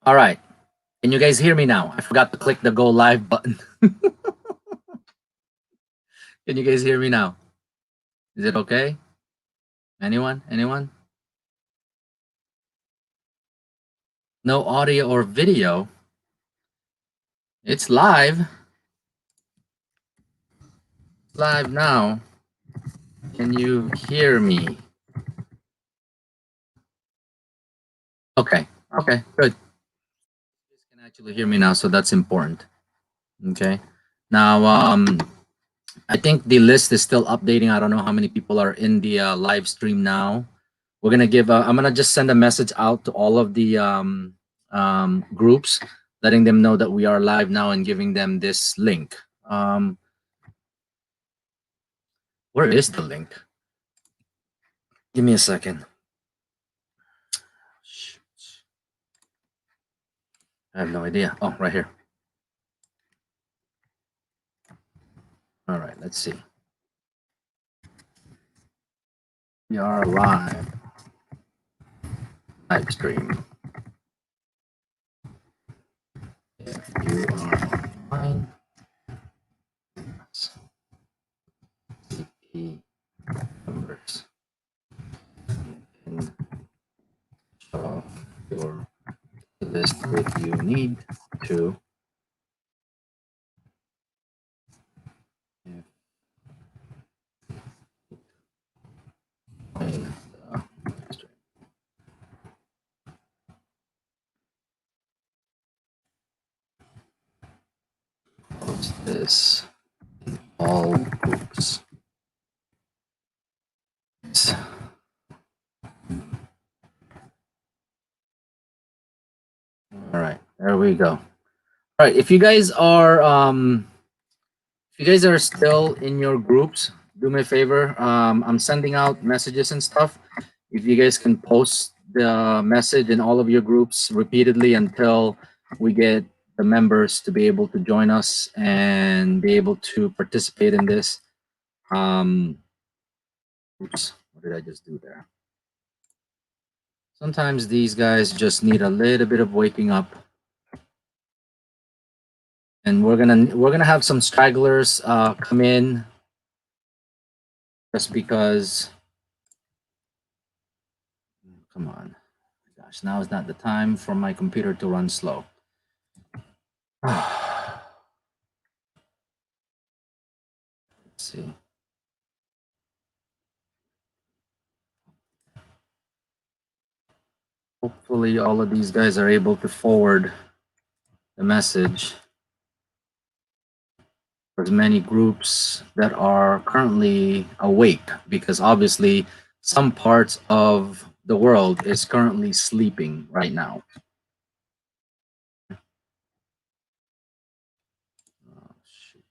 All right. Can you guys hear me now? I forgot to click the go live button. Can you guys hear me now? Is it okay? Anyone? Anyone? No audio or video. It's live. Live now. Can you hear me? Okay. Okay. Good. You guys can actually hear me now, so that's important. Okay. Now, I think the list is still updating. I don't know how many people are in the live stream now. We're gonna give. I'm gonna just send a message out to all of the groups, letting them know that we are live now and giving them this link. Where is the link? Give me a second. Shoot. I have no idea. Oh, right here. All right, let's see. We are live. Live stream. If you are online, CP numbers. You can show your list if you need to. Post this in all groups. All right, there we go. All right, if you guys are still in your groups, do me a favor. I'm sending out messages and stuff. If you guys can post the message in all of your groups repeatedly until we get the members to be able to join us and be able to participate in this. Oops, what did I just do there? Sometimes these guys just need a little bit of waking up. And we're gonna have some stragglers come in just because. Come on, gosh, now is not the time for my computer to run slow. Let's see. Hopefully all of these guys are able to forward the message for as many groups that are currently awake, because obviously some parts of the world is currently sleeping right now. Oh, shoot.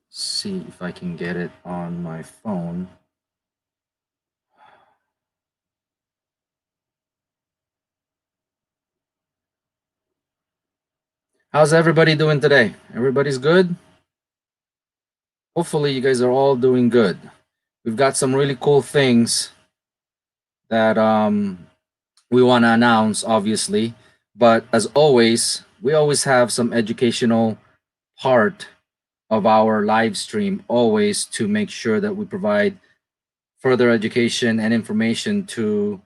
See if I can get it on my phone. How's everybody doing today? Everybody's good? Hopefully you guys are all doing good. We've got some really cool things that we want to announce, obviously. But as always, we always have some educational part of our live stream, always to make sure that we provide further education and information to,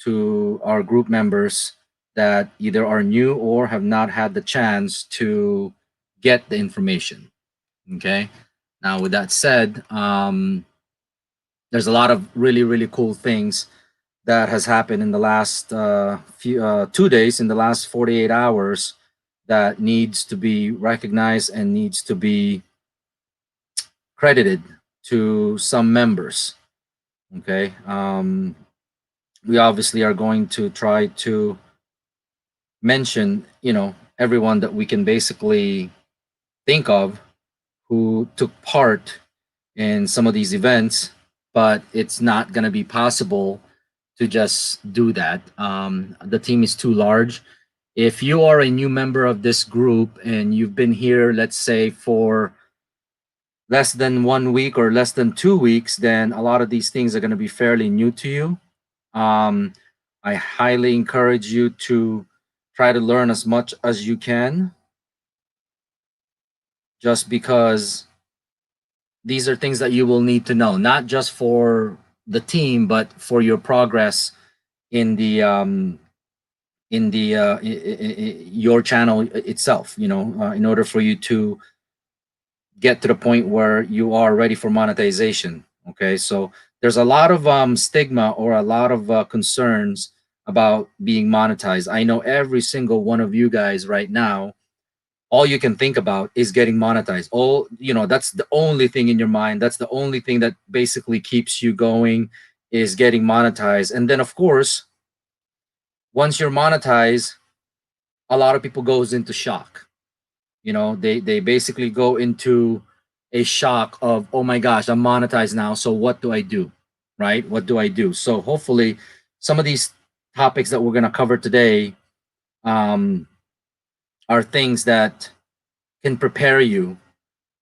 to our group members that either are new or have not had the chance to get the information. Okay. Now, with that said, there's a lot of really cool things that has happened in the last 2 days, in the last 48 hours, that needs to be recognized and needs to be credited to some members. Okay. We obviously are going to try to mention, everyone that we can basically think of who took part in some of these events, but it's not going to be possible to just do that. The team is too large. If you are a new member of this group and you've been here, let's say for less than 1 week or less than 2 weeks, then a lot of these things are going to be fairly new to you. Um, I highly encourage you to try to learn as much as you can, just because these are things that you will need to know, not just for the team, but for your progress in the your channel itself. In order for you to get to the point where you are ready for monetization. Okay, so there's a lot of stigma or a lot of concerns about being monetized. I know every single one of you guys right now, all you can think about is getting monetized. That's the only thing in your mind. That's the only thing that basically keeps you going, is getting monetized. And then of course, once you're monetized, a lot of people goes into shock. They basically go into a shock of, oh my gosh, I'm monetized now, so what do I do? Right? What do I do? So hopefully some of these topics that we're going to cover today um, are things that can prepare you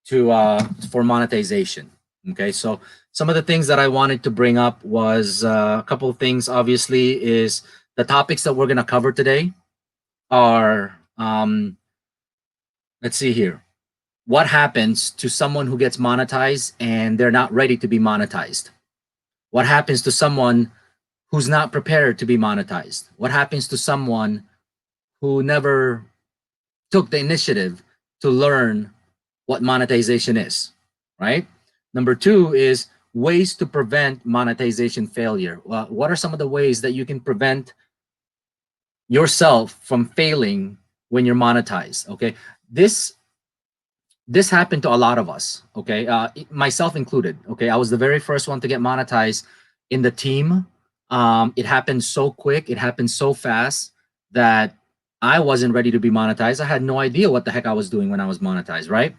to for monetization. Okay, so some of the things that I wanted to bring up was a couple of things. Obviously, is the topics that we're going to cover today are let's see here. What happens to someone who gets monetized and they're not ready to be monetized? What happens to someone who's not prepared to be monetized? What happens to someone who never took the initiative to learn what monetization is, right? Number two is ways to prevent monetization failure. What are some of the ways that you can prevent yourself from failing when you're monetized? Okay, this happened to a lot of us. Okay, myself included. Okay, I was the very first one to get monetized in the team. It happened so quick, it happened so fast that I wasn't ready to be monetized. I had no idea what the heck I was doing when I was monetized, right?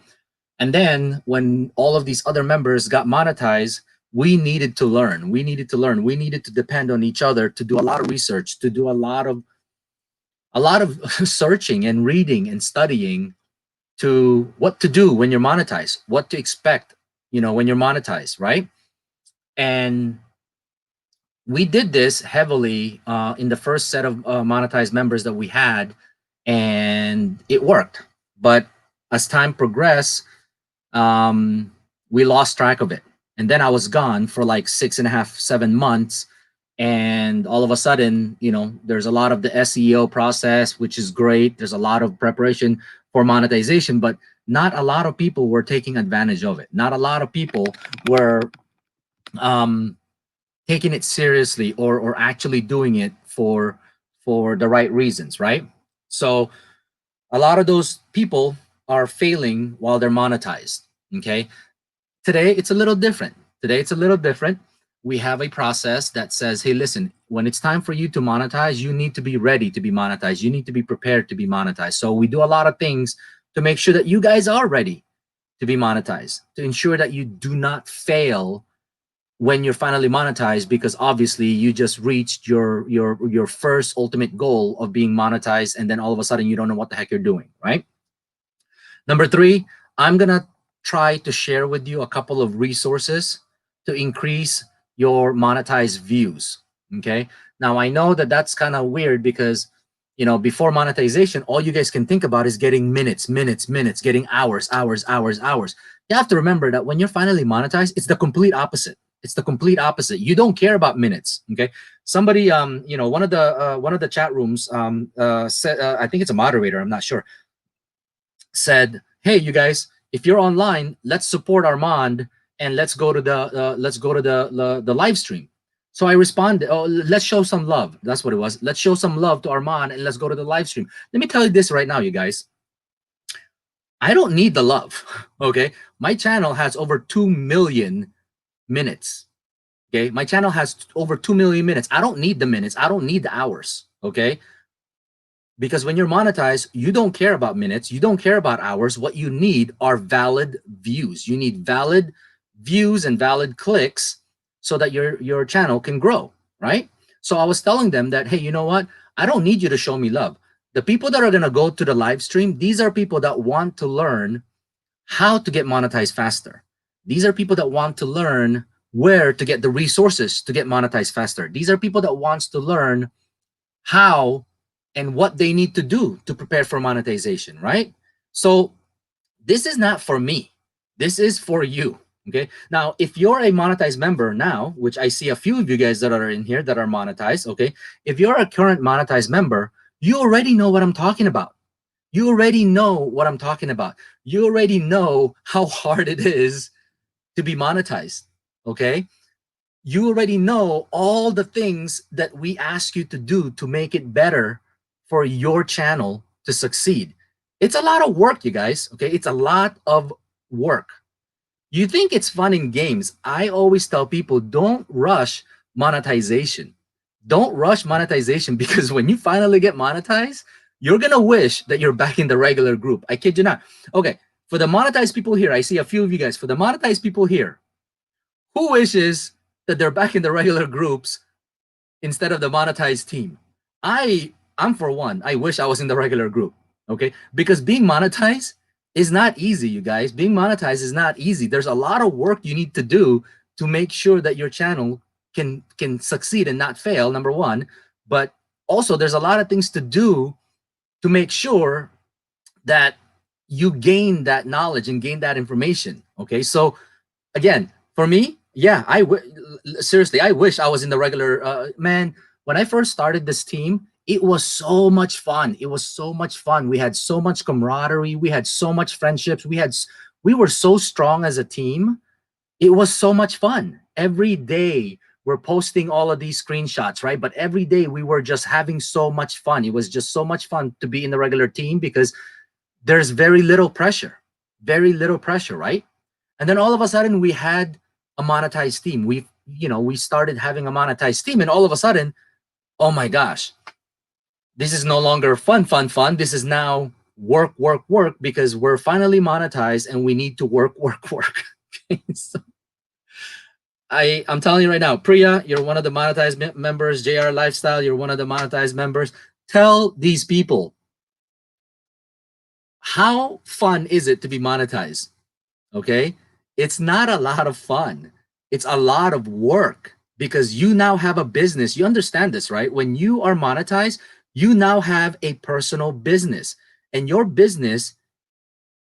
And then when all of these other members got monetized, we needed to learn. We needed to learn. We needed to depend on each other to do a lot of research, to do a lot of searching and reading and studying to what to do when you're monetized, what to expect, when you're monetized, right? And we did this heavily in the first set of monetized members that we had, and it worked. But as time progressed, we lost track of it. And then I was gone for like 6.5, 7 months. And all of a sudden, there's a lot of the SEO process, which is great. There's a lot of preparation for monetization, but not a lot of people were taking advantage of it. Not a lot of people were um, taking it seriously or actually doing it for the right reasons, right? So a lot of those people are failing while they're monetized. Okay, today it's a little different. Today it's a little different. We have a process that says, hey, listen, when it's time for you to monetize, you need to be ready to be monetized. You need to be prepared to be monetized. So we do a lot of things to make sure that you guys are ready to be monetized, to ensure that you do not fail when you're finally monetized, because obviously you just reached your first ultimate goal of being monetized, and then all of a sudden you don't know what the heck you're doing, right? Number three, I'm gonna try to share with you a couple of resources to increase your monetized views. Okay. Now I know that that's kind of weird because before monetization, all you guys can think about is getting minutes, getting hours. You have to remember that when you're finally monetized, it's the complete opposite. It's the complete opposite. You don't care about minutes. Okay. Somebody, one of the chat rooms said, I think it's a moderator, I'm not sure, said, "Hey, you guys, if you're online, let's support Armand and let's go to the live stream." So I responded, "Oh, let's show some love." That's what it was. Let's show some love to Armand and let's go to the live stream. Let me tell you this right now, you guys. I don't need the love. Okay, my channel has over 2 million minutes. Okay, my channel has over 2 million minutes. I don't need the minutes. I don't need the hours. Okay, because when you're monetized, you don't care about minutes, you don't care about hours. What you need are valid views. You need valid views and valid clicks so that your channel can grow, right? So I was telling them that, hey, you know what? I don't need you to show me love. The people that are going to go to the live stream, these are people that want to learn how to get monetized faster. These are people that want to learn where to get the resources to get monetized faster. These are people that wants to learn how and what they need to do to prepare for monetization, right? So this is not for me. This is for you. Okay. Now, if you're a monetized member now, which I see a few of you guys that are in here that are monetized, okay, if you're a current monetized member, you already know what I'm talking about. You already know what I'm talking about. You already know how hard it is to be monetized. Okay. You already know all the things that we ask you to do to make it better for your channel to succeed. It's a lot of work, you guys. Okay. It's a lot of work. You think it's fun in games. I always tell people don't rush monetization. Don't rush monetization because when you finally get monetized, you're going to wish that you're back in the regular group. I kid you not. Okay. For the monetized people here, I see a few of you guys. For the monetized people here, who wishes that they're back in the regular groups instead of the monetized team? I'm for one. I wish I was in the regular group. Okay, because being monetized is not easy, you guys. Being monetized is not easy. There's a lot of work you need to do to make sure that your channel can succeed and not fail. Number one, but also there's a lot of things to do to make sure that you gain that knowledge and gain that information. Okay, so again, for me, yeah, seriously, I wish I was in the regular. Man, when I first started this team, it was so much fun. It was so much fun. We had so much camaraderie. We had so much friendships. We were so strong as a team. It was so much fun. Every day we're posting all of these screenshots, right? But every day we were just having so much fun. It was just so much fun to be in the regular team because there's very little pressure, right? And then all of a sudden we had a monetized team. We started having a monetized team, and all of a sudden, oh my gosh, this is no longer fun. This is now work, because we're finally monetized and we need to work. Okay, so I'm telling you right now, Priya, you're one of the monetized members. JR Lifestyle, you're one of the monetized members. Tell these people, how fun is it to be monetized? Okay, it's not a lot of fun. It's a lot of work because you now have a business. You understand this, right? When you are monetized, you now have a personal business, and your business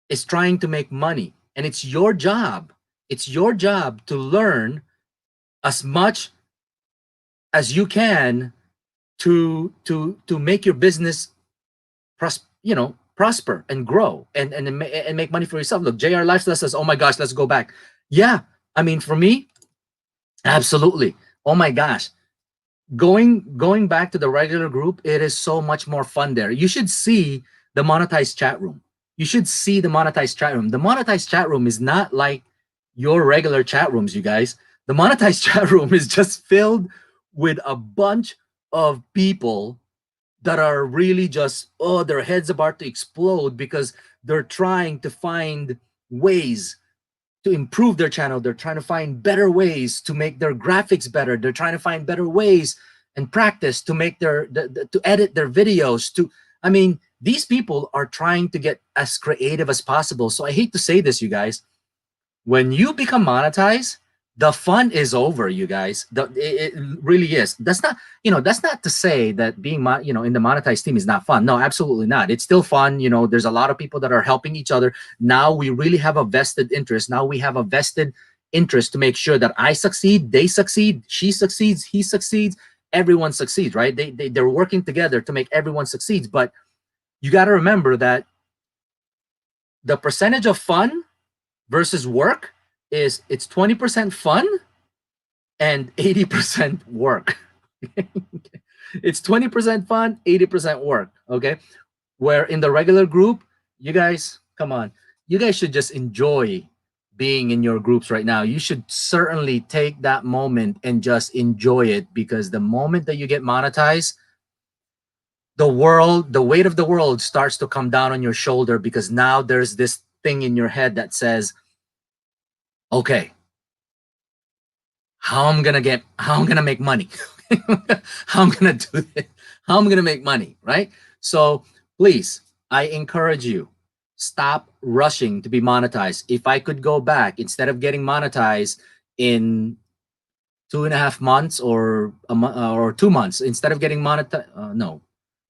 is trying to make money, and it's your job. It's your job to learn as much as you can to make your business prosper and grow and make money for yourself. Look, JR Lifestyle says, oh my gosh, let's go back. Yeah, I mean, for me, absolutely. Oh my gosh, going back to the regular group, it is so much more fun there. You should see the monetized chat room. You should see the monetized chat room. The monetized chat room is not like your regular chat rooms, you guys. The monetized chat room is just filled with a bunch of people that are really just, oh, their heads about to explode because they're trying to find ways to improve their channel. They're trying to find better ways to make their graphics better. They're trying to find better ways and practice to make to edit their videos. I mean, these people are trying to get as creative as possible. So I hate to say this, you guys, when you become monetized, the fun is over, you guys. It really is. That's not to say that being in the monetized team is not fun. No, absolutely not. It's still fun. There's a lot of people that are helping each other. Now we really have a vested interest. Now we have a vested interest to make sure that I succeed, they succeed, she succeeds, he succeeds, everyone succeeds, right? They're working together to make everyone succeeds. But you got to remember that the percentage of fun versus work is it's 20% fun and 80% work. It's 20% fun, 80% work. Okay. Where in the regular group, you guys, come on, you guys should just enjoy being in your groups right now. You should certainly take that moment and just enjoy it, because the moment that you get monetized, the weight of the world starts to come down on your shoulder, because now there's this thing in your head that says, okay, how I'm gonna make money, how I'm gonna do this, how I'm gonna make money, right? So please, I encourage you Stop rushing to be monetized. If I could go back, instead of getting monetized in 2.5 months or or 2 months, instead of getting monetized, no,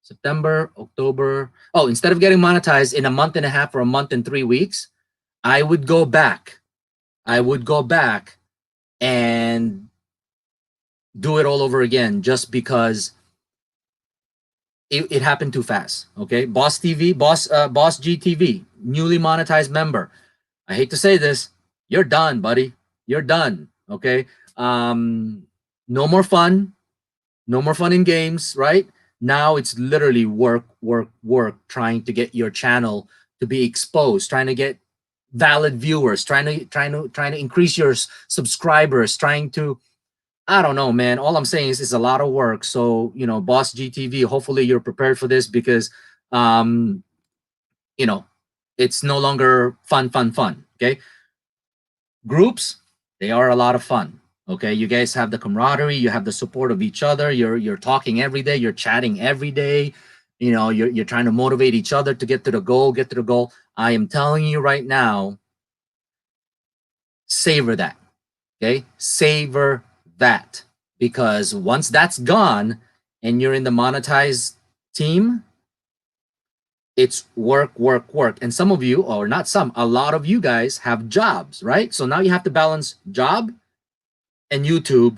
September, October. Oh, instead of getting monetized in a month and a half or a month and 3 weeks, I would go back. I would go back and do it all over again just because it happened too fast. Okay, Boss TV, Boss GTV, newly monetized member. I hate to say this, you're done, buddy. You're done. Okay, no more fun. No more fun in games, right? Now it's literally work, work, work, trying to get your channel to be exposed, trying to get valid viewers, trying to increase your subscribers, trying to, I don't know, man. All I'm saying is it's a lot of work. So, Boss GTV, hopefully you're prepared for this because, um, you know, it's no longer fun, fun, fun. Okay. Groups, they are a lot of fun. Okay. You guys have the camaraderie, you have the support of each other. You're talking every day, you're chatting every day. You're trying to motivate each other to get to the goal, get to the goal. I am telling you right now, savor that. Okay. Savor that. Because once that's gone and you're in the monetized team, it's work, work, work. And some of you, or not some, a lot of you guys have jobs, right? So now you have to balance job and YouTube,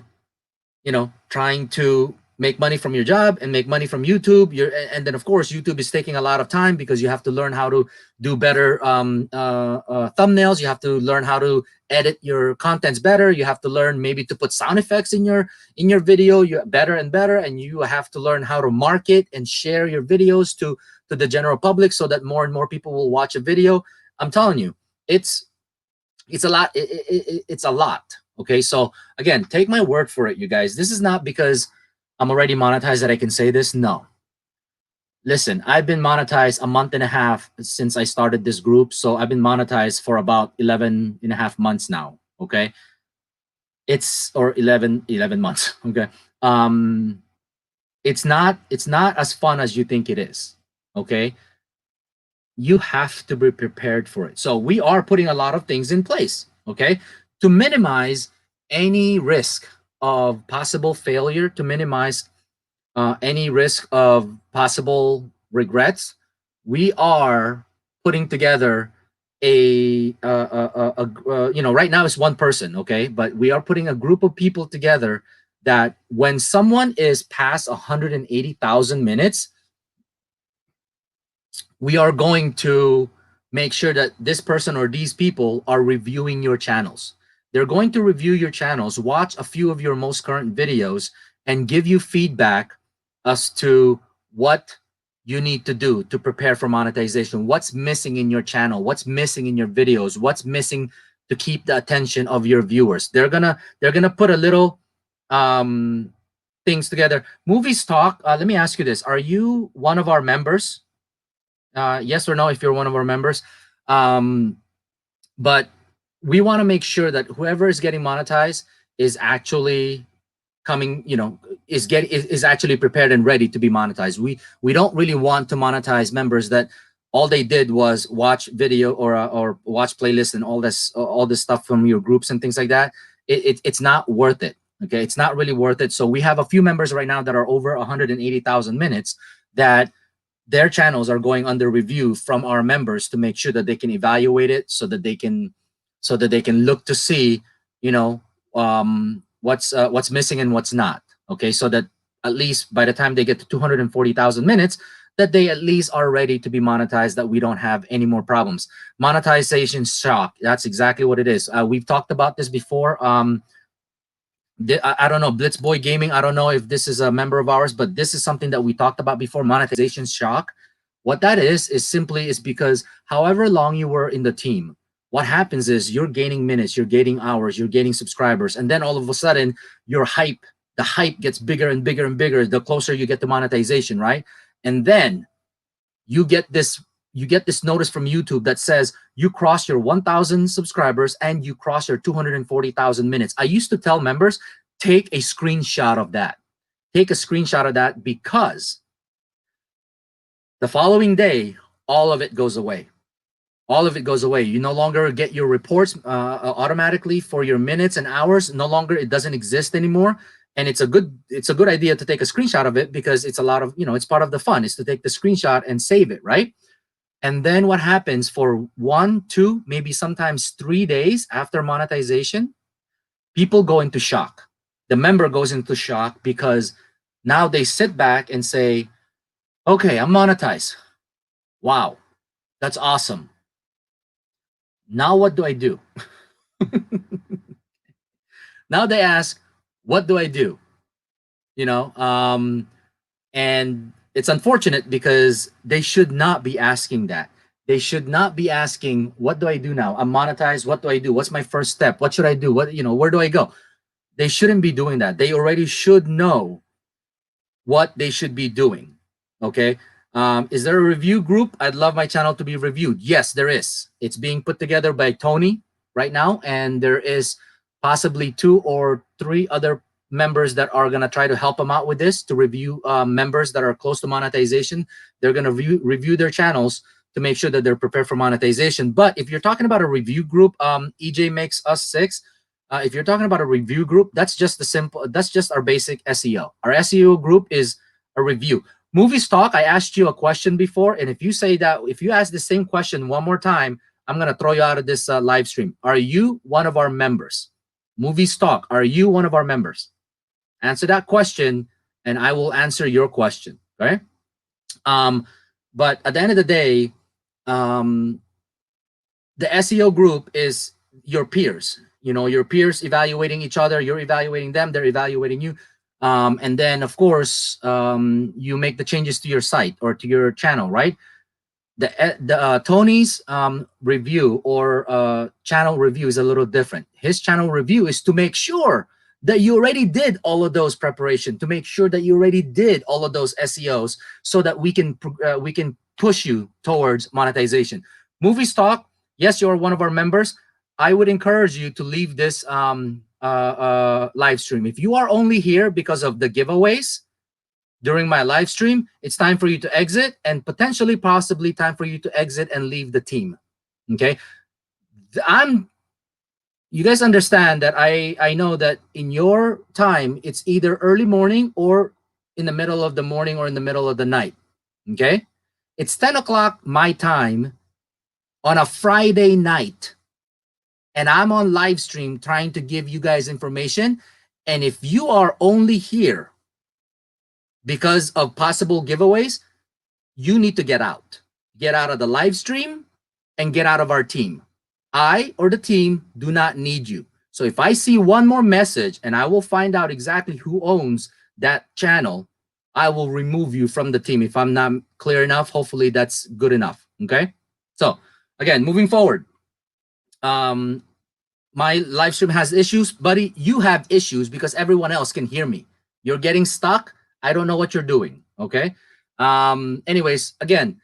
trying to make money from your job and make money from YouTube. And then of course YouTube is taking a lot of time because you have to learn how to do better thumbnails. You have to learn how to edit your contents better. You have to learn maybe to put sound effects in your video. You're better and better, and you have to learn how to market and share your videos to the general public so that more and more people will watch a video. I'm telling you, it's a lot. It's a lot. Okay, so again, take my word for it, you guys. This is not because I'm already monetized that I can say this. No. Listen, I've been monetized a month and a half since I started this group. So I've been monetized for about 11 and a half months now. Okay. Or 11 months. Okay. It's not as fun as you think it is. Okay. You have to be prepared for it. So we are putting a lot of things in place, okay, to minimize any risk of possible failure, to minimize any risk of possible regrets. We are putting together right now it's one person, okay, but we are putting a group of people together that when someone is past 180,000 minutes, we are going to make sure that this person or these people are reviewing your channels. They're going to review your channels, watch a few of your most current videos, and give you feedback as to what you need to do to prepare for monetization. What's missing in your channel? What's missing in your videos? What's missing to keep the attention of your viewers? They're gonna put a little things together. Movies Talk. Let me ask you this: are you one of our members? Yes or no if you're one of our members. um, but we want to make sure that whoever is getting monetized is actually coming, is actually prepared and ready to be monetized. We don't really want to monetize members that all they did was watch video or watch playlists and all this stuff from your groups and things like that. It's not worth it. Okay, it's not really worth it. So we have a few members right now that are over 180,000 minutes that their channels are going under review from our members to make sure that they can evaluate it, so that they can look to see, what's missing and what's not. Okay, so that at least by the time they get to 240,000 minutes, that they at least are ready to be monetized, that we don't have any more problems. Monetization shock, that's exactly what it is. We've talked about this before. I don't know, Blitzboy Gaming, I don't know if this is a member of ours, but this is something that we talked about before, monetization shock. What that is simply is because however long you were in the team, what happens is you're gaining minutes, you're gaining hours, you're gaining subscribers, and then all of a sudden the hype gets bigger and bigger and bigger the closer you get to monetization, right? And then you get this notice from YouTube that says you cross your 1,000 subscribers and you cross your 240,000 minutes. I used to tell members, take a screenshot of that. Take a screenshot of that, because the following day, all of it goes away. all of it goes away. You no longer get your reports automatically for your minutes and hours. No longer, it doesn't exist anymore. And it's a good idea to take a screenshot of it, because it's a lot of, it's part of the fun is to take the screenshot and save it, right? And then what happens for 1, 2, maybe sometimes 3 days after monetization, people go into shock. The member goes into shock because now they sit back and say, okay, I'm monetized. Wow, that's awesome. Now what do I do? Now they ask, what do I do? And it's unfortunate because they should not be asking that. They should not be asking, what do I do now? I'm monetized. What do I do? What's my first step? What should I do? Where do I go? They shouldn't be doing that. They already should know what they should be doing. Okay. Is there a review group? I'd love my channel to be reviewed. Yes, there is. It's being put together by Tony right now, and there is possibly 2 or 3 other members that are going to try to help them out with this, to review members that are close to monetization. They're going to review their channels to make sure that they're prepared for monetization. But if you're talking about a review group, EJ makes us 6. If you're talking about a review group, that's just our basic SEO. Our SEO group is a review. Movie Stock, I asked you a question before, and if you ask the same question one more time, I'm going to throw you out of this live stream. Are you one of our members? Movie Stock, are you one of our members? Answer that question, and I will answer your question, okay? But at the end of the day, the SEO group is your peers. Your peers evaluating each other. You're evaluating them. They're evaluating you. And then, of course, you make the changes to your site or to your channel, right? Tony's review or channel review is a little different. His channel review is to make sure that you already did all of those preparation, to make sure that you already did all of those SEOs, so that we can push you towards monetization. Movie Stock, yes, you're one of our members. I would encourage you to leave this live stream. If you are only here because of the giveaways during my live stream, it's time for you to exit, and potentially, possibly time for you to exit and leave the team. Okay. You guys understand that I know that in your time, it's either early morning or in the middle of the morning or in the middle of the night. Okay. It's 10 o'clock my time on a Friday night, and I'm on live stream trying to give you guys information. And if you are only here because of possible giveaways, you need to get out. Get out of the live stream and get out of our team. I or the team do not need you. So if I see one more message and I will find out exactly who owns that channel, I will remove you from the team. If I'm not clear enough, hopefully that's good enough. Okay. So again, moving forward, my live stream has issues. Buddy, you have issues because everyone else can hear me. You're getting stuck. I don't know what you're doing. Okay. Anyways, again,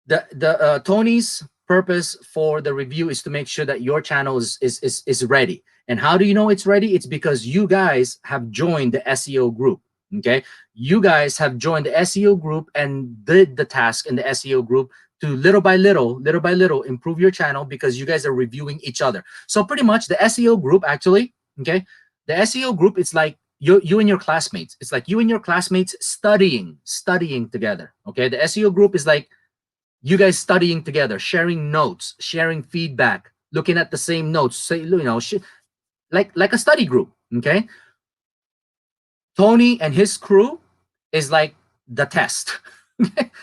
the Tony's purpose for the review is to make sure that your channel is ready. And how do you know it's ready? It's because you guys have joined the SEO group. Okay. You guys have joined the SEO group and did the task in the SEO group to little by little improve your channel, because you guys are reviewing each other. So pretty much the SEO group, actually, okay, the SEO group, it's like you and your classmates. It's like you and your classmates studying together. Okay. The SEO group is like you guys studying together, sharing notes, sharing feedback, looking at the same notes, say, like a study group. Okay. Tony and his crew is like the test.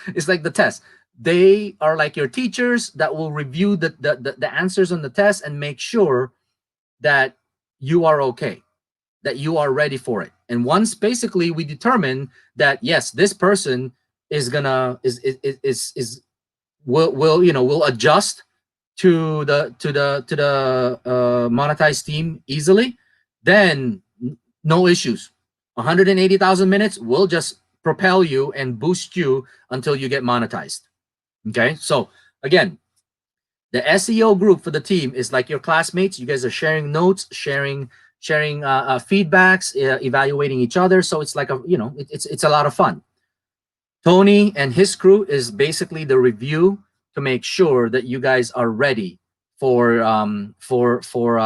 It's like the test. They are like your teachers that will review the answers on the test and make sure that you are okay, that you are ready for it. And once basically we determine that yes, this person is gonna will adjust to the monetized team easily, then no issues. 180,000 minutes will just propel you and boost you until you get monetized. Okay, so again, the SEO group for the team is like your classmates. You guys are sharing notes, sharing feedbacks, evaluating each other. So it's like it's a lot of fun. Tony and his crew is basically the review to make sure that you guys are ready for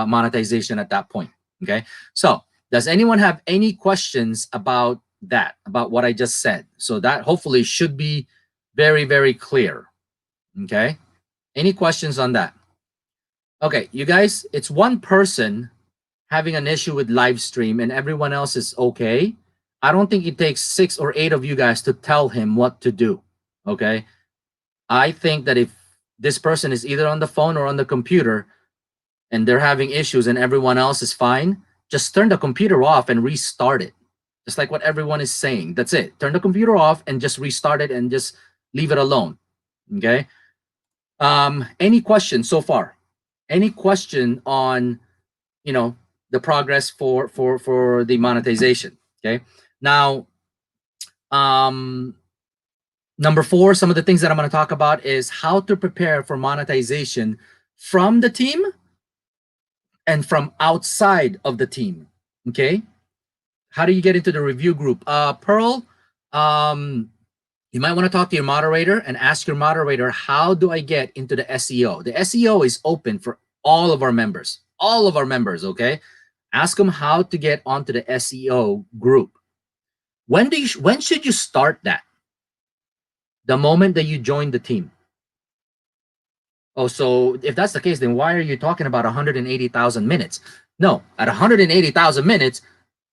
monetization at that point. Okay, so does anyone have any questions about that, about what I just said? So that hopefully should be very, very clear. Okay, any questions on that? Okay, you guys, it's one person having an issue with live stream and everyone else is okay. I don't think it takes 6 or 8 of you guys to tell him what to do. Okay, I think that if this person is either on the phone or on the computer and they're having issues and everyone else is fine, just turn the computer off and restart it. Just like what everyone is saying. That's it. Turn the computer off and just restart it and just leave it alone. Okay. Any questions so far? Any question on, you know, the progress for the monetization? Okay. Now, number 4, some of the things that I'm going to talk about is how to prepare for monetization from the team and from outside of the team. Okay. How do you get into the review group? Pearl, you might want to talk to your moderator and ask your moderator, how do I get into the SEO? The SEO is open for all of our members, okay? Ask them how to get onto the SEO group. When should you start that? The moment that you join the team. Oh, so if that's the case, then why are you talking about 180,000 minutes? No, at 180,000 minutes,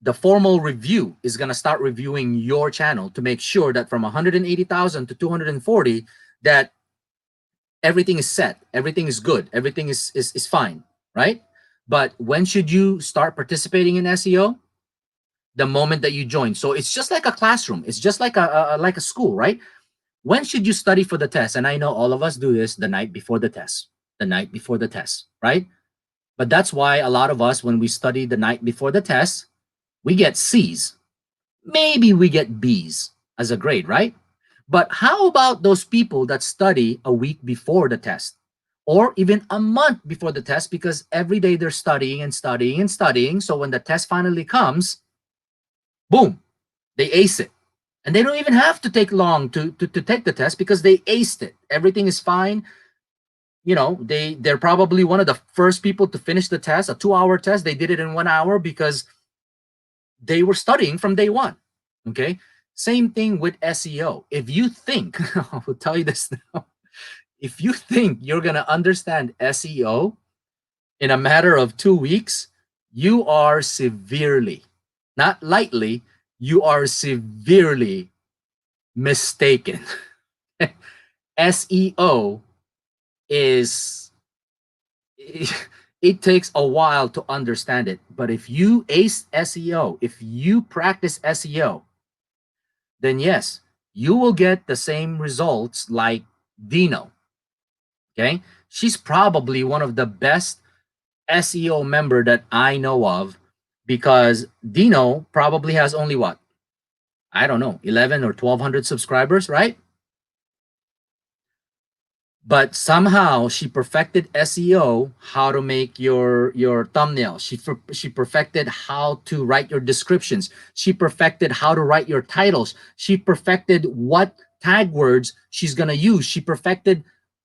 the formal review is going to start reviewing your channel to make sure that from 180,000 to 240, that everything is set, everything is good, everything is fine, right? But when should you start participating in SEO? The moment that you join. So it's just like a classroom. It's just like a school, right? When should you study for the test? And I know all of us do this the night before the test, right? But that's why a lot of us, when we study the night before the test, we get C's. Maybe we get B's as a grade, right? But how about those people that study a week before the test or even a month before the test, because every day they're studying and studying and studying. So when the test finally comes, boom, they ace it. And they don't even have to take long to take the test because they aced it. Everything is fine. You know, they're probably one of the first people to finish the test, a 2-hour test. They did it in 1 hour because they were studying from day one. Okay. Same thing with SEO. If you think, I will tell you this now, if you think you're going to understand SEO in a matter of 2 weeks, you are severely, not lightly, you are severely mistaken. SEO is, it takes a while to understand it. But if you ace SEO, if you practice SEO, then yes, you will get the same results like Dino. Okay. She's probably one of the best SEO member that I know of, because Dino probably has only what? I don't know, 11 or 1200 subscribers, right? But somehow she perfected SEO, how to make your thumbnail. She perfected how to write your descriptions. She perfected how to write your titles. She perfected what tag words she's gonna use. She perfected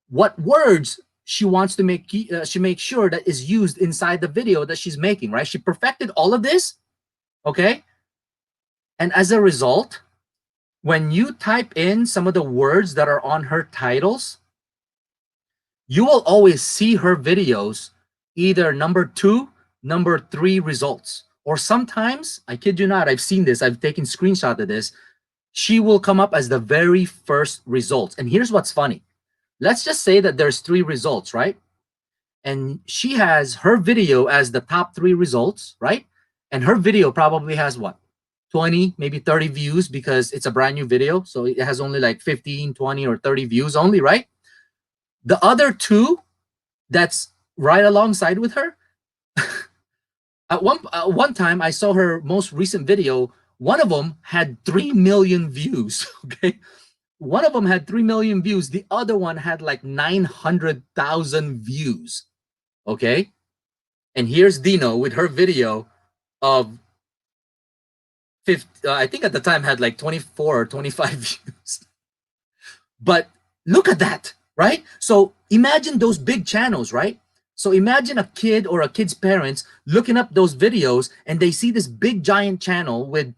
what words she wants to make. She makes sure that is used inside the video that she's making. Right? She perfected all of this. Okay. And as a result, when you type in some of the words that are on her titles, you will always see her videos either number 2, number 3 results. Or sometimes, I kid you not, I've seen this, I've taken screenshots of this, she will come up as the very first results. And here's what's funny. Let's just say that there's 3 results, right? And she has her video as the top 3 results, right? And her video probably has what? 20, maybe 30 views because it's a brand new video. So it has only like 15, 20, or 30 views only, right? The other 2 that's right alongside with her, at one time I saw her most recent video. One of them had 3 million views. Okay, one of them had 3 million views. The other one had like 900,000 views. Okay, and here's Dino with her video of 50, I think at the time had like 24 or 25 views. But look at that, right? So imagine those big channels, right? So imagine a kid or a kid's parents looking up those videos and they see this big giant channel with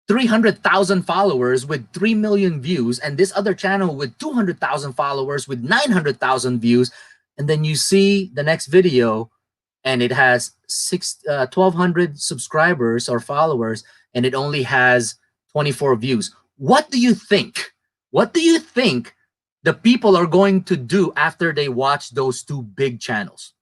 300,000 followers with 3 million views, and this other channel with 200,000 followers with 900,000 views. And then you see the next video and it has 1,200 subscribers or followers, and it only has 24 views. What do you think? What do you think the people are going to do after they watch those two big channels?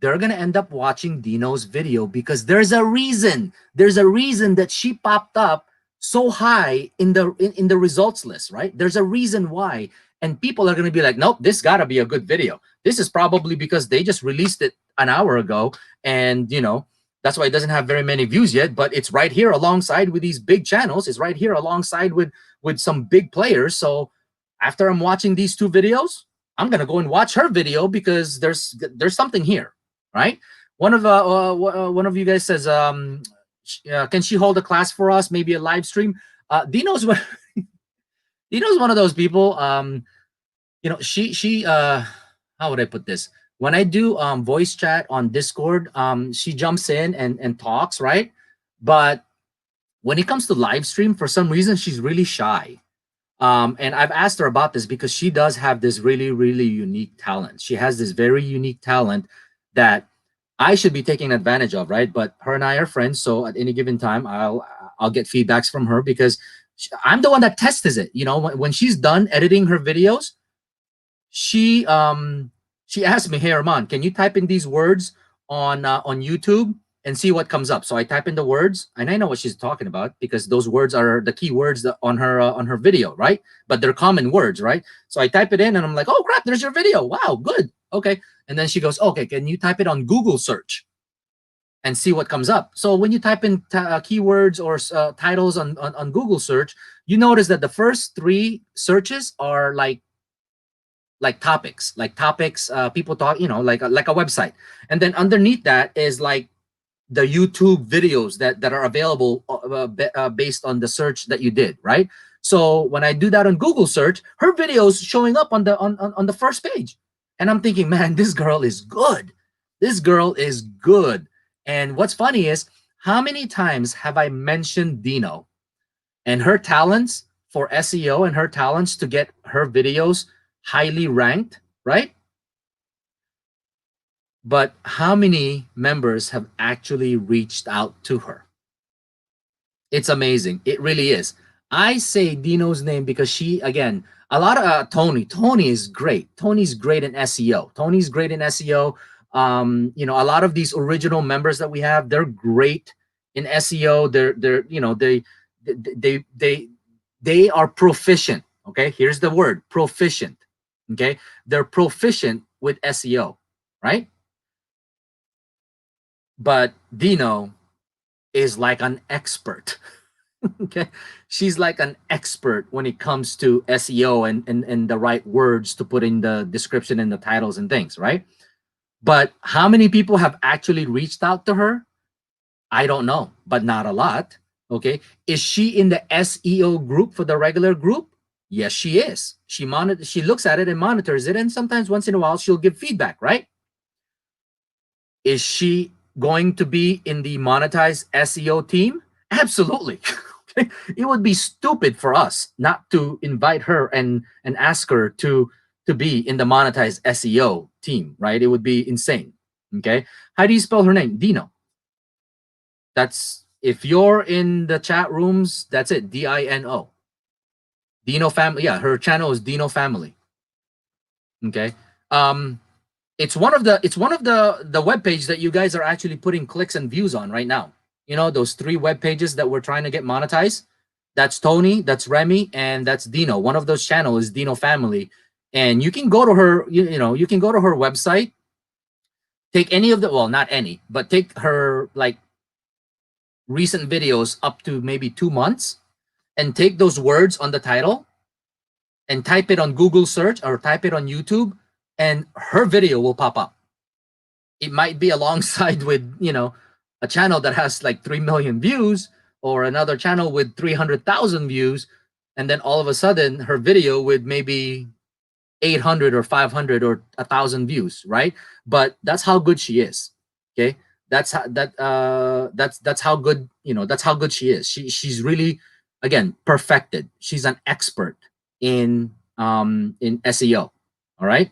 They're going to end up watching Dino's video because there's a reason. There's a reason that she popped up so high in the results list, right? There's a reason why. And people are going to be like, nope, this got to be a good video. This is probably because they just released it an hour ago. And, you know, that's why it doesn't have very many views yet. But it's right here alongside with these big channels. It's right here alongside with some big players. So after I'm watching these two videos, I'm going to go and watch her video because there's something here, right? One of you guys says, can she hold a class for us? Maybe a live stream. Dino's Dino's one of those people. You know, she how would I put this? When I do voice chat on Discord, she jumps in and talks, right? But when it comes to live stream, for some reason, she's really shy. And I've asked her about this because she does have this really, really unique talent. She has this very unique talent that I should be taking advantage of, right? But her and I are friends, so at any given time, I'll get feedbacks from her because I'm the one that tests it. You know, when she's done editing her videos, she asked me, "Hey, Arman, can you type in these words on YouTube and see what comes up?" So I type in the words, and I know what she's talking about because those words are the key words on her video, right? But they're common words, right? So I type it in, and I'm like, "Oh crap, there's your video! Wow, good, okay." And then she goes, "Okay, can you type it on Google search and see what comes up?" So when you type in keywords or titles on Google search, you notice that the first three searches are like topics, people talk, you know, like a website. And then underneath that is like the YouTube videos that are available based on the search that you did, right? So when I do that on Google search, her videos showing up on the first page. And I'm thinking, man, this girl is good. This girl is good. And what's funny is, how many times have I mentioned Dino and her talents for SEO and her talents to get her videos highly ranked, right? But how many members have actually reached out to her? It's amazing. It really is. I say Dino's name because she, again, a lot of Tony is great. Tony's great in SEO. Tony's great in SEO. You know, a lot of these original members that we have, they're great in SEO. They're you know, they are proficient. Okay, here's the word, proficient. Okay, they're proficient with SEO, right? But Dino is like an expert. Okay, she's like an expert when it comes to SEO and the right words to put in the description and the titles and things, right? But how many people have actually reached out to her? I don't know, but not a lot. Okay, is she in the SEO group for the regular group? Yes, she is. She looks at it and monitors it, and sometimes once in a while she'll give feedback, right? Is she going to be in the monetized SEO team? Absolutely. It would be stupid for us not to invite her and ask her to be in the monetized SEO team, right? It would be insane. Okay. How do you spell her name? Dino. That's, if you're in the chat rooms, that's it. Dino. Dino family. Yeah, her channel is Dino family. Okay. It's one of the web pages that you guys are actually putting clicks and views on right now. You know, those 3 web pages that we're trying to get monetized. That's Tony, that's Remy, and that's Dino. One of those channels is Dino family. And you can go to her, you know, you can go to her website, take any of the, well, not any, but take her like recent videos up to maybe 2 months and take those words on the title and type it on Google search or type it on YouTube, and her video will pop up. It might be alongside with, you know, a channel that has like 3 million views or another channel with 300,000 views, and then all of a sudden her video with maybe 800 or 500 or 1,000 views, right? But that's how good she is. Okay, that's how good, that's how good she is. She's really, again, perfected. She's an expert in SEO. All right.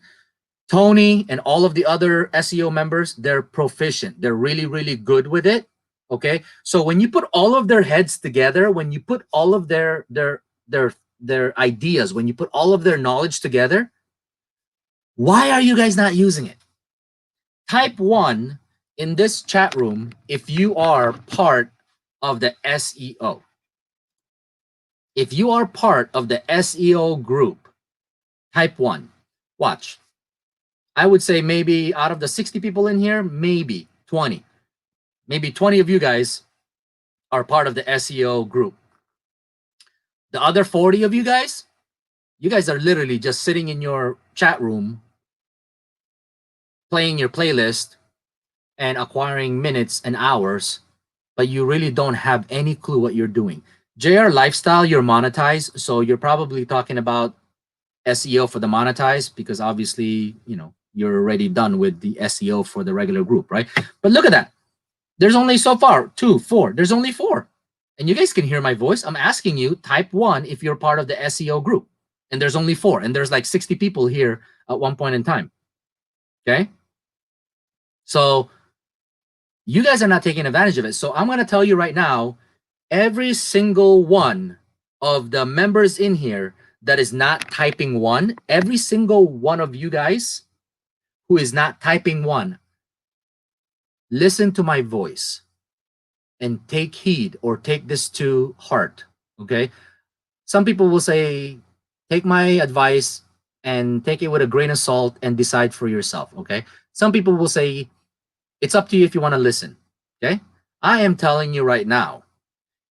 Tony and all of the other SEO members, they're proficient. They're really, really good with it. Okay. So when you put all of their heads together, when you put all of their ideas, when you put all of their knowledge together, why are you guys not using it? Type 1 in this chat room if you are part of the SEO. If you are part of the SEO group, type 1. Watch. I would say maybe out of the 60 people in here, maybe 20. Maybe 20 of you guys are part of the SEO group. The other 40 of you guys are literally just sitting in your chat room, playing your playlist and acquiring minutes and hours, but you really don't have any clue what you're doing. JR Lifestyle, you're monetized, so you're probably talking about SEO for the monetized, because obviously, you're already done with the SEO for the regular group, right? But look at that. There's only so far 2, 4. There's only 4. And you guys can hear my voice. I'm asking you, type 1 if you're part of the SEO group. And there's only 4. And there's like 60 people here at one point in time. Okay? So you guys are not taking advantage of it. So I'm going to tell you right now, every single one of the members in here that is not typing 1, every single one of you guys who is not typing 1, listen to my voice and take heed, or take this to heart, okay? Some people will say, take my advice and take it with a grain of salt and decide for yourself, okay? Some people will say, it's up to you if you want to listen, okay? I am telling you right now,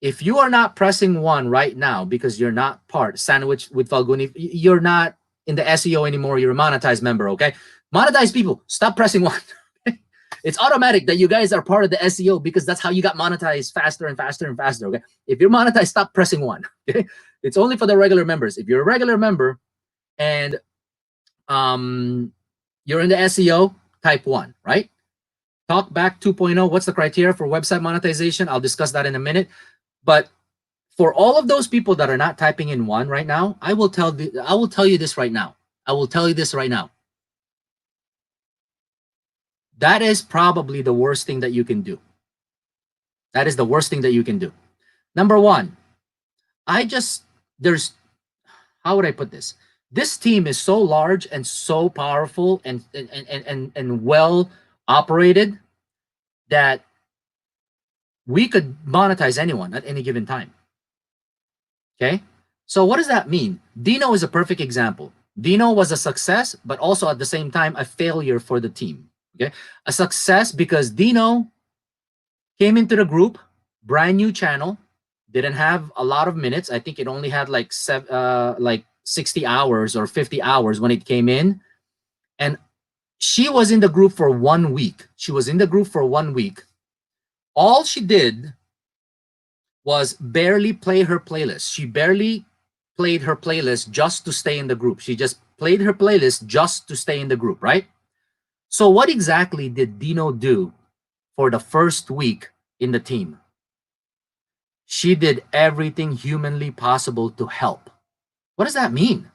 if you are not pressing 1 right now because you're not part, Sandwich with Falguni, you're not in the SEO anymore, you're a monetized member, okay? Monetized people, stop pressing 1. It's automatic that you guys are part of the SEO because that's how you got monetized faster and faster and faster, okay? If you're monetized, stop pressing 1, okay? It's only for the regular members. If you're a regular member and you're in the SEO, type 1, right? Talkback 2.0, what's the criteria for website monetization? I'll discuss that in a minute. But for all of those people that are not typing in 1 right now, I will tell you this right now. I will tell you this right now. That is probably the worst thing that you can do. That is the worst thing that you can do. Number 1, how would I put this? This team is so large and so powerful and well operated that we could monetize anyone at any given time. Okay? So what does that mean? Dino is a perfect example. Dino was a success, but also at the same time, a failure for the team. Okay? A success because Dino came into the group, brand new channel, didn't have a lot of minutes. I think it only had like 60 hours or 50 hours when it came in. And she was in the group for 1 week. She was in the group for 1 week. All she did was barely play her playlist. She barely played her playlist just to stay in the group. She just played her playlist just to stay in the group, right? So what exactly did Dino do for the first week in the team? She did everything humanly possible to help. What does that mean?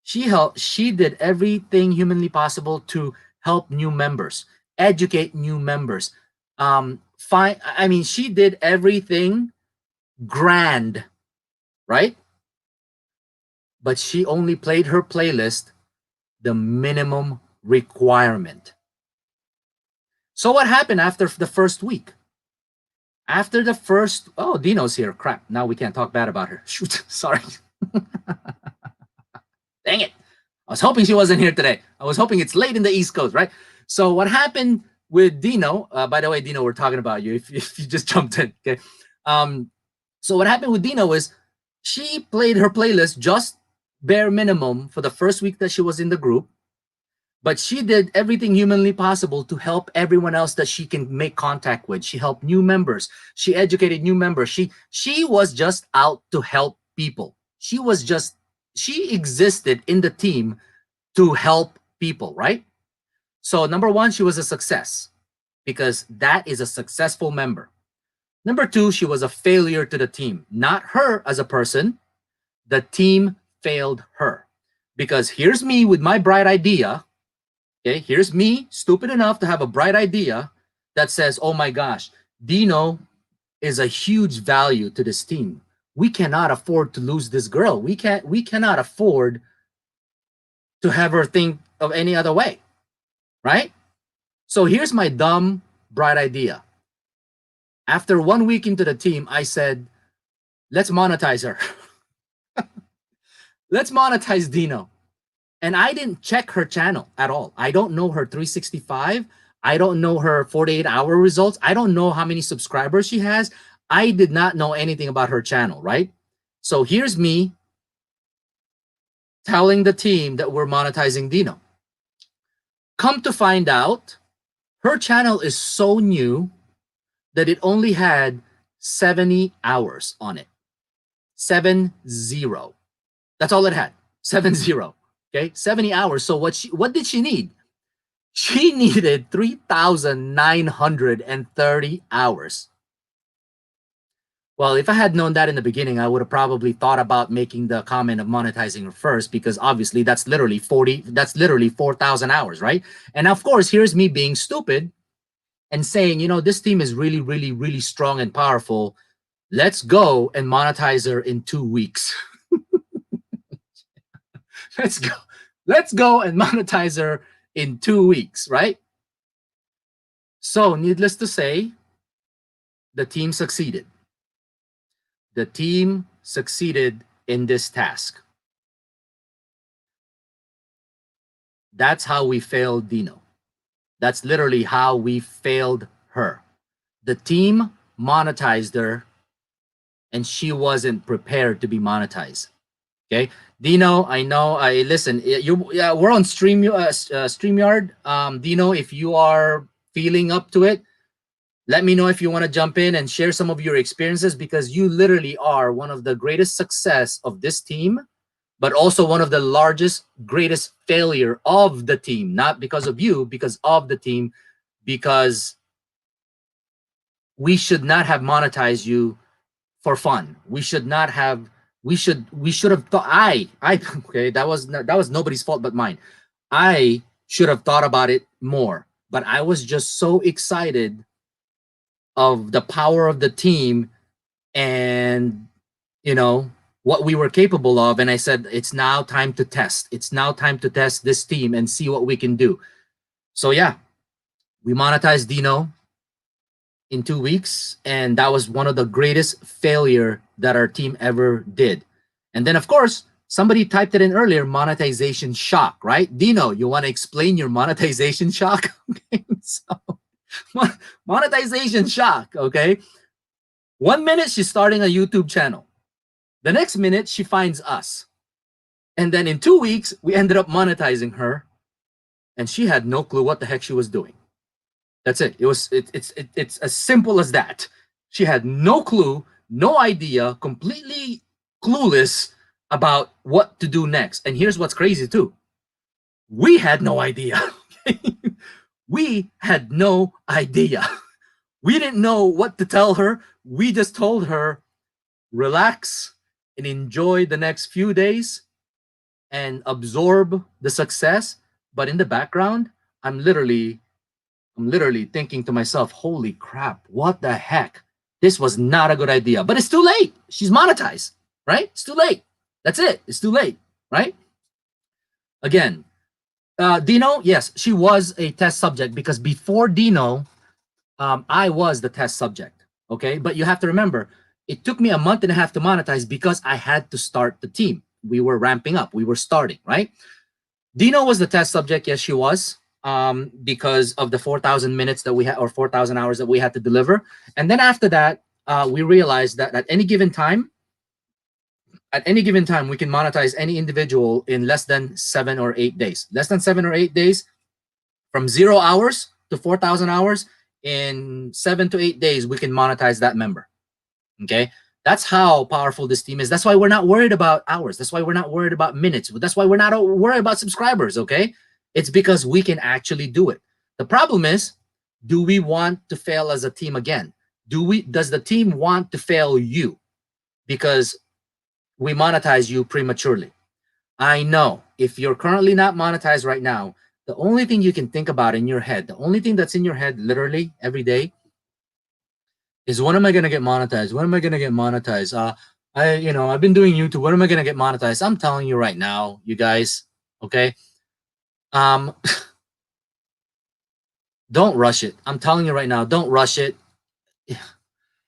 She did everything humanly possible to help new members, educate new members. She did everything grand, right? But she only played her playlist the minimum requirement. So what happened after the first week? After the first, oh, Dino's here. Crap. Now we can't talk bad about her. Shoot. Sorry. Dang it. I was hoping she wasn't here today. I was hoping it's late in the East Coast, right? So what happened with Dino, by the way, Dino, we're talking about you if you just jumped in, okay? So what happened with Dino is she played her playlist just bare minimum for the first week that she was in the group, but she did everything humanly possible to help everyone else that she can make contact with. She helped new members. She educated new members. She was just out to help people. she existed in the team to help people, right? So number one, she was a success because that is a successful member. Number two, she was a failure to the team, not her as a person. The team failed her because here's me with my bright idea. Okay, here's me, stupid enough to have a bright idea that says, oh my gosh, Dino is a huge value to this team. We cannot afford to lose this girl. We cannot afford to have her think of any other way, right? So here's my dumb, bright idea. After 1 week into the team, I said, let's monetize her. Let's monetize Dino. And I didn't check her channel at all. I don't know her 365. I don't know her 48-hour results. I don't know how many subscribers she has. I did not know anything about her channel, right? So here's me telling the team that we're monetizing Dino. Come to find out, her channel is so new that it only had 70 hours on it. 70. That's all it had. 70. Okay, 70 hours. So what did she need? She needed 3,930 hours. Well, if I had known that in the beginning, I would have probably thought about making the comment of monetizing her first, because obviously that's literally 4,000 hours, right? And of course, here's me being stupid and saying, you know, this team is really, really, really strong and powerful. Let's go and monetize her in 2 weeks. Let's go and monetize her in 2 weeks, right? So needless to say, the team succeeded. The team succeeded in this task. That's how we failed Dino. That's literally how we failed her. The team monetized her and she wasn't prepared to be monetized. Okay, Dino, I know. Listen. We're on StreamYard. Dino, if you are feeling up to it, let me know if you want to jump in and share some of your experiences, because you literally are one of the greatest success of this team, but also one of the largest, greatest failure of the team. Not because of you, because of the team, because we should not have monetized you for fun. We should not have. We should have thought. Okay, that was nobody's fault but mine. I should have thought about it more, but I was just so excited of the power of the team and, you know, what we were capable of. And I said, it's now time to test. It's now time to test this team and see what we can do. So yeah, we monetized Dino in 2 weeks, and that was one of the greatest failure that our team ever did. And then of course, somebody typed it in earlier, monetization shock, right? Dino, you want to explain your monetization shock? Okay, so monetization shock, okay? 1 minute she's starting a YouTube channel. The next minute she finds us. And then in 2 weeks, we ended up monetizing her, and she had no clue what the heck she was doing. That's it. It's as simple as that. She had no clue, no idea, completely clueless about what to do next. And here's what's crazy too. We had no idea. We had no idea. We didn't know what to tell her. We just told her, relax and enjoy the next few days and absorb the success. But in the background, I'm literally thinking to myself, holy crap, what the heck? This was not a good idea. But it's too late. She's monetized, right? It's too late. That's it. It's too late, right? Again, Dino, yes, she was a test subject, because before Dino, I was the test subject, okay? But you have to remember, it took me a month and a half to monetize because I had to start the team. We were ramping up. We were starting, right? Dino was the test subject. Yes, she was. Because of the 4,000 minutes that we had, or 4,000 hours that we had to deliver. And then after that, we realized that at any given time, we can monetize any individual in less than 7 or 8 days. Less than 7 or 8 days, from 0 hours to 4,000 hours, in 7 to 8 days, we can monetize that member. Okay. That's how powerful this team is. That's why we're not worried about hours. That's why we're not worried about minutes. That's why we're not worried about subscribers, okay? It's because we can actually do it. The problem is, do we want to fail as a team again? Does the team want to fail you because we monetize you prematurely? I know if you're currently not monetized right now, the only thing you can think about in your head, the only thing that's in your head literally every day is, when am I gonna get monetized? When am I gonna get monetized? I've been doing YouTube. When am I gonna get monetized? I'm telling you right now, you guys, okay? Um, don't rush it. I'm telling you right now, don't rush it.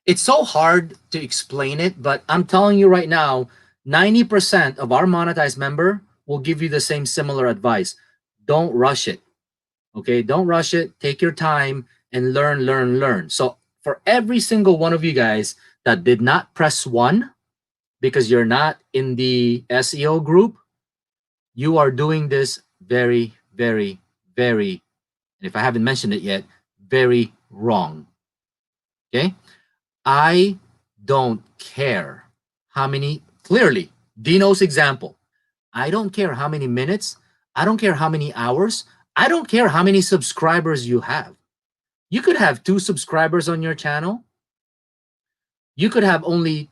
It's so hard to explain it, but I'm telling you right now, 90% of our monetized member will give you the same similar advice. Don't rush it. Okay, don't rush it. Take your time and learn. So for every single one of you guys that did not press 1 because you're not in the SEO group, you are doing this very, very, very, and if I haven't mentioned it yet, very wrong. Okay, I don't care how many, clearly, Dino's example, I don't care how many minutes, I don't care how many hours, I don't care how many subscribers you have. You could have 2 subscribers on your channel. You could have only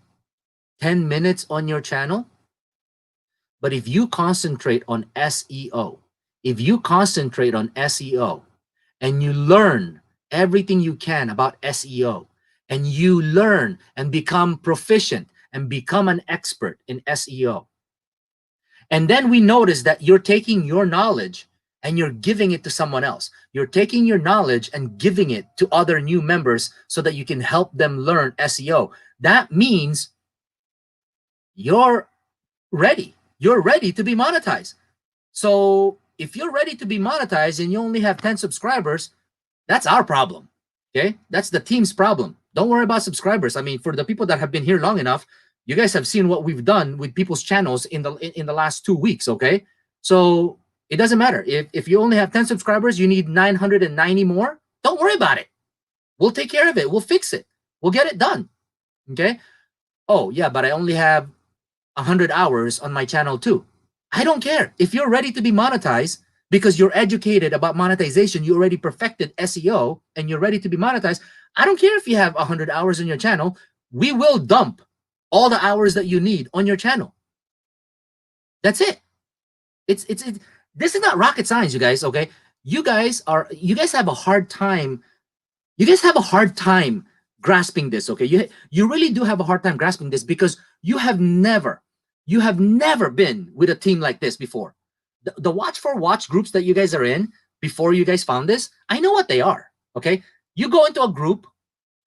10 minutes on your channel. But if you concentrate on SEO, and you learn everything you can about SEO, and you learn and become proficient and become an expert in SEO, and then we notice that you're taking your knowledge and you're giving it to someone else. You're taking your knowledge and giving it to other new members so that you can help them learn SEO. That means you're ready. You're ready to be monetized. So if you're ready to be monetized and you only have 10 subscribers, that's our problem. Okay? That's the team's problem. Don't worry about subscribers. I mean, for the people that have been here long enough, you guys have seen what we've done with people's channels in the last 2 weeks, okay? So it doesn't matter. If you only have 10 subscribers, you need 990 more. Don't worry about it. We'll take care of it. We'll fix it. We'll get it done. Okay? Oh, yeah, but I only have 100 hours on my channel too. I don't care. If you're ready to be monetized because you're educated about monetization, you already perfected SEO, and you're ready to be monetized, I don't care if you have 100 hours on your channel. We will dump all the hours that you need on your channel. That's it. It's this is not rocket science, you guys, okay? You guys have a hard time. You guys have a hard time grasping this, okay? You really do have a hard time grasping this because you have never been with a team like this before. The watch for watch groups that you guys are in before you guys found this, I know what they are, okay? You go into a group,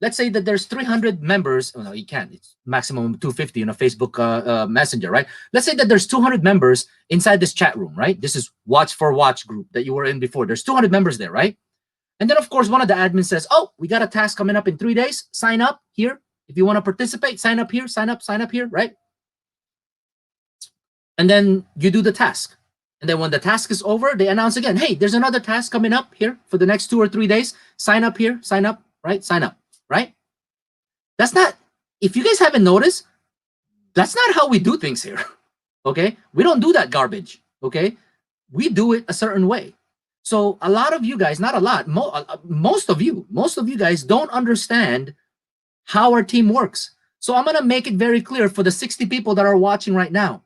let's say that there's 300 members. Oh, no, you can't. It's maximum 250 in a Facebook Messenger, right? Let's say that there's 200 members inside this chat room, right? This is watch for watch group that you were in before. There's 200 members there, right? And then, of course, one of the admins says, oh, we got a task coming up in 3 days. Sign up here. If you want to participate, sign up here, sign up here, right? And then you do the task. And then when the task is over, they announce again, hey, there's another task coming up here for the next 2 or 3 days. Sign up here, sign up, right? Sign up, right? That's not, if you guys haven't noticed, that's not how we do things here, okay? We don't do that garbage, okay? We do it a certain way. So a lot of you guys, not a lot, most of you guys don't understand how our team works. So I'm going to make it very clear for the 60 people that are watching right now.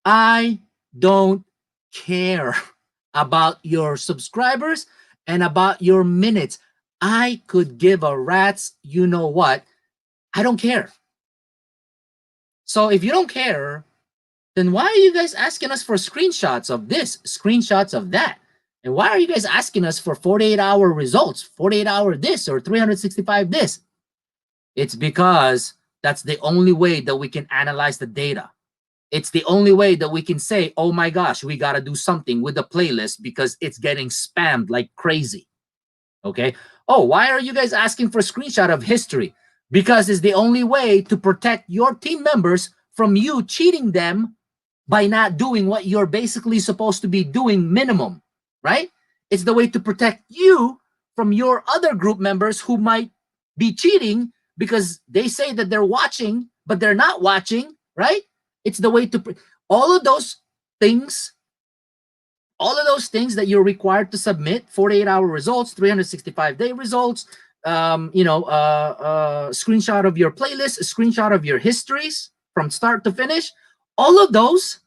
I don't care about your subscribers and about your minutes. I could give a rat's you know what. I don't care. So if you don't care, then why are you guys asking us for screenshots of this, screenshots of that? And why are you guys asking us for 48-hour results, 48-hour this or 365 this? It's because that's the only way that we can analyze the data. It's the only way that we can say, oh my gosh, we got to do something with the playlist because it's getting spammed like crazy. Okay? Oh, why are you guys asking for a screenshot of history? Because it's the only way to protect your team members from you cheating them by not doing what you're basically supposed to be doing minimum, right? It's the way to protect you from your other group members who might be cheating because they say that they're watching, but they're not watching, right? It's the way to all of those things, that you're required to submit: 48-hour results, 365-day results, screenshot of your playlist, a screenshot of your histories from start to finish. All of those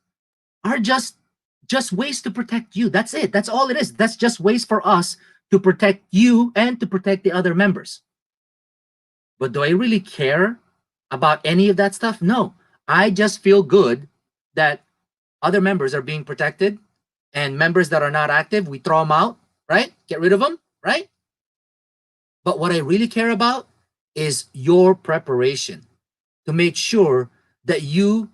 are just ways to protect you. That's it. That's all it is. That's just ways for us to protect you and to protect the other members. But do I really care about any of that stuff? No. I just feel good that other members are being protected, and members that are not active, we throw them out, right? Get rid of them, right? But what I really care about is your preparation, to make sure that you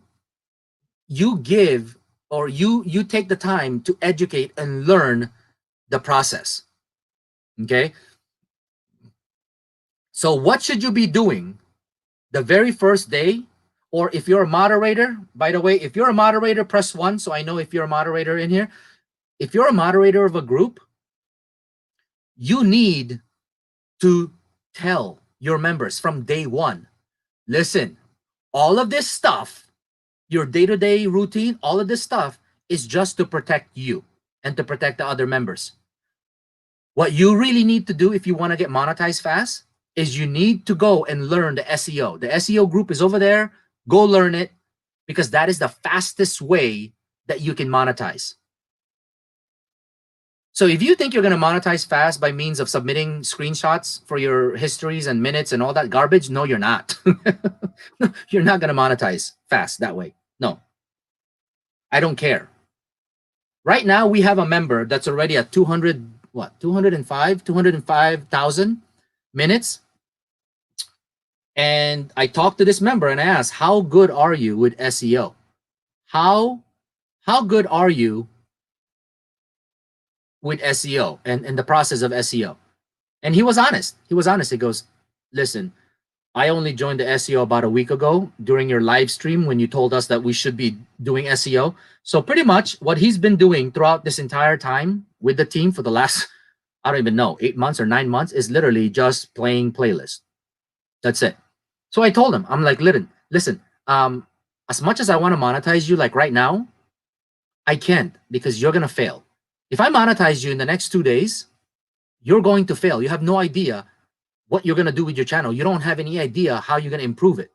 give, or you take the time to educate and learn the process. Okay? So what should you be doing the very first day? Or if you're a moderator, by the way, if you're a moderator, press 1 so I know if you're a moderator in here. If you're a moderator of a group, you need to tell your members from day 1, listen, all of this stuff, your day-to-day routine, all of this stuff is just to protect you and to protect the other members. What you really need to do if you want to get monetized fast is you need to go and learn the SEO. The SEO group is over there. Go learn it, because that is the fastest way that you can monetize. So if you think you're going to monetize fast by means of submitting screenshots for your histories and minutes and all that garbage, no, you're not. You're not going to monetize fast that way. No. I don't care. Right now, we have a member that's already at 205,000 minutes. And I talked to this member and I asked, how good are you with SEO? How good are you with SEO and the process of SEO? And he was honest. He goes, listen, I only joined the SEO about a week ago during your live stream when you told us that we should be doing SEO. So pretty much what he's been doing throughout this entire time with the team for the last, I don't even know, 8 months or 9 months is literally just playing playlists. That's it. So I told him, I'm like, listen, as much as I want to monetize you, like right now, I can't, because you're going to fail. If I monetize you in the next 2 days, you're going to fail. You have no idea what you're going to do with your channel. You don't have any idea how you're going to improve it.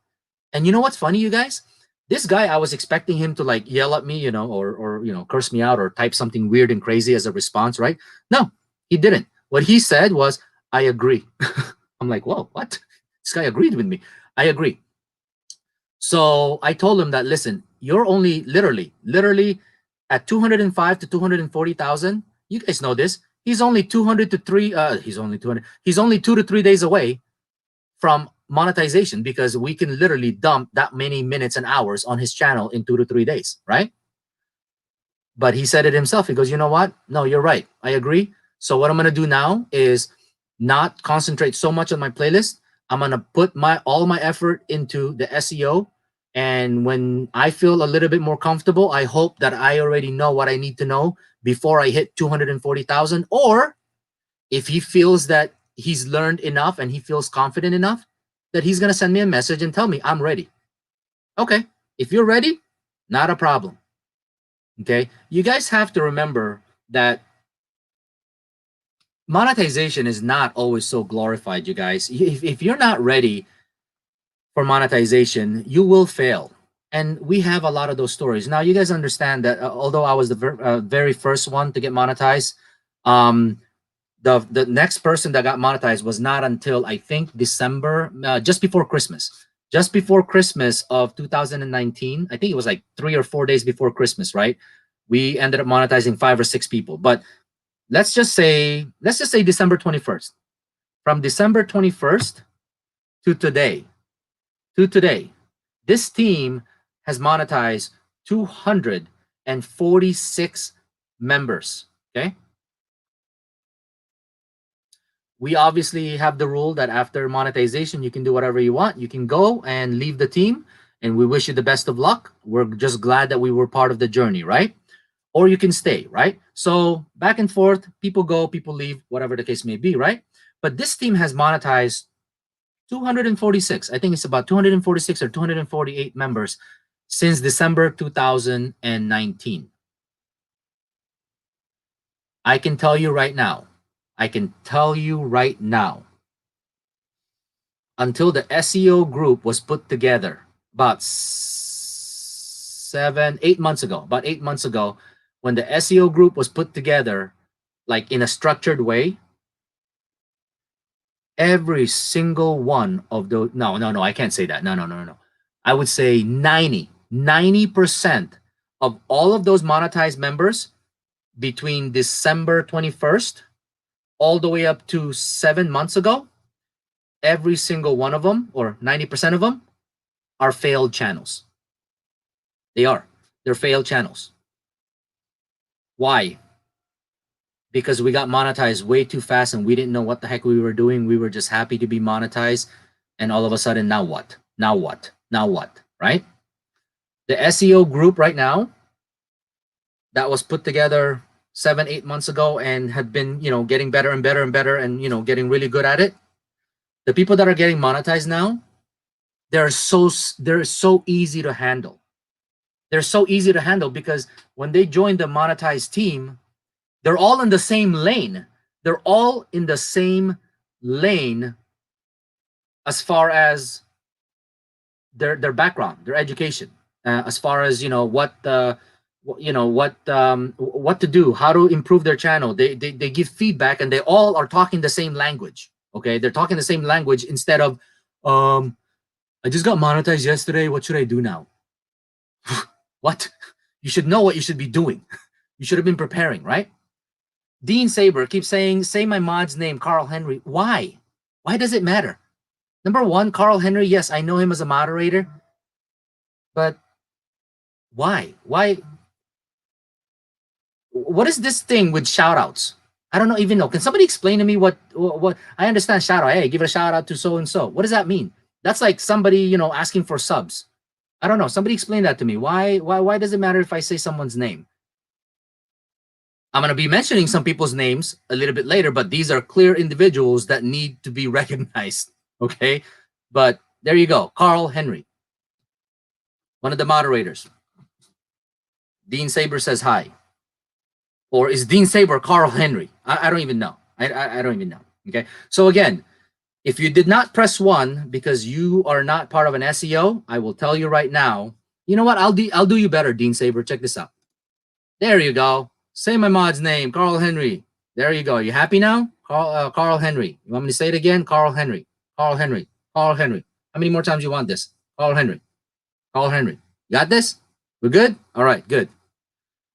And you know what's funny, you guys? This guy, I was expecting him to like yell at me, or curse me out or type something weird and crazy as a response, right? No, he didn't. What he said was, I agree. I'm like, whoa, what? This guy agreed with me. I agree. So I told him that, listen, you're only literally at 205 to 240,000. You guys know this. He's only 200 to 3. He's only 200. He's only 2 to 3 days away from monetization, because we can literally dump that many minutes and hours on his channel in 2 to 3 days, right? But he said it himself. He goes, you know what? No, you're right. I agree. So what I'm going to do now is not concentrate so much on my playlist. I'm going to put all my effort into the SEO. And when I feel a little bit more comfortable, I hope that I already know what I need to know before I hit 240,000. Or if he feels that he's learned enough and he feels confident enough, that he's going to send me a message and tell me I'm ready. Okay. If you're ready, not a problem. Okay. You guys have to remember that monetization is not always so glorified, you guys. If you're not ready for monetization, you will fail. And we have a lot of those stories. Now, you guys understand that although I was the very first one to get monetized, the next person that got monetized was not until, I think, December, just before Christmas. Just before Christmas of 2019. I think it was like 3 or 4 days before Christmas, right? We ended up monetizing 5 or 6 people. But let's just say December 21st. From December 21st to today, this team has monetized 246 members. Okay. We obviously have the rule that after monetization, you can do whatever you want. You can go and leave the team, and we wish you the best of luck. We're just glad that we were part of the journey, right? Or you can stay, right? So back and forth, people go, people leave, whatever the case may be, right? But this team has monetized 246. I think it's about 246 or 248 members since December 2019. I can tell you right now. I can tell you right now. Until the SEO group was put together about 8 months ago, when the SEO group was put together, like in a structured way, every single one of those, no, I can't say that. No. I would say 90% of all of those monetized members between December 21st all the way up to 7 months ago, every single one of them, or 90% of them, are failed channels. They are. They're failed channels. Why? Because we got monetized way too fast and we didn't know what the heck we were doing. We were just happy to be monetized. And all of a sudden, now what? Now what? Now what? Right? The SEO group right now that was put together 7-8 months ago and had been, getting better and better and better and, getting really good at it. The people that are getting monetized now, they're so easy to handle. They're so easy to handle because when they join the monetized team, they're all in the same lane. They're all in the same lane as far as their background, their education, as far as what to do, how to improve their channel. They give feedback, and they all are talking the same language. Okay, they're talking the same language instead of, I just got monetized yesterday. What should I do now? What? You should know what you should be doing. You should have been preparing, right? Dean Saber keeps saying, say my mod's name, Carl Henry. Why? Why does it matter? Number one, Carl Henry, yes, I know him as a moderator, but why? Why? What is this thing with shout outs? I don't even know. Can somebody explain to me what I understand shout out? Hey, give a shout out to so and so. What does that mean? That's like somebody, asking for subs. I don't know. Somebody explain that to me. Why does it matter if I say someone's name? I'm going to be mentioning some people's names a little bit later, but these are clear individuals that need to be recognized. Okay. But there you go. Carl Henry, one of the moderators. Dean Saber says hi. Or is Dean Saber Carl Henry? I don't even know. I don't even know. Okay. So again, if you did not press 1 because you are not part of an SEO, I will tell you right now. You know what? I'll do you better, Dean Saber. Check this out. There you go. Say my mod's name, Carl Henry. There you go. You happy now? Carl Henry. You want me to say it again? Carl Henry. Carl Henry. Carl Henry. How many more times you want this? Carl Henry. Carl Henry. You got this? We're good? All right, good.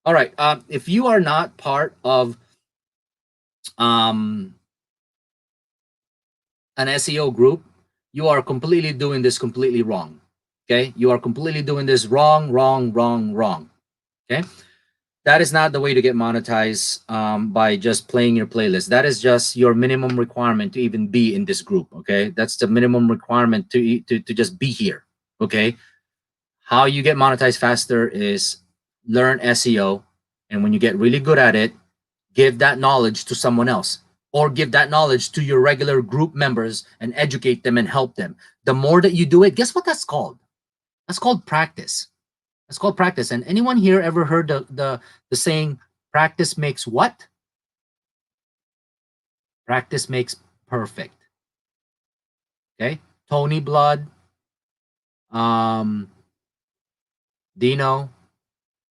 All right. If you are not part of an SEO group, you are completely doing this completely wrong. Okay? You are completely doing this wrong. Okay? That is not the way to get monetized by just playing your playlist. That is just your minimum requirement to even be in this group. Okay, that's the minimum requirement to just be here. Okay, how you get monetized faster is learn SEO, and when you get really good at it, give that knowledge to someone else, or give that knowledge to your regular group members and educate them and help them. The more that you do it, guess what that's called? That's called practice. It's called practice. And anyone here ever heard the saying, practice makes what? Practice makes perfect. Okay. Tony Blood, Dino,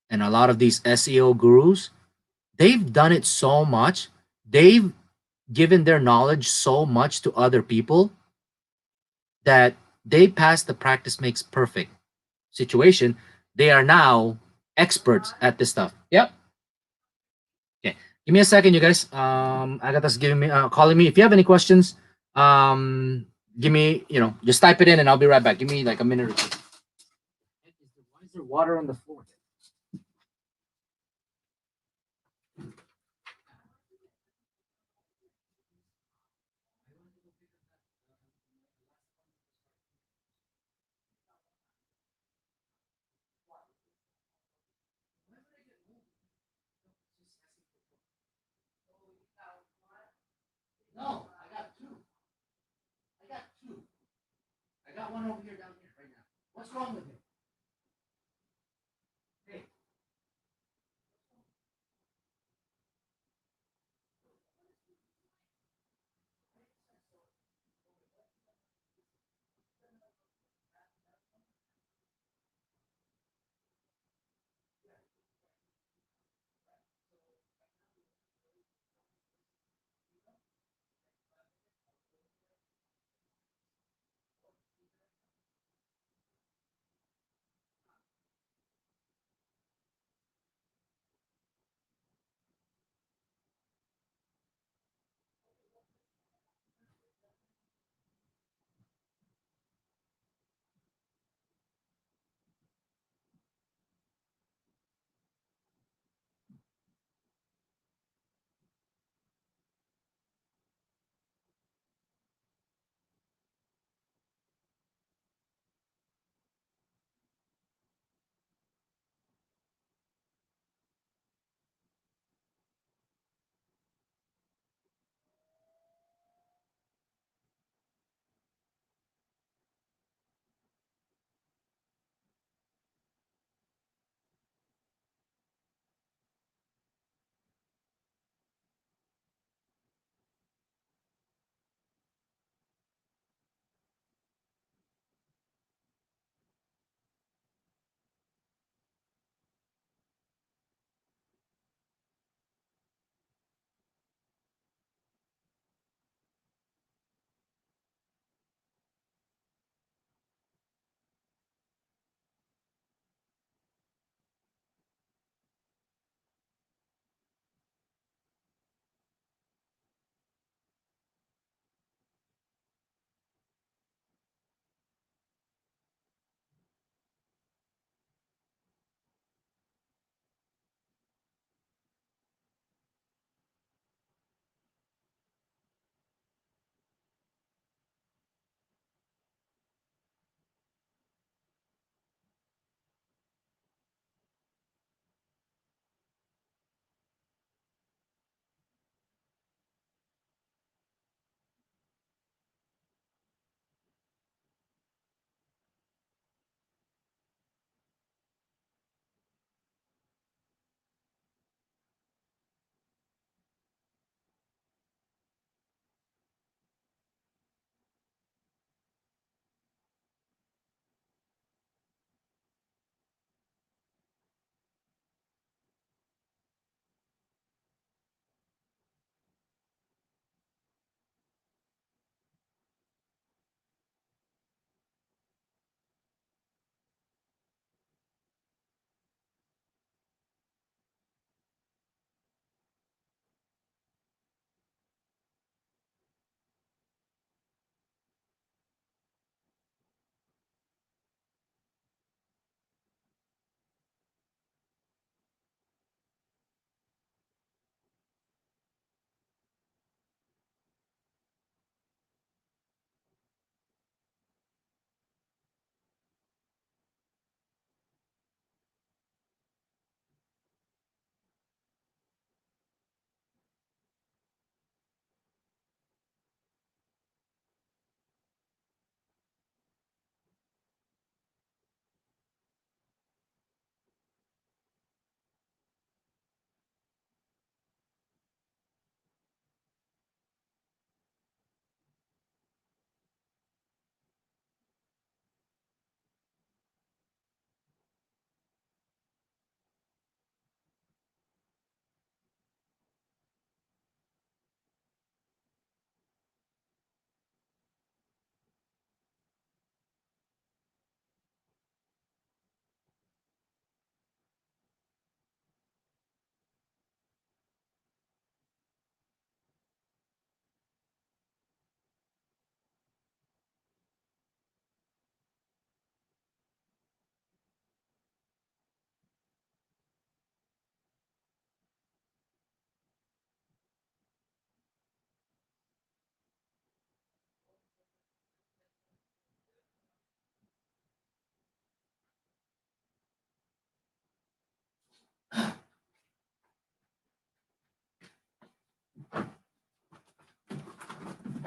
and a lot of these SEO gurus, they've done it so much. They've given their knowledge so much to other people that they passed the practice makes perfect situation. They are now experts at this stuff. Yep. Okay, give me a second, you guys. Agatha's giving me calling me. If you have any questions, give me, just type it in and I'll be right back. Give me like a minute or two. Why is there water on the floor? No, I got two.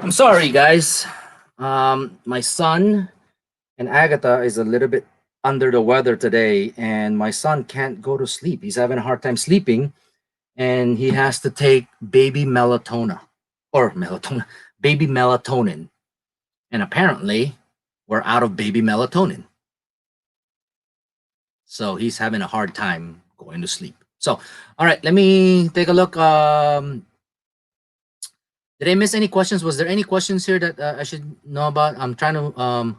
I'm sorry, guys. My son And Agatha is a little bit under the weather today, and my son can't go to sleep. He's having a hard time sleeping, and he has to take baby melatonin or melatonin, baby melatonin. And apparently, we're out of baby melatonin. So he's having a hard time going to sleep. So, all right, let me take a look. Did I miss any questions? Was there any questions here that I should know about? I'm trying to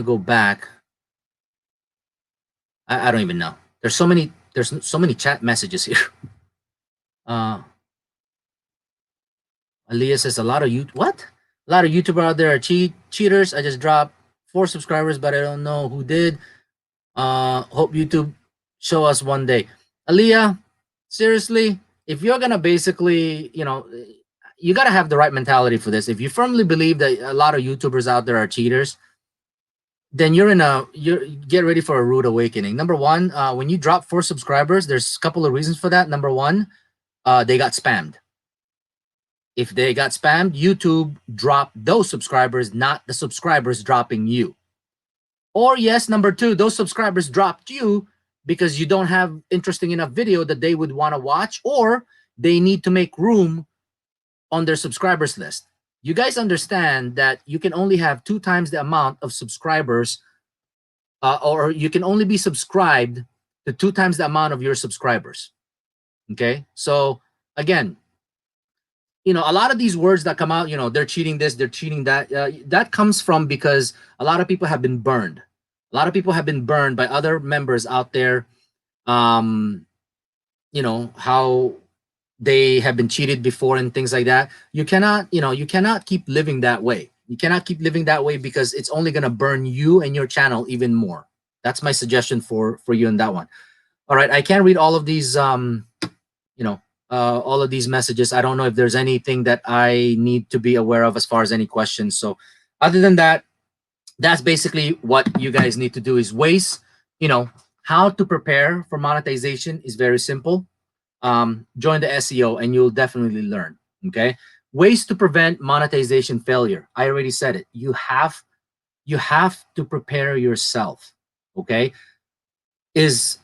go back. I don't even know. There's so many. There's so many chat messages here. Aaliyah says a lot of you what? A lot of YouTubers out there are cheaters. I just dropped 4 subscribers, but I don't know who did. Hope YouTube show us one day. Aaliyah, seriously, if you're gonna basically, you gotta have the right mentality for this. If you firmly believe that a lot of YouTubers out there are cheaters, then you get ready for a rude awakening. Number one, when you drop 4 subscribers, there's a couple of reasons for that. Number one, they got spammed. If they got spammed, YouTube dropped those subscribers, not the subscribers dropping you. Or yes, number 2, those subscribers dropped you because you don't have interesting enough video that they would want to watch, or they need to make room on their subscribers list. You guys understand that you can only have 2 times the amount of subscribers, or you can only be subscribed to 2 times the amount of your subscribers. Okay, so again, a lot of these words that come out, they're cheating this, they're cheating that. That comes from because a lot of people have been burned. A lot of people have been burned by other members out there. How they have been cheated before and things like that. You cannot keep living that way. You cannot keep living that way because it's only going to burn you and your channel even more. That's my suggestion for you in that one. All right, I can't read all of these all of these messages. I don't know if there's anything that I need to be aware of as far as any questions. So other than that, that's basically what you guys need to do is ways, how to prepare for monetization is very simple. Join the SEO and you'll definitely learn. Okay. Ways to prevent monetization failure. I already said it. You have to prepare yourself. Okay. Is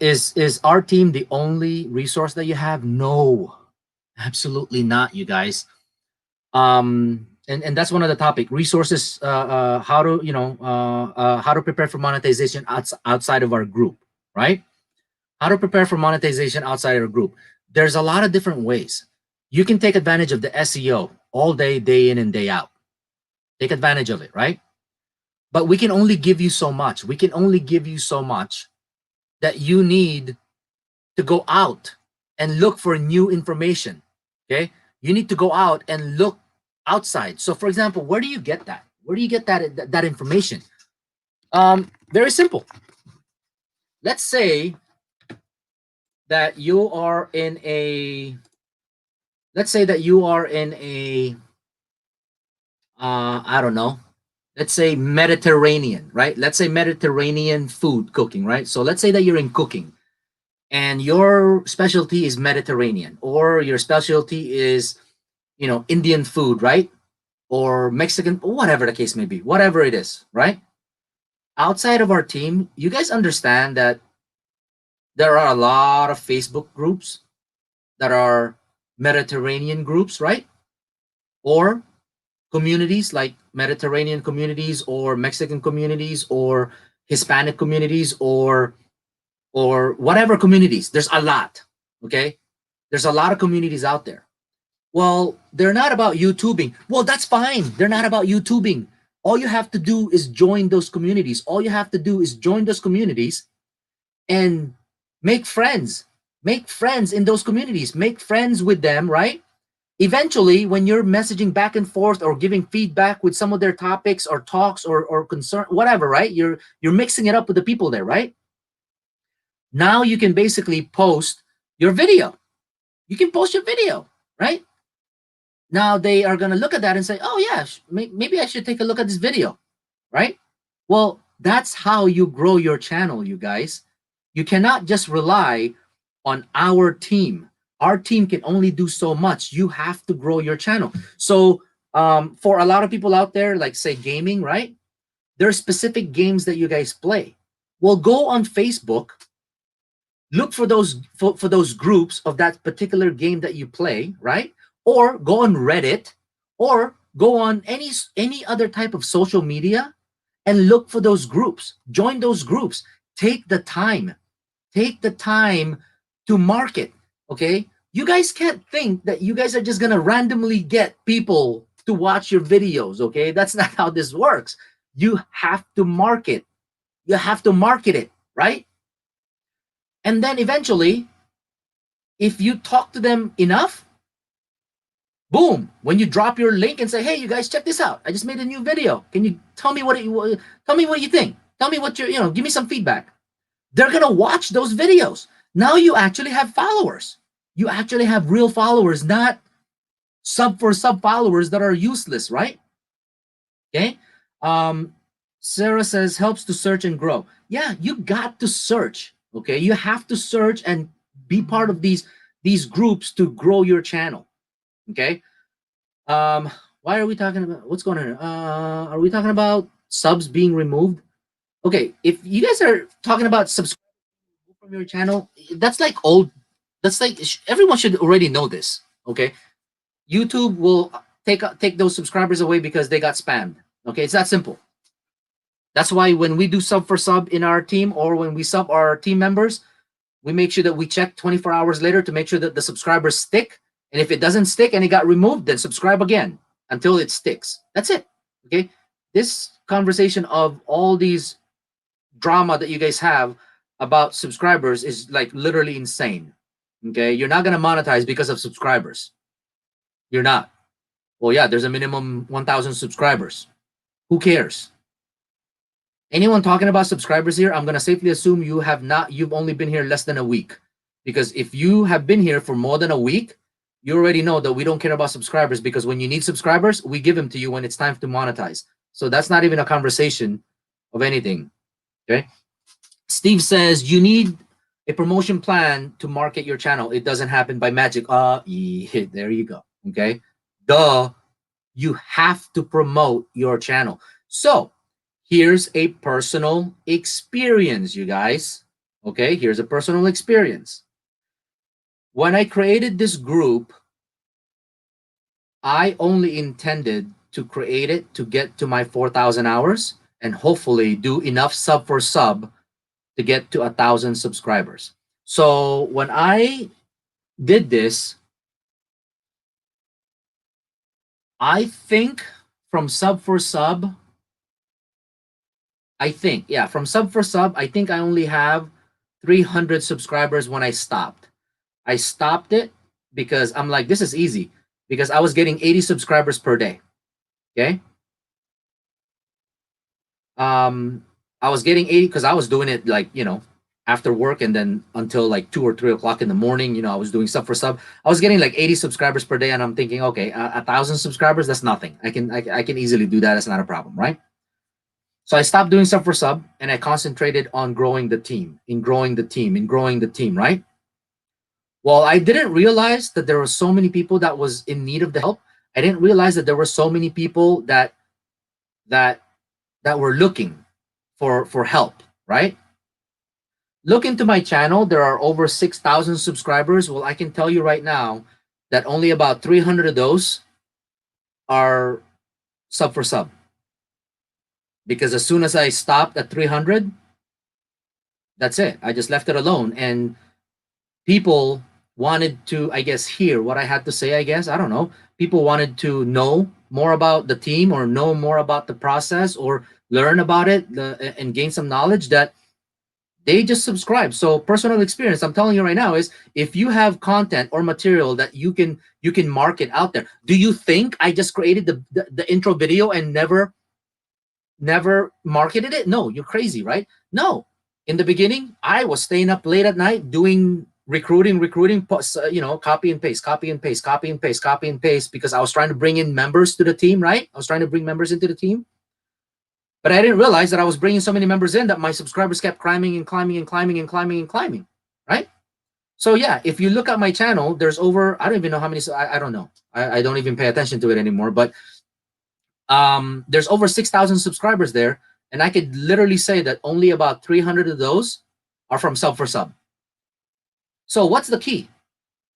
our team the only resource that you have? No, absolutely not, you guys. And that's one of the topic resources, how to prepare for monetization outside of our group, right? How to prepare for monetization outside our group. There's a lot of different ways. You can take advantage of the SEO all day in and day out. Take advantage of it, right? But we can only give you so much. We can only give you so much that you need to go out and look for new information. Okay, you need to go out and look outside. So for example, where do you get that? Where do you get that information? Very simple. Let's say that you are in a I don't know, let's say Mediterranean, right? Let's say Mediterranean food cooking, right? So let's say that you're in cooking and your specialty is Mediterranean, or your specialty is, Indian food, right? Or Mexican, whatever the case may be, whatever it is, right? Outside of our team, you guys understand that there are a lot of Facebook groups that are Mediterranean groups, right? Or communities like Mediterranean communities or Mexican communities or Hispanic communities or whatever communities. There's a lot, okay? There's a lot of communities out there. Well, they're not about YouTubing. Well, that's fine. They're not about YouTubing. All you have to do is join those communities. All you have to do is join those communities and make friends. Make friends in those communities. Make friends with them, right? Eventually, when you're messaging back and forth or giving feedback with some of their topics or talks or concern, whatever, right? You're mixing it up with the people there, right? Now you can basically post your video. You can post your video, right? Now they are going to look at that and say, oh yeah, maybe I should take a look at this video, right? Well, that's how you grow your channel, you guys. You cannot just rely on our team. Our team can only do so much. You have to grow your channel. So for a lot of people out there, like say gaming, right? There are specific games that you guys play. Well, go on Facebook, look for those groups of that particular game that you play, right? Or go on Reddit, or go on any other type of social media and look for those groups. Join those groups. Take the time. Take the time to market. Okay? You guys can't think that you guys are just gonna randomly get people to watch your videos. Okay? That's not how this works. You have to market. You have to market it, right? And then eventually, if you talk to them enough, boom, when you drop your link and say, hey, you guys, check this out. I just made a new video. Can you tell me tell me what you think? Tell me what give me some feedback. They're going to watch those videos. Now you actually have followers. You actually have real followers, not sub followers that are useless, right? Okay. Sarah says, helps to search and grow. Yeah, you got to search. Okay. You have to search and be part of these groups to grow your channel. Okay. Why are we talking about what's going on? Are we talking about subs being removed? Okay, if you guys are talking about subscribers from your channel, that's like old. That's like everyone should already know this. Okay, YouTube will take those subscribers away because they got spammed. Okay, it's that simple. That's why when we do sub for sub in our team, or when we sub our team members, we make sure that we check 24 hours later to make sure that the subscribers stick. And if it doesn't stick and it got removed, then subscribe again until it sticks. That's it. Okay. This conversation of all these drama that you guys have about subscribers is like literally insane. Okay. You're not going to monetize because of subscribers. You're not. Well, yeah, there's a minimum 1,000 subscribers. Who cares? Anyone talking about subscribers here, I'm going to safely assume you've only been here less than a week. Because if you have been here for more than a week, you already know that we don't care about subscribers, because when you need subscribers, we give them to you when it's time to monetize. So that's not even a conversation of anything. Okay. Steve says you need a promotion plan to market your channel. It doesn't happen by magic. Yeah, there you go. Okay. Duh. You have to promote your channel. So here's a personal experience, you guys. Okay. Here's a personal experience. When I created this group, I only intended to create it to get to my 4,000 hours and hopefully do enough sub for sub to get to 1,000 subscribers. So when I did this, I think from sub for sub, from sub for sub, I think I only have 300 subscribers when I stopped. I stopped it because I'm like, this is easy, because I was getting 80 subscribers per day. Okay. I was getting 80 because I was doing it like, after work, and then until like 2 or 3 o'clock in the morning, I was doing sub for sub. I was getting like 80 subscribers per day, and I'm thinking, okay, 1,000 subscribers, that's nothing. I can easily do that. It's not a problem, right? So I stopped doing sub for sub, and I concentrated on growing the team, right? Well, I didn't realize that there were so many people that was in need of the help. I didn't realize that there were so many people that were looking for help, right? Look into my channel. There are over 6,000 subscribers. Well, I can tell you right now that only about 300 of those are sub for sub. Because as soon as I stopped at 300, that's it. I just left it alone. And people wanted to, I guess, hear what I had to say, I guess. I don't know. People wanted to know more about the team, or know more about the process, or learn about it and gain some knowledge, that they just subscribe. So personal experience, I'm telling you right now, is if you have content or material that you can market out there. Do you think I just created the intro video and never marketed it? No, you're crazy, right? No. In the beginning, I was staying up late at night doing recruiting, copy and paste, because I was trying to bring in members to the team, right? I was trying to bring members into the team. But I didn't realize that I was bringing so many members in that my subscribers kept climbing, right? So yeah, if you look at my channel, there's over, I don't even know how many, I don't know. I don't even pay attention to it anymore, but there's over 6,000 subscribers there, And I could literally say that only about 300 of those are from sub for sub. So what's the key?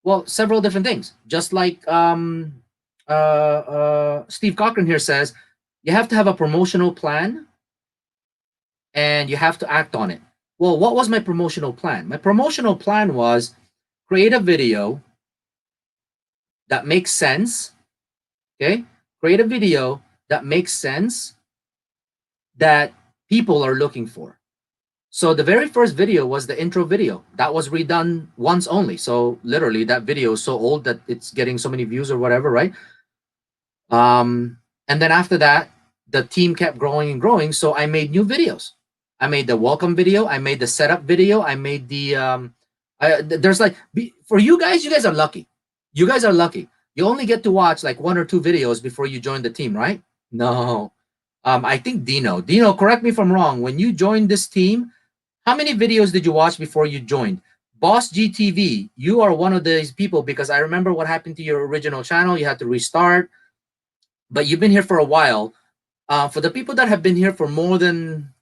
Well, several different things. Just like Steve Cochran here says, you have to have a promotional plan and you have to act on it. Well, what was my promotional plan? My promotional plan was create a video that makes sense. Okay, create a video that makes sense that people are looking for. So the very first video was the intro video that was redone once only. So literally that video is so old that it's getting so many views or whatever, right? And then after that, the team kept growing and growing. So I made new videos. I made the welcome video. I made the setup video. I made the there's like, for you guys are lucky. You guys are lucky. You only get to watch like 1 or 2 videos before you join the team, right? No. I think Dino, correct me if I'm wrong. When you joined this team, how many videos did you watch before you joined? Boss GTV, you are one of these people, because I remember what happened to your original channel. You had to restart, but you've been here for a while. For the people that have been here for more than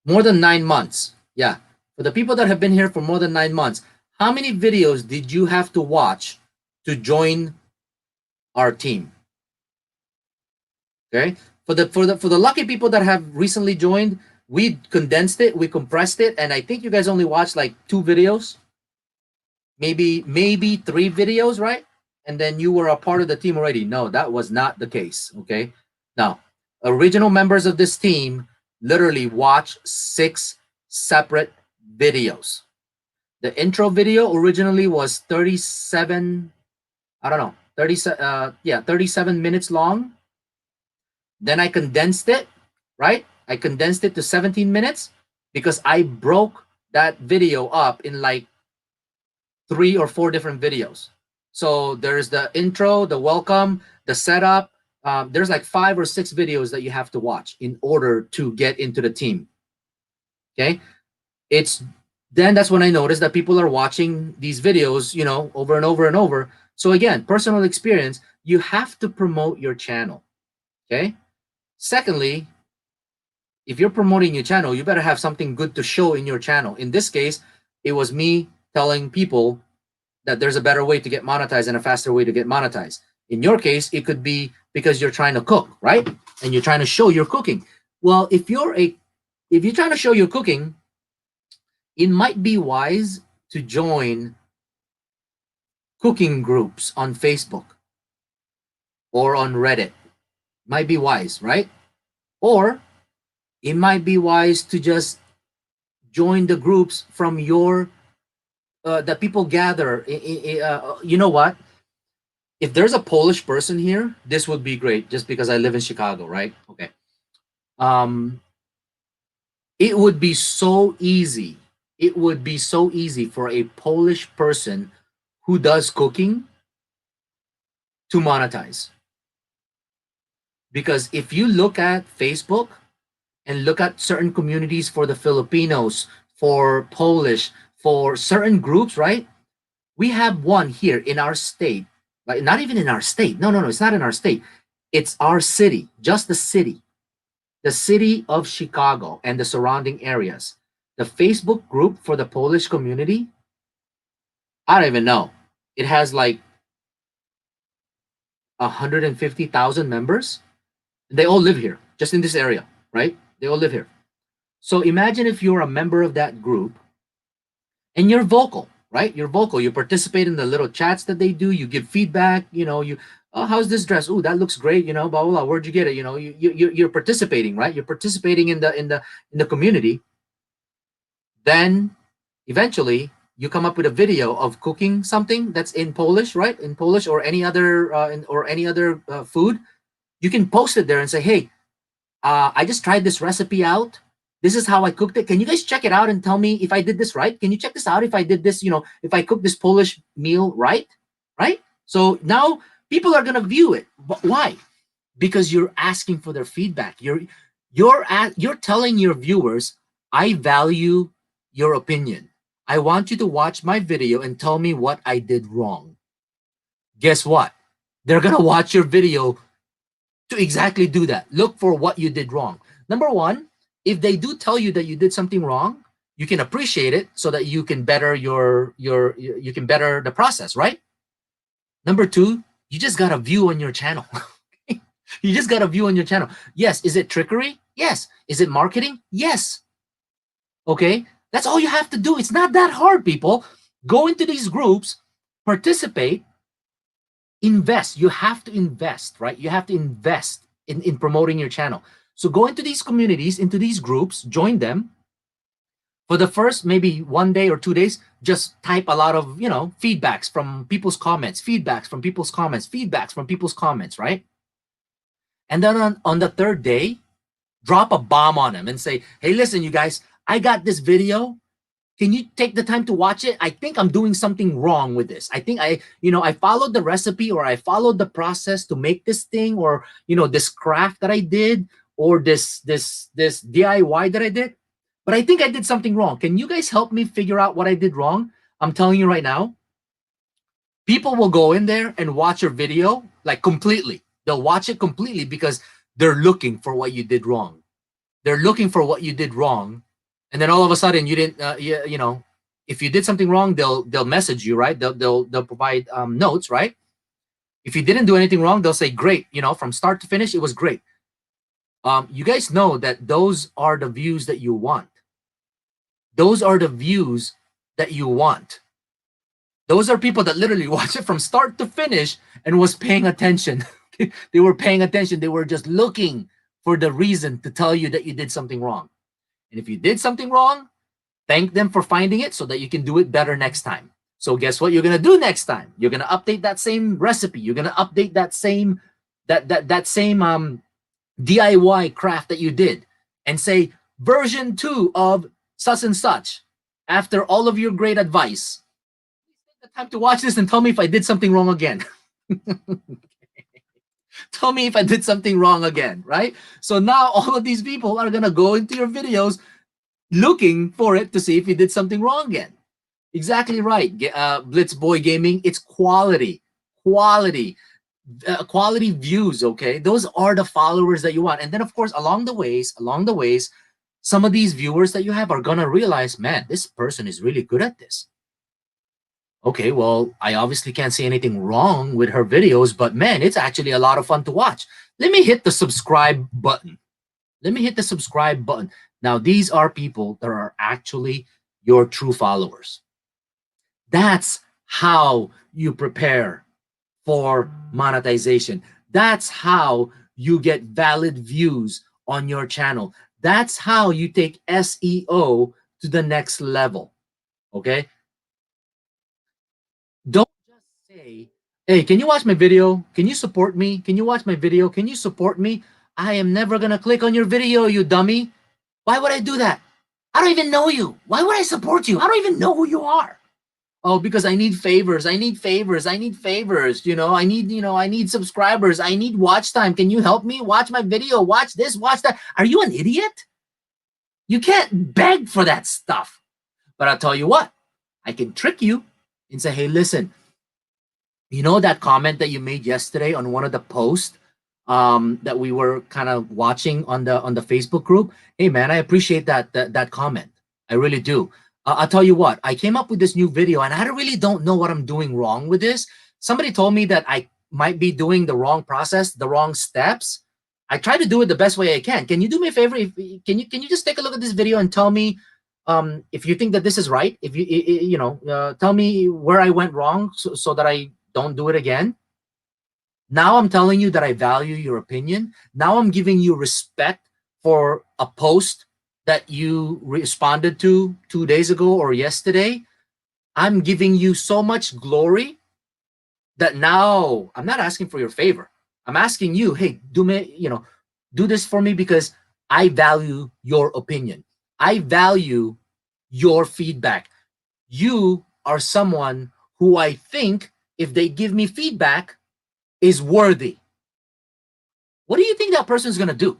9 months, yeah, for the people that have been here for more than 9 months, how many videos did you have to watch to join our team? Okay, for the lucky people that have recently joined, we condensed it, we compressed it, and I think you guys only watched like 2 videos, maybe 3 videos, right? And then you were a part of the team already. No, that was not the case. Okay, now original members of this team literally watch 6 separate videos. The intro video originally was 37, I don't know, 37 minutes long. Then I condensed it, right? I condensed it to 17 minutes because I broke that video up in like 3 or 4 different videos. So there's the intro, the welcome, the setup. There's like 5 or 6 videos that you have to watch in order to get into the team. Okay, that's when I noticed that people are watching these videos, over and over and over. So again, personal experience, you have to promote your channel. Okay. Secondly, if you're promoting your channel, you better have something good to show in your channel. In this case, it was me telling people that there's a better way to get monetized and a faster way to get monetized. In your case, it could be because you're trying to cook, right? And you're trying to show your cooking. Well, if you're trying to show your cooking, it might be wise to join cooking groups on Facebook or on Reddit. Might be wise, right? Or it might be wise to just join the groups from your that people gather. You know what? If there's a Polish person here, this would be great, just because I live in Chicago, right? Okay. It would be so easy. It would be so easy for a Polish person who does cooking to monetize. Because if you look at Facebook and look at certain communities for the Filipinos, for Polish, for certain groups, right? We have one here in our state, like not even in our state. No, it's not in our state. It's our city, just the city of Chicago and the surrounding areas. The Facebook group for the Polish community, I don't even know. It has like 150,000 members. They all live here, just in this area, right? They all live here. So imagine if you're a member of that group and you're vocal, right? You're vocal. You participate in the little chats that they do. You give feedback. Oh, how's this dress? Oh, that looks great. Blah, blah, blah. Where'd you get it? You're participating, right? You're participating in the community. Then eventually you come up with a video of cooking something that's in Polish, right? In Polish or any other food. You can post it there and say, hey, I just tried this recipe out. This is how I cooked it. Can you guys check it out and tell me if I did this right? Can you check this out if I did this, if I cooked this Polish meal right? Right? So now people are going to view it. But why? Because you're asking for their feedback. You're telling your viewers, I value your opinion. I want you to watch my video and tell me what I did wrong. Guess what? They're going to watch your video to exactly do that. Look for what you did wrong. Number one, if they do tell you that you did something wrong, you can appreciate it so that you can better you can better the process, right? Number two, you just got a view on your channel. You just got a view on your channel. Yes. Is it trickery? Yes. Is it marketing? Yes. Okay. That's all you have to do. It's not that hard, people. Go into these groups, participate, invest. You have to invest, right? You have to invest in promoting your channel. So go into these communities, into these groups, join them. For the first maybe 1 day or 2 days, just type a lot of, feedbacks from people's comments, feedbacks from people's comments, feedbacks from people's comments, right? And then on the third day, drop a bomb on them and say, hey, listen, you guys, I got this video. Can you take the time to watch it? I think I'm doing something wrong with this. I think I followed the recipe, or I followed the process to make this thing, or, this craft that I did, or this DIY that I did. But I think I did something wrong. Can you guys help me figure out what I did wrong? I'm telling you right now, people will go in there and watch your video like completely. They'll watch it completely because they're looking for what you did wrong. They're looking for what you did wrong. And then all of a sudden you didn't, if you did something wrong, they'll message you, right? They'll provide notes, right? If you didn't do anything wrong, they'll say, great, from start to finish, it was great. You guys know that those are the views that you want. Those are the views that you want. Those are people that literally watch it from start to finish and was paying attention. They were paying attention. They were just looking for the reason to tell you that you did something wrong. And if you did something wrong, thank them for finding it so that you can do it better next time. So guess what you're going to do next time? You're going to update that same recipe. You're going to update that same DIY craft that you did and say version 2 of such and such. After all of your great advice, please take the time to watch this and tell me if I did something wrong again. Tell me if I did something wrong again, right? So now all of these people are going to go into your videos looking for it to see if you did something wrong again. Exactly right. Blitz Boy Gaming, it's quality views, okay? Those are the followers that you want. And then, of course, along the ways, some of these viewers that you have are going to realize, man, this person is really good at this. Okay, well, I obviously can't see anything wrong with her videos, but man, it's actually a lot of fun to watch. Let me hit the subscribe button. Now, these are people that are actually your true followers. That's how you prepare for monetization. That's how you get valid views on your channel. That's how you take SEO to the next level, okay? Don't just say, hey, can you watch my video? Can you support me? Can you watch my video? Can you support me? I am never going to click on your video, you dummy. Why would I do that? I don't even know you. Why would I support you? I don't even know who you are. Oh, because I need favors. I need favors. I need favors. I need subscribers. I need watch time. Can you help me watch my video? Watch this, watch that. Are you an idiot? You can't beg for that stuff. But I'll tell you what, I can trick you and say, hey, listen, that comment that you made yesterday on one of the posts that we were kind of watching on the Facebook group? Hey, man, I appreciate that comment. I really do. I'll tell you what, I came up with this new video and I really don't know what I'm doing wrong with this. Somebody told me that I might be doing the wrong process, the wrong steps. I try to do it the best way I can. Can you do me a favor? Can you just take a look at this video and tell me if you think that this is right? If tell me where I went wrong so that I don't do it again. Now I'm telling you that I value your opinion. Now I'm giving you respect for a post that you responded to 2 days ago or yesterday. I'm giving you so much glory that now I'm not asking for your favor. I'm asking you, hey, do this for me because I value your opinion. I value your feedback. You are someone who I think, if they give me feedback, is worthy. What do you think that person's going to do?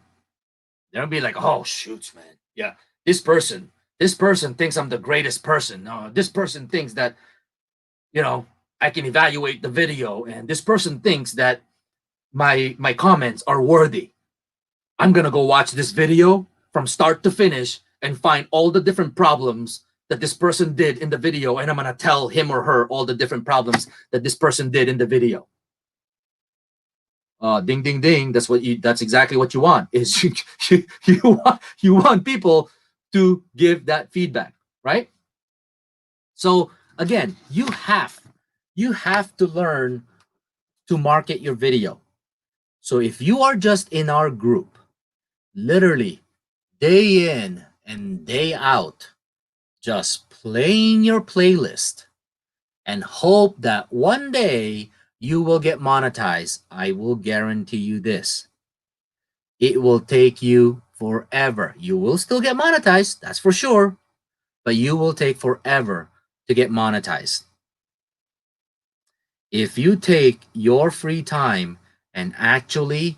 They're going to be like, oh, shoots, man. Yeah, this person thinks I'm the greatest person. This person thinks that, I can evaluate the video. And this person thinks that my comments are worthy. I'm gonna go watch this video from start to finish and find all the different problems that this person did in the video, and I'm gonna tell him or her all the different problems that this person did in the video. Ding ding ding. That's exactly what you want. Is you want people to give that feedback, right? So again, you have to learn to market your video. So if you are just in our group, literally day in and day out, just playing your playlist and hope that one day you will get monetized, I will guarantee you this. It will take you forever. You will still get monetized, that's for sure, but you will take forever to get monetized. If you take your free time and actually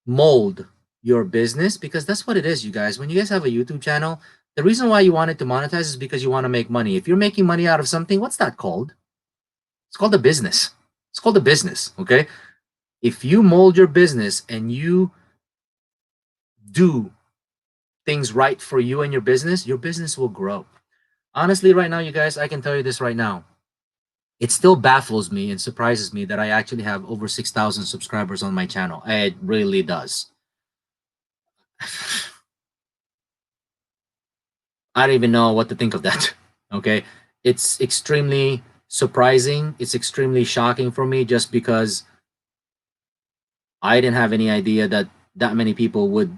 mold your business, because that's what it is, you guys. When you guys have a YouTube channel, the reason why you want it to monetize is because you want to make money. If you're making money out of something, what's that called? It's called a business. It's called a business, okay? If you mold your business and you do things right for you and your business will grow. Honestly, right now, you guys, I can tell you this right now. It still baffles me and surprises me that I actually have over 6,000 subscribers on my channel. It really does. I don't even know what to think of that. Okay. It's extremely surprising. It's extremely shocking for me just because I didn't have any idea that that many people would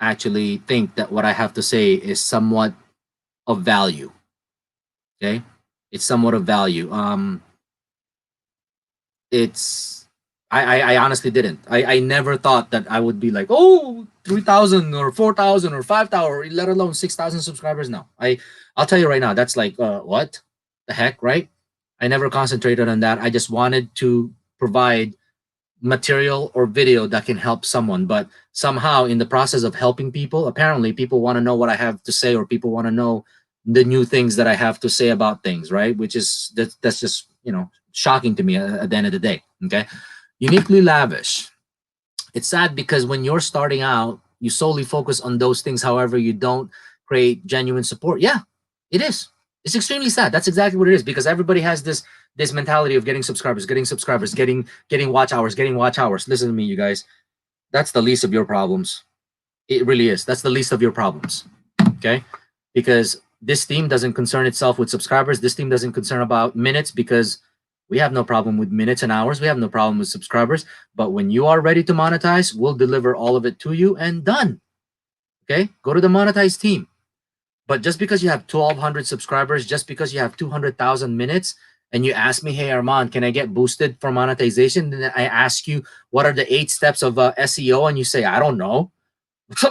actually think that what I have to say is somewhat of value. Okay. It's somewhat of value. It's I honestly didn't. I never thought that I would be like, oh, 3,000 or 4,000 or 5,000, let alone 6,000 subscribers now. I'll tell you right now, that's like what the heck, right? I never concentrated on that. I just wanted to provide material or video that can help someone, but somehow in the process of helping people, apparently people want to know what I have to say, or people want to know the new things that I have to say about things, right? Which is that's just, you know, shocking to me at the end of the day. Okay. Uniquely lavish. It's sad because when you're starting out, you solely focus on those things. However, you don't create genuine support. Yeah, it is. It's extremely sad. That's exactly what it is, because everybody has this mentality of getting subscribers, getting watch hours, getting watch hours. Listen to me, you guys. That's the least of your problems. It really is. That's the least of your problems. Okay? Because this team doesn't concern itself with subscribers. This team doesn't concern about minutes, because we have no problem with minutes and hours. We have no problem with subscribers. But when you are ready to monetize, we'll deliver all of it to you and done. Okay? Go to the monetized team. But just because you have 1,200 subscribers, just because you have 200,000 minutes, and you ask me, hey, Armand, can I get boosted for monetization? Then I ask you, what are the 8 steps of SEO? And you say, I don't know.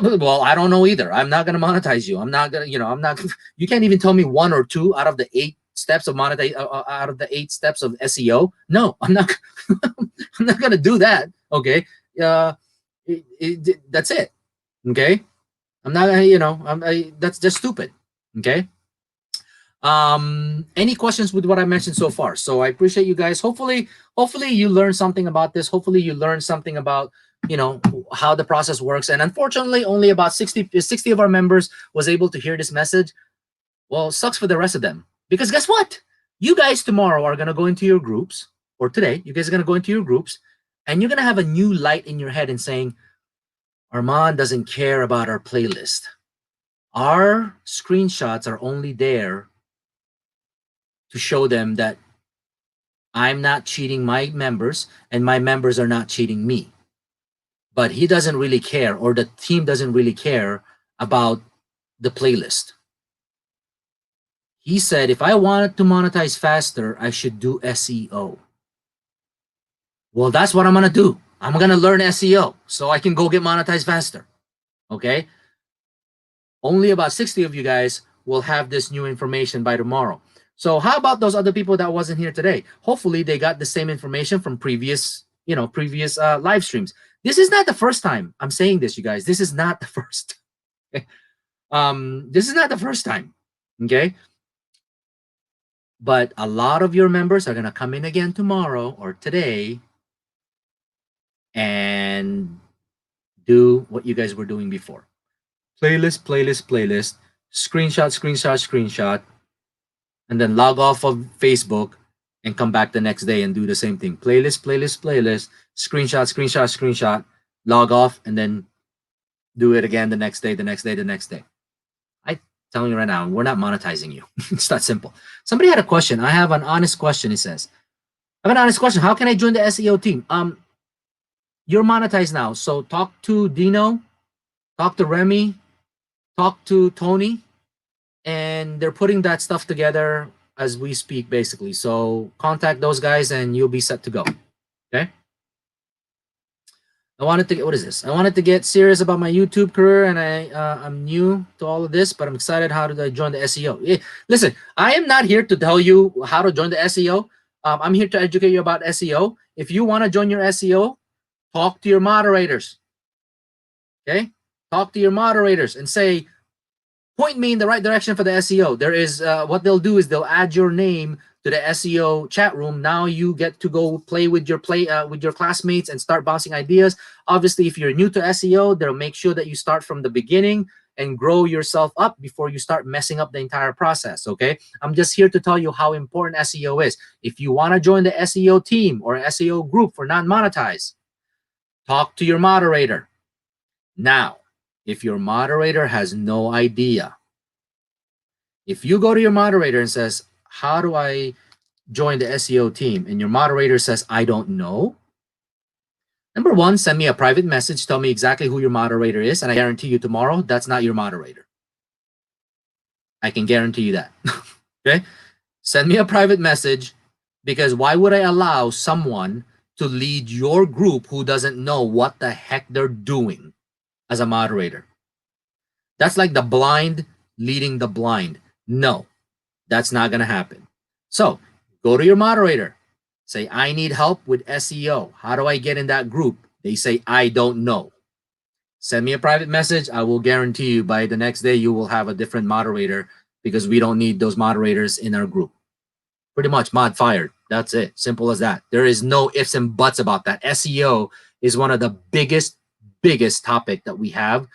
Well, I don't know either. I'm not going to monetize you. I'm not going to, I'm not, you can't even tell me 1 or 2 out of the 8 steps of monetize, out of the 8 steps of SEO. No, I'm not, I'm not going to do that. Okay. That's it. Okay. I'm not, that's just stupid. Okay. Any questions with what I mentioned so far? So I appreciate you guys. Hopefully you learned something about this. Hopefully you learned something about, how the process works. And unfortunately, only about 60 of our members was able to hear this message. Well, sucks for the rest of them, because guess what? You guys tomorrow are going to go into your groups, or today, you guys are going to go into your groups, and you're going to have a new light in your head and saying, Armand doesn't care about our playlist. Our screenshots are only there to show them that I'm not cheating my members and my members are not cheating me. But he doesn't really care, or the team doesn't really care about the playlist. He said, if I wanted to monetize faster, I should do SEO. Well, that's what I'm going to do. I'm going to learn SEO so I can go get monetized faster. Okay? Only about 60 of you guys will have this new information by tomorrow. So how about those other people that wasn't here today? Hopefully they got the same information from previous live streams. This is not the first time I'm saying this, you guys. This is not the first. This is not the first time. Okay. But a lot of your members are going to come in again tomorrow or today and do what you guys were doing before. Playlist, playlist, playlist, screenshot, screenshot, screenshot, and then log off of Facebook and come back the next day and do the same thing. Playlist, playlist, playlist, screenshot, screenshot, screenshot, log off, and then do it again the next day, the next day, the next day. I'm telling you right now, we're not monetizing you. It's that simple. Somebody had a question. I have an honest question. It says, I have an honest question. How can I join the SEO team? You're monetized now. So talk to Dino, talk to Remy, talk to Tony, and they're putting that stuff together as we speak, basically. So contact those guys and you'll be set to go. Okay. I wanted to get, what is this? I wanted to get serious about my YouTube career, and I'm new to all of this, but I'm excited. How did I join the SEO? Listen, I am not here to tell you how to join the SEO. I'm here to educate you about SEO. If you want to join your SEO, talk to your moderators. Okay? Talk to your moderators and say, point me in the right direction for the SEO. There is, what they'll do is they'll add your name to the SEO chat room. Now you get to go play with your classmates and start bouncing ideas. Obviously, if you're new to SEO, they'll make sure that you start from the beginning and grow yourself up before you start messing up the entire process, okay? I'm just here to tell you how important SEO is. If you want to join the SEO team or SEO group for non-monetized, talk to your moderator. Now, if your moderator has no idea, if you go to your moderator and says, how do I join the SEO team? And your moderator says, I don't know. Number one, send me a private message. Tell me exactly who your moderator is. And I guarantee you tomorrow, that's not your moderator. I can guarantee you that. Okay? Send me a private message, because why would I allow someone to lead your group who doesn't know what the heck they're doing as a moderator? That's like the blind leading the blind. No, that's not going to happen. So go to your moderator. Say, I need help with SEO. How do I get in that group? They say, I don't know. Send me a private message. I will guarantee you by the next day, you will have a different moderator, because we don't need those moderators in our group. Pretty much mod fired. That's it. Simple as that. There is no ifs and buts about that. SEO is one of the biggest topic that we have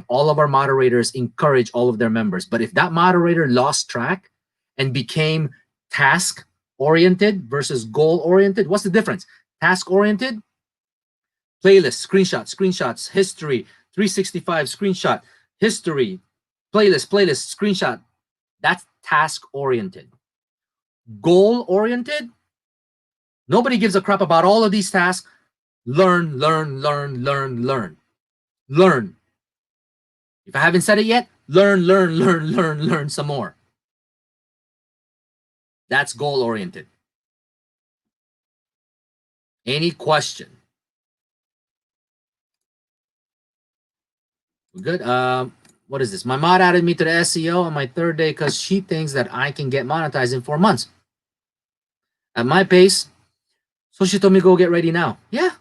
all of our moderators encourage all of their members. But if that moderator lost track and became task oriented versus goal oriented, what's the difference? Task oriented, playlist, screenshots, history, 365 screenshot, history, playlist, screenshot. That's task oriented. Goal oriented, nobody gives a crap about all of these tasks. Learn. If I haven't said it yet, learn some more. That's goal oriented. Any question? Good. What is this? My mod added me to the SEO on my third day because she thinks that I can get monetized in 4 months. At my pace, so she told me go get ready now. Yeah.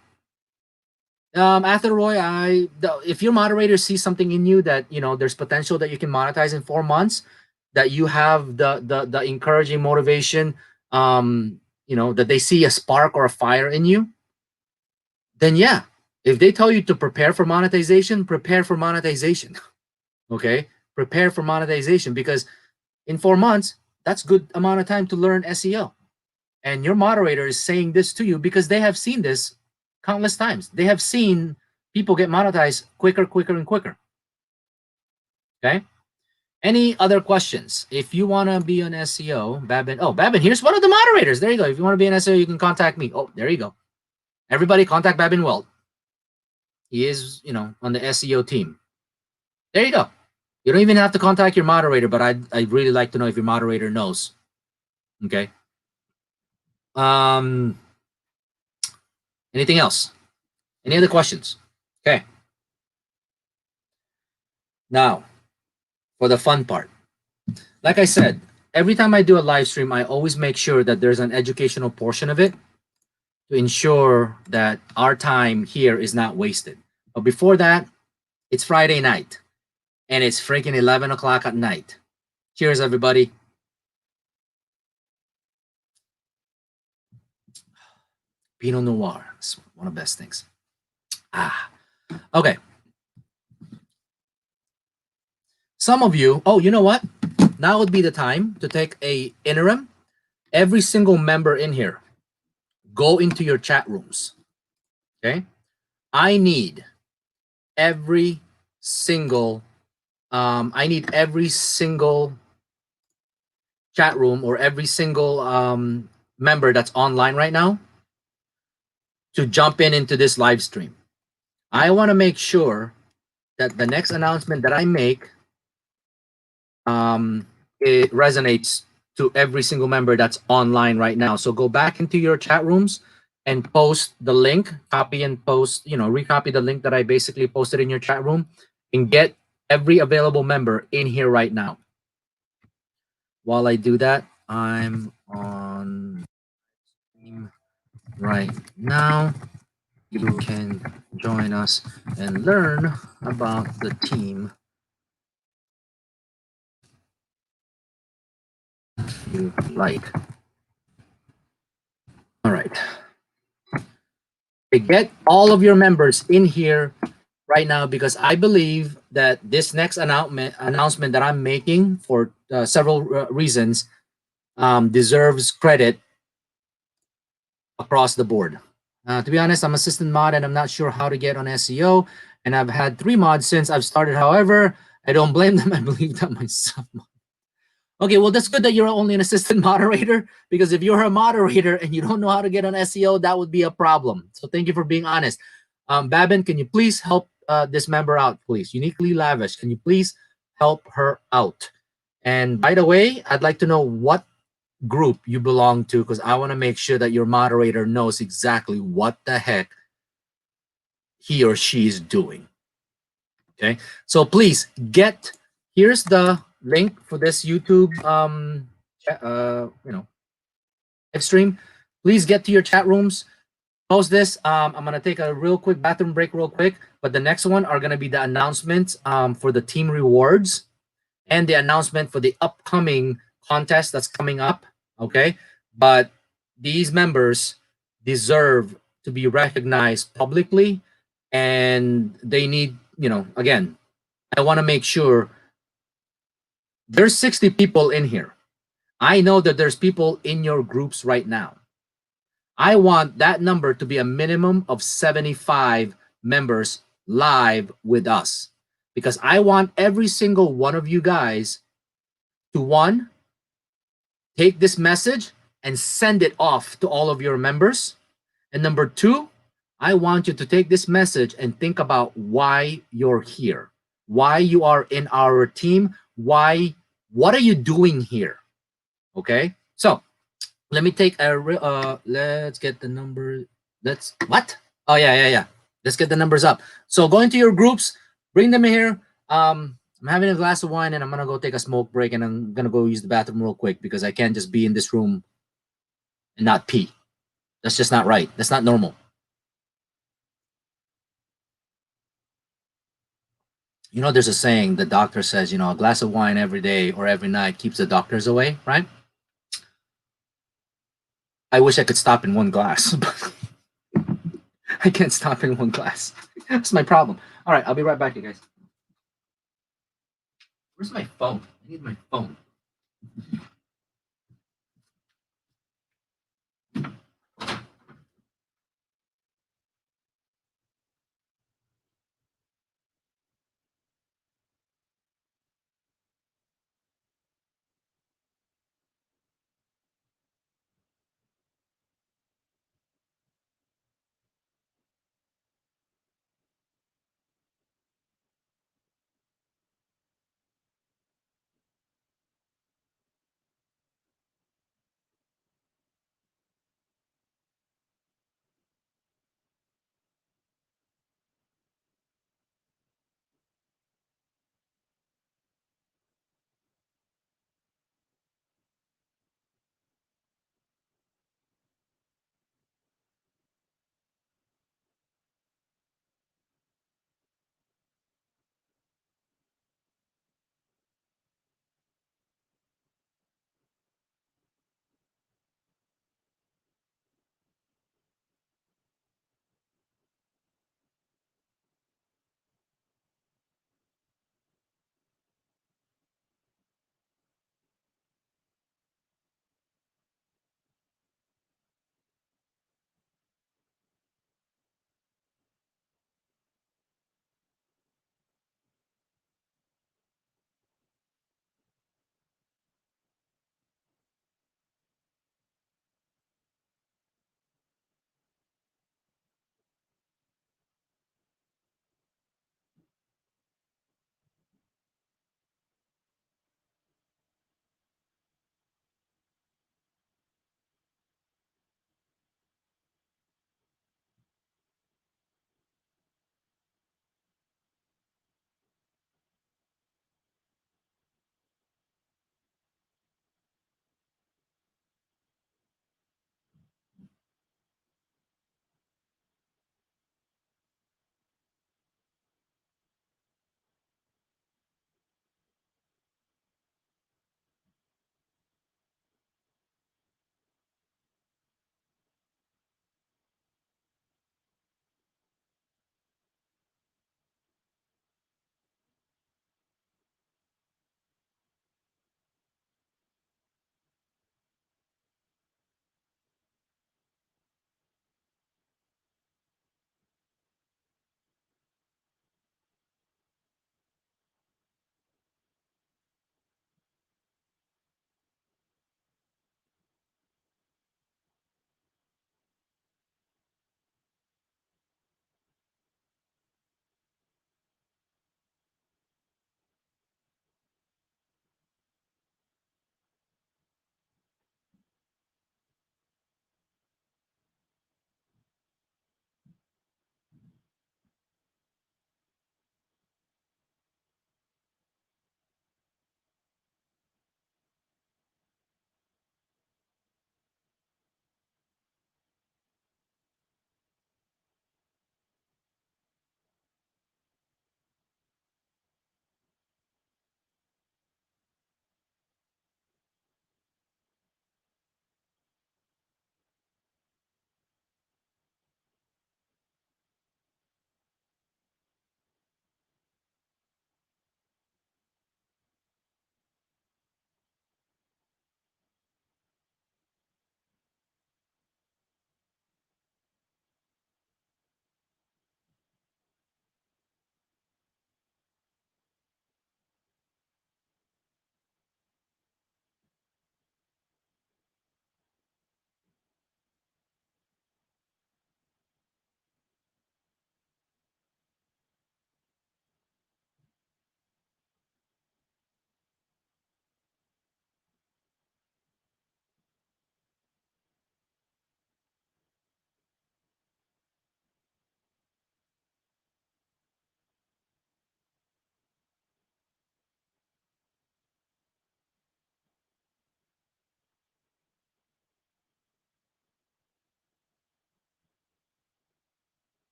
After Roy, if your moderator sees something in you that there's potential that you can monetize in 4 months, that you have the encouraging motivation, that they see a spark or a fire in you, then yeah. If they tell you to prepare for monetization, prepare for monetization. Okay, prepare for monetization, because in 4 months, that's good amount of time to learn SEO. And your moderator is saying this to you because they have seen this countless times. They have seen people get monetized quicker and quicker. Okay. Any other questions? If you want to be an SEO, Babin. Oh, Babin, here's one of the moderators. There you go. If you want to be an SEO, you can contact me. Oh, there you go. Everybody contact Babin Weld. He is, on the SEO team. There you go. You don't even have to contact your moderator, but I'd really like to know if your moderator knows. Okay. Anything else? Any other questions? Okay. Now, for the fun part. Like I said, every time I do a live stream, I always make sure that there's an educational portion of it to ensure that our time here is not wasted. But before that, it's Friday night, and it's freaking 11 o'clock at night. Cheers, everybody. Pinot Noir. It's one of the best things. Okay. Some of you, oh, you know what? Now would be the time to take a interim. Every single member in here, go into your chat rooms. Okay. I need every single chat room or every single member that's online right now to jump into this live stream. I want to make sure that the next announcement that I make it resonates to every single member that's online right now. So go back into your chat rooms and post the link, copy and post, recopy the link that I basically posted in your chat room and get every available member in here right now. While I do that, I'm on right now. You can join us and learn about the team you like. All right. Get all of your members in here right now because I believe that this next announcement that I'm making for several reasons deserves credit across the board. To be honest, I'm assistant mod and I'm not sure how to get on SEO. And I've had 3 mods since I've started. However, I don't blame them. I believe that myself. Okay, well, that's good that you're only an assistant moderator because if you're a moderator and you don't know how to get on SEO, that would be a problem. So thank you for being honest. Babin, can you please help this member out, please? Uniquely Lavish, can you please help her out? And by the way, I'd like to know what group you belong to because I want to make sure that your moderator knows exactly what the heck he or she is doing. Okay, so please here's the link for this YouTube live stream. Please get to your chat rooms, post this. I'm gonna take a real quick bathroom break real quick, but the next one are gonna be the announcements for the team rewards and the announcement for the upcoming contest that's coming up. Okay, but these members deserve to be recognized publicly, and they need, again, I want to make sure there's 60 people in here. I know that there's people in your groups right now. I want that number to be a minimum of 75 members live with us because I want every single one of you guys to, one, take this message and send it off to all of your members. And number two, I want you to take this message and think about why you're here, why you are in our team, what are you doing here? Okay, so let me take let's get the number. What? Oh, yeah. Let's get the numbers up. So go into your groups, bring them here. I'm having a glass of wine and I'm gonna go take a smoke break and I'm gonna go use the bathroom real quick because I can't just be in this room and not pee. That's just not right. That's not normal. There's a saying, the doctor says, a glass of wine every day or every night keeps the doctors away, right? I wish I could stop in one glass, but I can't stop in one glass. That's my problem. All right, I'll be right back, you guys. Where's my phone? I need my phone.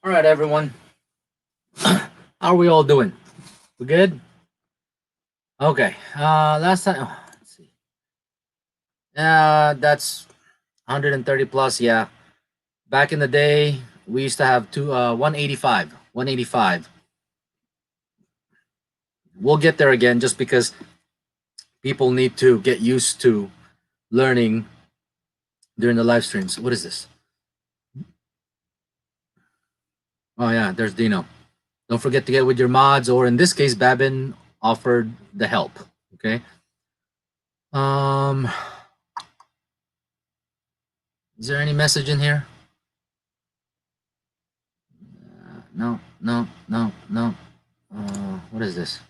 All right, everyone. How are we all doing? We good? Okay. Last time, let's see. That's 130 plus. Yeah. Back in the day, we used to have 185. 185. We'll get there again, just because people need to get used to learning during the live streams. What is this? Oh yeah, there's Dino. Don't forget to get with your mods, or in this case, Babin offered the help. Okay. Um, is there any message in here? No, no, no, no. What is this?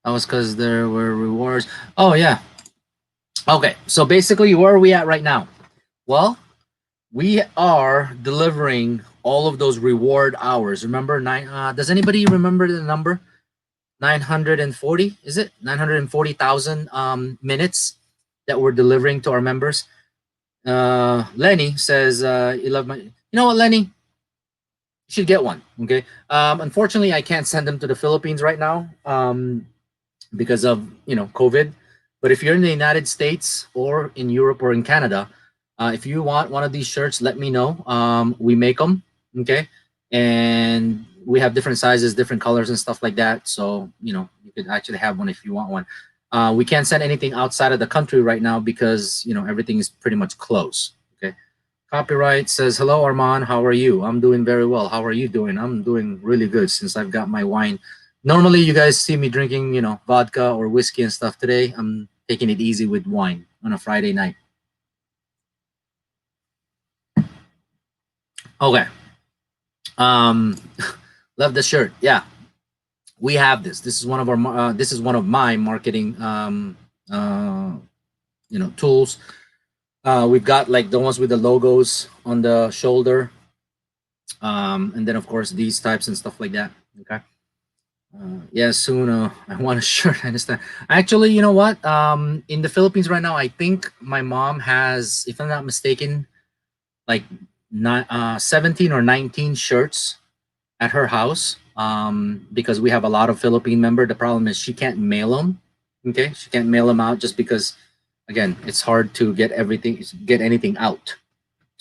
That was because there were rewards. Oh yeah. Okay. So basically, where are we at right now? Well, we are delivering all of those reward hours. Remember nine? Does anybody remember the number? 940. Is it 940,000 minutes that we're delivering to our members? Lenny says, "You love my." You know what, Lenny? You should get one. Okay. Unfortunately, I can't send them to the Philippines right now. Because of COVID. But if you're in the United States or in Europe or in Canada, if you want one of these shirts, let me know. We make them, okay, and we have different sizes, different colors, and stuff like that. So you could actually have one if you want one. We can't send anything outside of the country right now because everything is pretty much closed. Okay. Copyright says, "Hello, Armand. How are you? I'm doing very well. How are you doing? I'm doing really good since I've got my wine. Normally, you guys see me drinking, vodka or whiskey and stuff. Today, I'm taking it easy with wine on a Friday night." Okay. Um, love the shirt. Yeah, we have this. This is one of our. This is one of my marketing, tools. We've got like the ones with the logos on the shoulder, and then of course these types and stuff like that. Okay. Yeah, soon. I want a shirt. I understand. Actually, you know what? In the Philippines right now, I think my mom has, if I'm not mistaken, like 17 or 19 shirts at her house. Because we have a lot of Philippine member. The problem is she can't mail them. Okay, she can't mail them out just because, again, it's hard to get anything out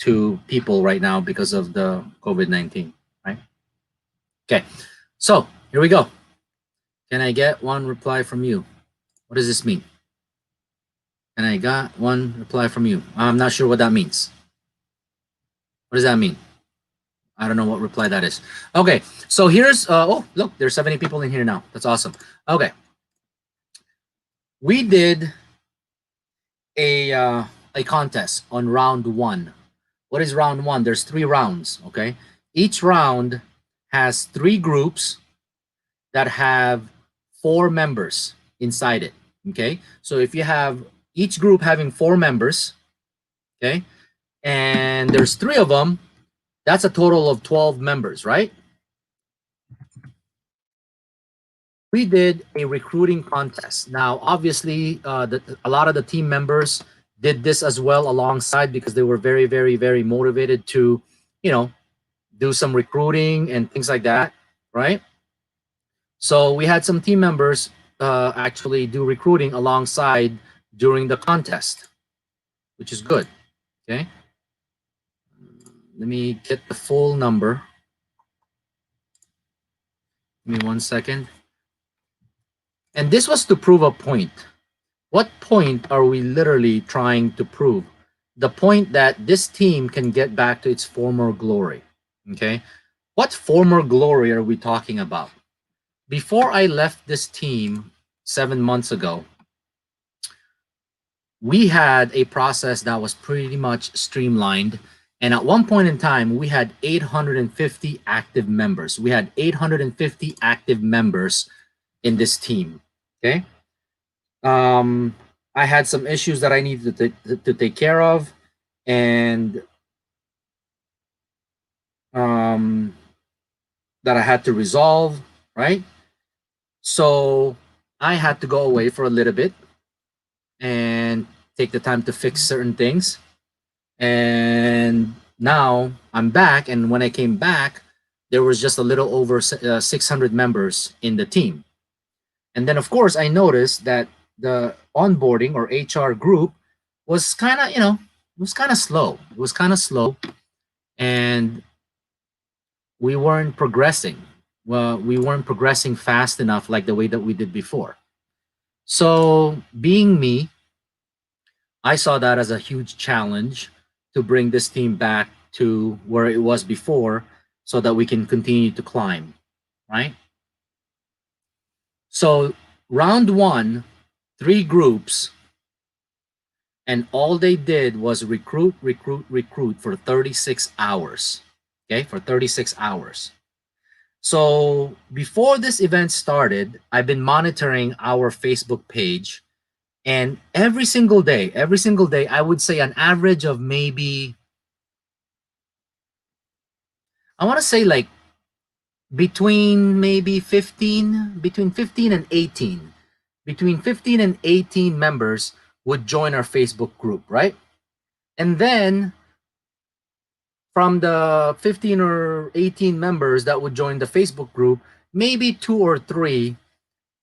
to people right now because of the COVID-19. Right. Okay. So here we go. Can I get one reply from you? What does this mean? And I got one reply from you. I'm not sure what that means. What does that mean? I don't know what reply that is. Okay, so here's, oh, look, there's 70 people in here now. That's awesome. Okay. We did a contest on round one. What is round one? There's 3 rounds, okay? Each round has 3 groups that have 4 members inside it, okay? So if you have each group having 4 members, okay, and there's 3 of them, that's a total of 12 members, right? We did a recruiting contest. Now, obviously, a lot of the team members did this as well alongside because they were very, very, very motivated to, do some recruiting and things like that, right? So we had some team members actually do recruiting alongside during the contest, which is good. Okay. Let me get the full number. Give me 1 second. And this was to prove a point. What point are we literally trying to prove? The point that this team can get back to its former glory. Okay. What former glory are we talking about? Before I left this team 7 months ago, we had a process that was pretty much streamlined. And at one point in time, we had 850 active members. We had 850 active members in this team. Okay. I had some issues that I needed to take care of, and that I had to resolve, right? So I had to go away for a little bit and take the time to fix certain things. And now I'm back, and when I came back, there was just a little over 600 members in the team. And then, of course, I noticed that the onboarding or HR group was kind of, was kind of slow. It was kind of slow, and we weren't progressing. Well, we weren't progressing fast enough like the way that we did before. So, being me, I saw that as a huge challenge to bring this team back to where it was before so that we can continue to climb, right? So, round one, 3 groups, and all they did was recruit, recruit, recruit for 36 hours. Okay, for 36 hours. So before this event started, I've been monitoring our Facebook page, and every single day, I would say an average of maybe, I want to say like between 15 and 18, between 15 and 18 members would join our Facebook group, right? And then from the 15 or 18 members that would join the Facebook group, maybe 2 or 3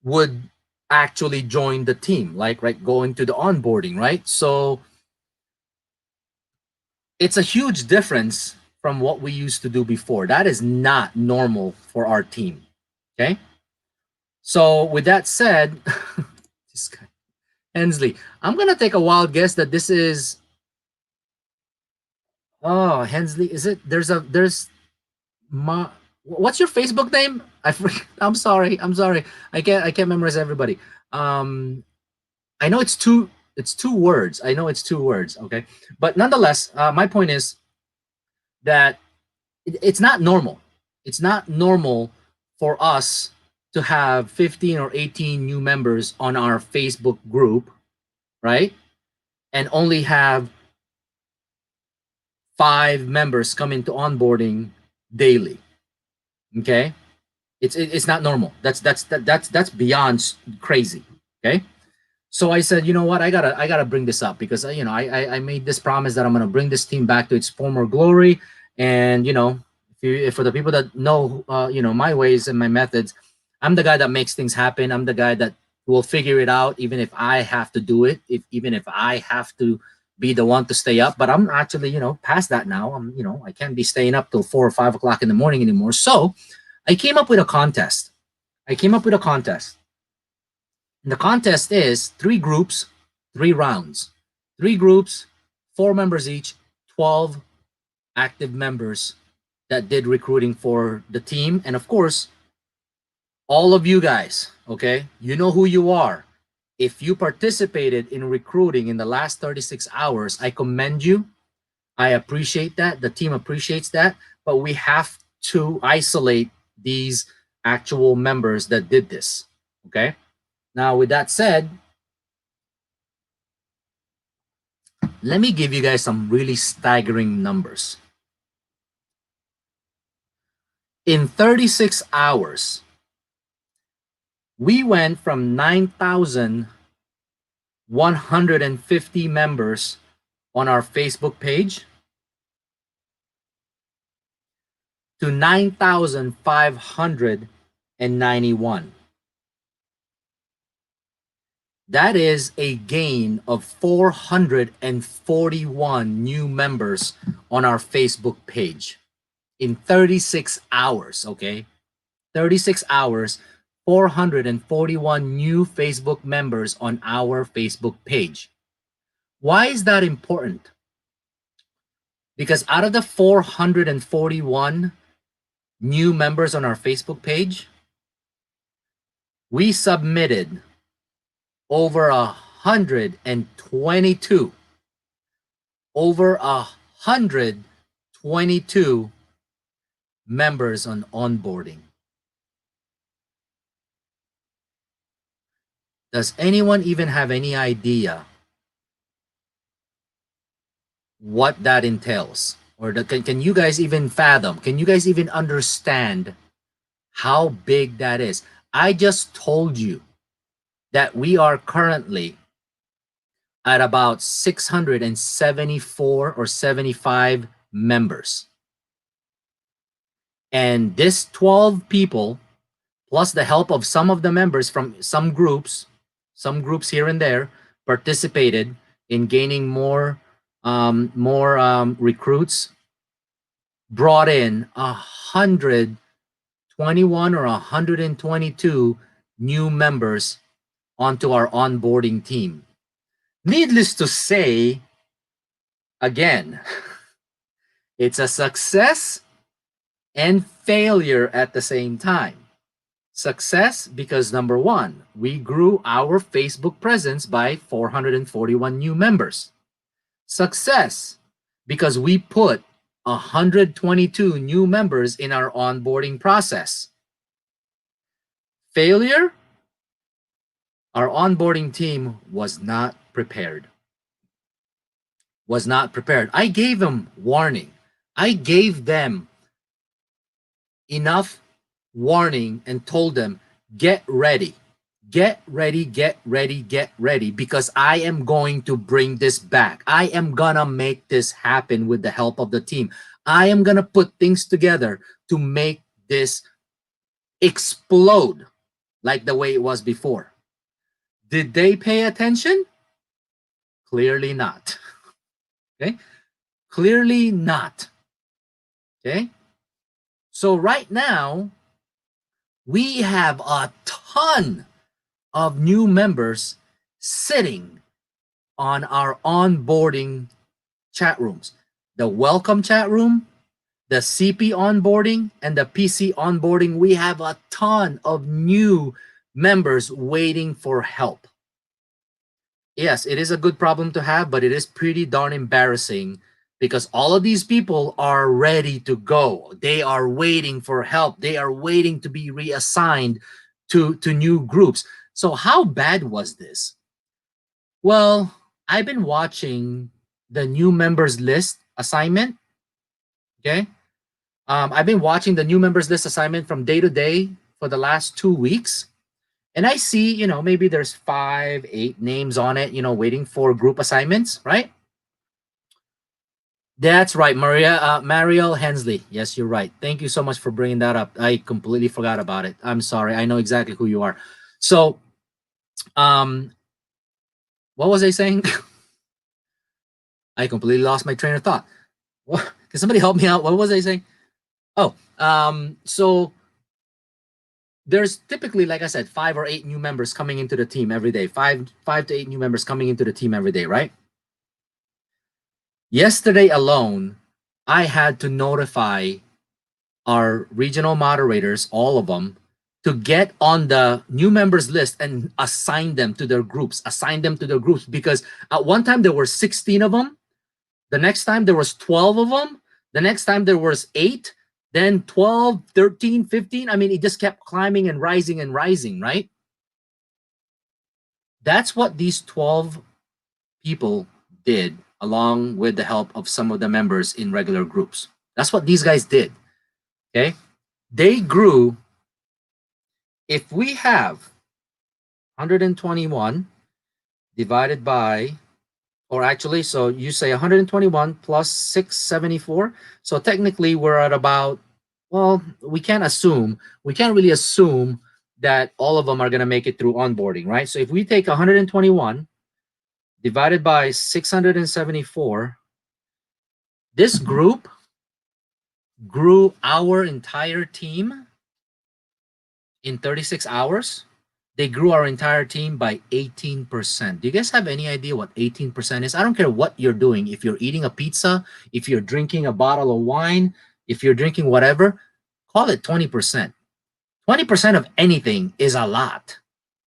would actually join the team, like right going to the onboarding, right? So it's a huge difference from what we used to do before. That is not normal for our team. Okay. So with that said, this guy, Hensley, I'm gonna take a wild guess that this is, oh, Hensley, is it? There's Ma, what's your Facebook name? I'm sorry. I'm sorry. I can't memorize everybody. Um, I know it's two words. I know it's 2 words. Okay, but nonetheless, my point is that it's not normal. It's not normal for us to have 15 or 18 new members on our Facebook group, right? And only have 5 members come into onboarding daily. Okay, it's not normal. That's beyond crazy. Okay, so I said, you know what, I gotta bring this up because I made this promise that I'm gonna bring this team back to its former glory. And if for the people that know my ways and my methods, I'm the guy that makes things happen. I'm the guy that will figure it out, even if I have to do it, even if I have to be the one to stay up. But I'm actually past that now. I can't be staying up till 4 or 5 o'clock in the morning anymore. So I came up with a contest. I came up with a contest. And the contest is 3 groups, 3 rounds. 3 groups, 4 members each, 12 active members that did recruiting for the team. And of course, all of you guys, okay, you know who you are. If you participated in recruiting in the last 36 hours, I commend you. I appreciate that. The team appreciates that. But we have to isolate these actual members that did this. Okay. Now, with that said, let me give you guys some really staggering numbers. In 36 hours, we went from 9,150 members on our Facebook page to 9,591. That is a gain of 441 new members on our Facebook page in 36 hours, okay? 36 hours, 441 new Facebook members on our Facebook page. Why is that important? Because out of the 441 new members on our Facebook page, we submitted over 122 members on onboarding. Does anyone even have any idea what that entails? Or can you guys even fathom? Can you guys even understand how big that is? I just told you that we are currently at about 674 or 75 members. And this 12 people, plus the help of some of the members from some groups here and there, participated in gaining more recruits, brought in 121 or 122 new members onto our onboarding team. Needless to say, again, it's a success and failure at the same time. Success because number one, we grew our Facebook presence by 441 new members. Success because we put 122 new members in our onboarding process. Failure, our onboarding team was not prepared. I gave them warning. I gave them enough warning and told them, get ready, get ready, get ready, get ready, because I am going to bring this back. I am gonna make this happen with the help of the team. I am gonna put things together to make this explode like the way it was before. Did they pay attention? Clearly not. Okay? Clearly not. Okay? So right now, we have a ton of new members sitting on our onboarding chat rooms. The welcome chat room, the CP onboarding, and the PC onboarding. We have a ton of new members waiting for help. Yes, it is a good problem to have, but it is pretty darn embarrassing because all of these people are ready to go. They are waiting for help. They are waiting to be reassigned to new groups. So how bad was this? Well, I've been watching the new members list assignment. Okay. I've been watching the new members list assignment from day to day for the last 2 weeks. And I see, maybe there's 5, 8 names on it, waiting for group assignments, right? That's right, Mariel Hensley. Yes, you're right. Thank you so much for bringing that up. I completely forgot about it. I'm sorry. I know exactly who you are. So, what was I saying? I completely lost my train of thought. What? Can somebody help me out? What was I saying? Oh, so there's typically, like I said, 5 or 8 new members coming into the team every day. 5 to 8 new members coming into the team every day, right? Yesterday alone, I had to notify our regional moderators, all of them, to get on the new members list and assign them to their groups, because at one time there were 16 of them. The next time there was 12 of them. The next time there was 8, then 12, 13, 15. I mean, it just kept climbing and rising, right? That's what these 12 people did, along with the help of some of the members in regular groups. That's what these guys did. Okay? They grew. If we have 121 divided by, or actually, so you say 121 plus 674. So technically we're at about, well, we can't really assume that all of them are going to make it through onboarding, right? So if we take 121 divided by 674, this group grew our entire team in 36 hours. They grew our entire team by 18%. Do you guys have any idea what 18% is? I don't care what you're doing. If you're eating a pizza, if you're drinking a bottle of wine, if you're drinking whatever, call it 20%. 20% of anything is a lot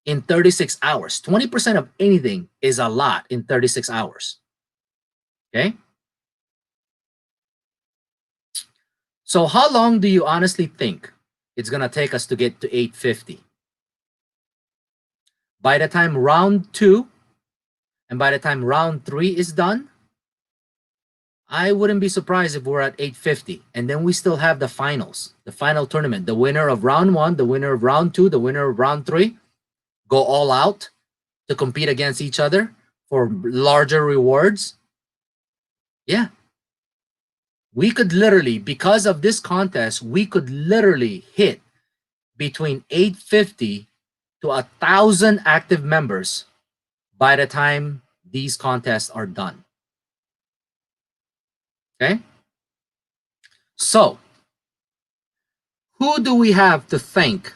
in 36 hours. 20% of anything is a lot in 36 hours. Okay? So how long do you honestly think it's going to take us to get to 850? By the time round 2 and by the time round 3 is done, I wouldn't be surprised if we're at 850. And then we still have the finals, the final tournament. The winner of round 1, the winner of round 2, the winner of round 3 go all out to compete against each other for larger rewards. Yeah. We could literally, because of this contest, we could literally hit between 850 to 1,000 active members by the time these contests are done. Okay? So, who do we have to thank?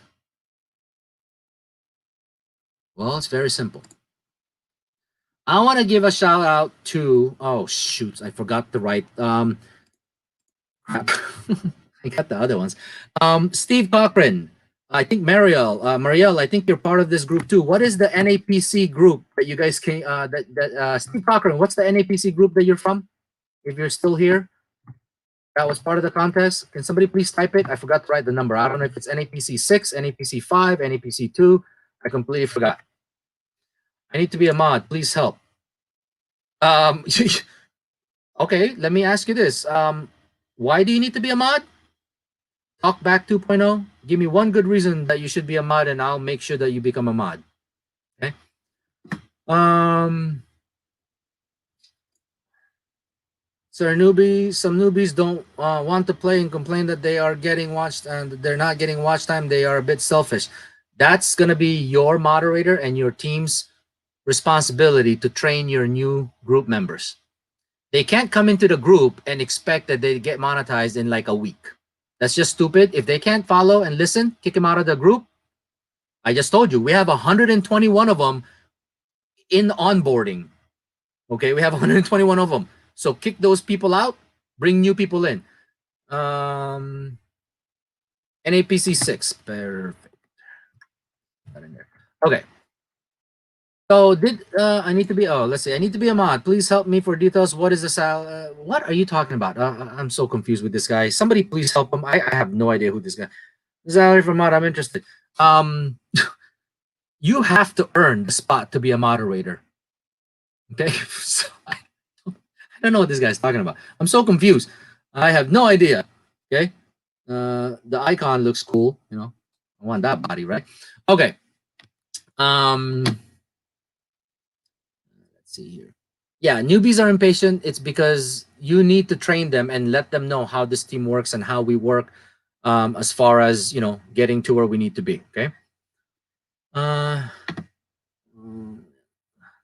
Well, it's very simple. I want to give a shout out to, oh shoot, I forgot to write. Crap. I got the other ones. Steve Cochran. I think Marielle, I think you're part of this group too. What is the NAPC group that you guys came, Steve Cochran, what's the NAPC group that you're from? If you're still here, that was part of the contest. Can somebody please type it? I forgot to write the number. I don't know if it's NAPC 6, NAPC 5, NAPC 2. I completely forgot. I need to be a mod. Please help. Okay, let me ask you this. Why do you need to be a mod? Talkback 2.0. Give me one good reason that you should be a mod, and I'll make sure that you become a mod. Okay. So some newbies don't want to play and complain that they are getting watched and they're not getting watch time. They are a bit selfish. That's gonna be your moderator and your team's responsibility to train your new group members. They can't come into the group and expect that they get monetized in like a week. That's just stupid. If they can't follow and listen, kick them out of the group. I just told you, we have 121 of them in onboarding. Okay, we have 121 of them. So kick those people out, bring new people in. NAPC 6, perfect. Okay. So I need to be, let's see, I need to be a mod. Please help me for details. What is the what are you talking about? I'm so confused with this guy. Somebody please help him. I have no idea who this guy. Salary for mod, I'm interested. You have to earn the spot to be a moderator. Okay, so I don't know what this guy's talking about. I'm so confused. I have no idea. Okay, the icon looks cool. You know, I want that body, right? Okay. Let's see here. Yeah, newbies are impatient. It's because you need to train them and let them know how this team works and how we work, as far as getting to where we need to be. Okay.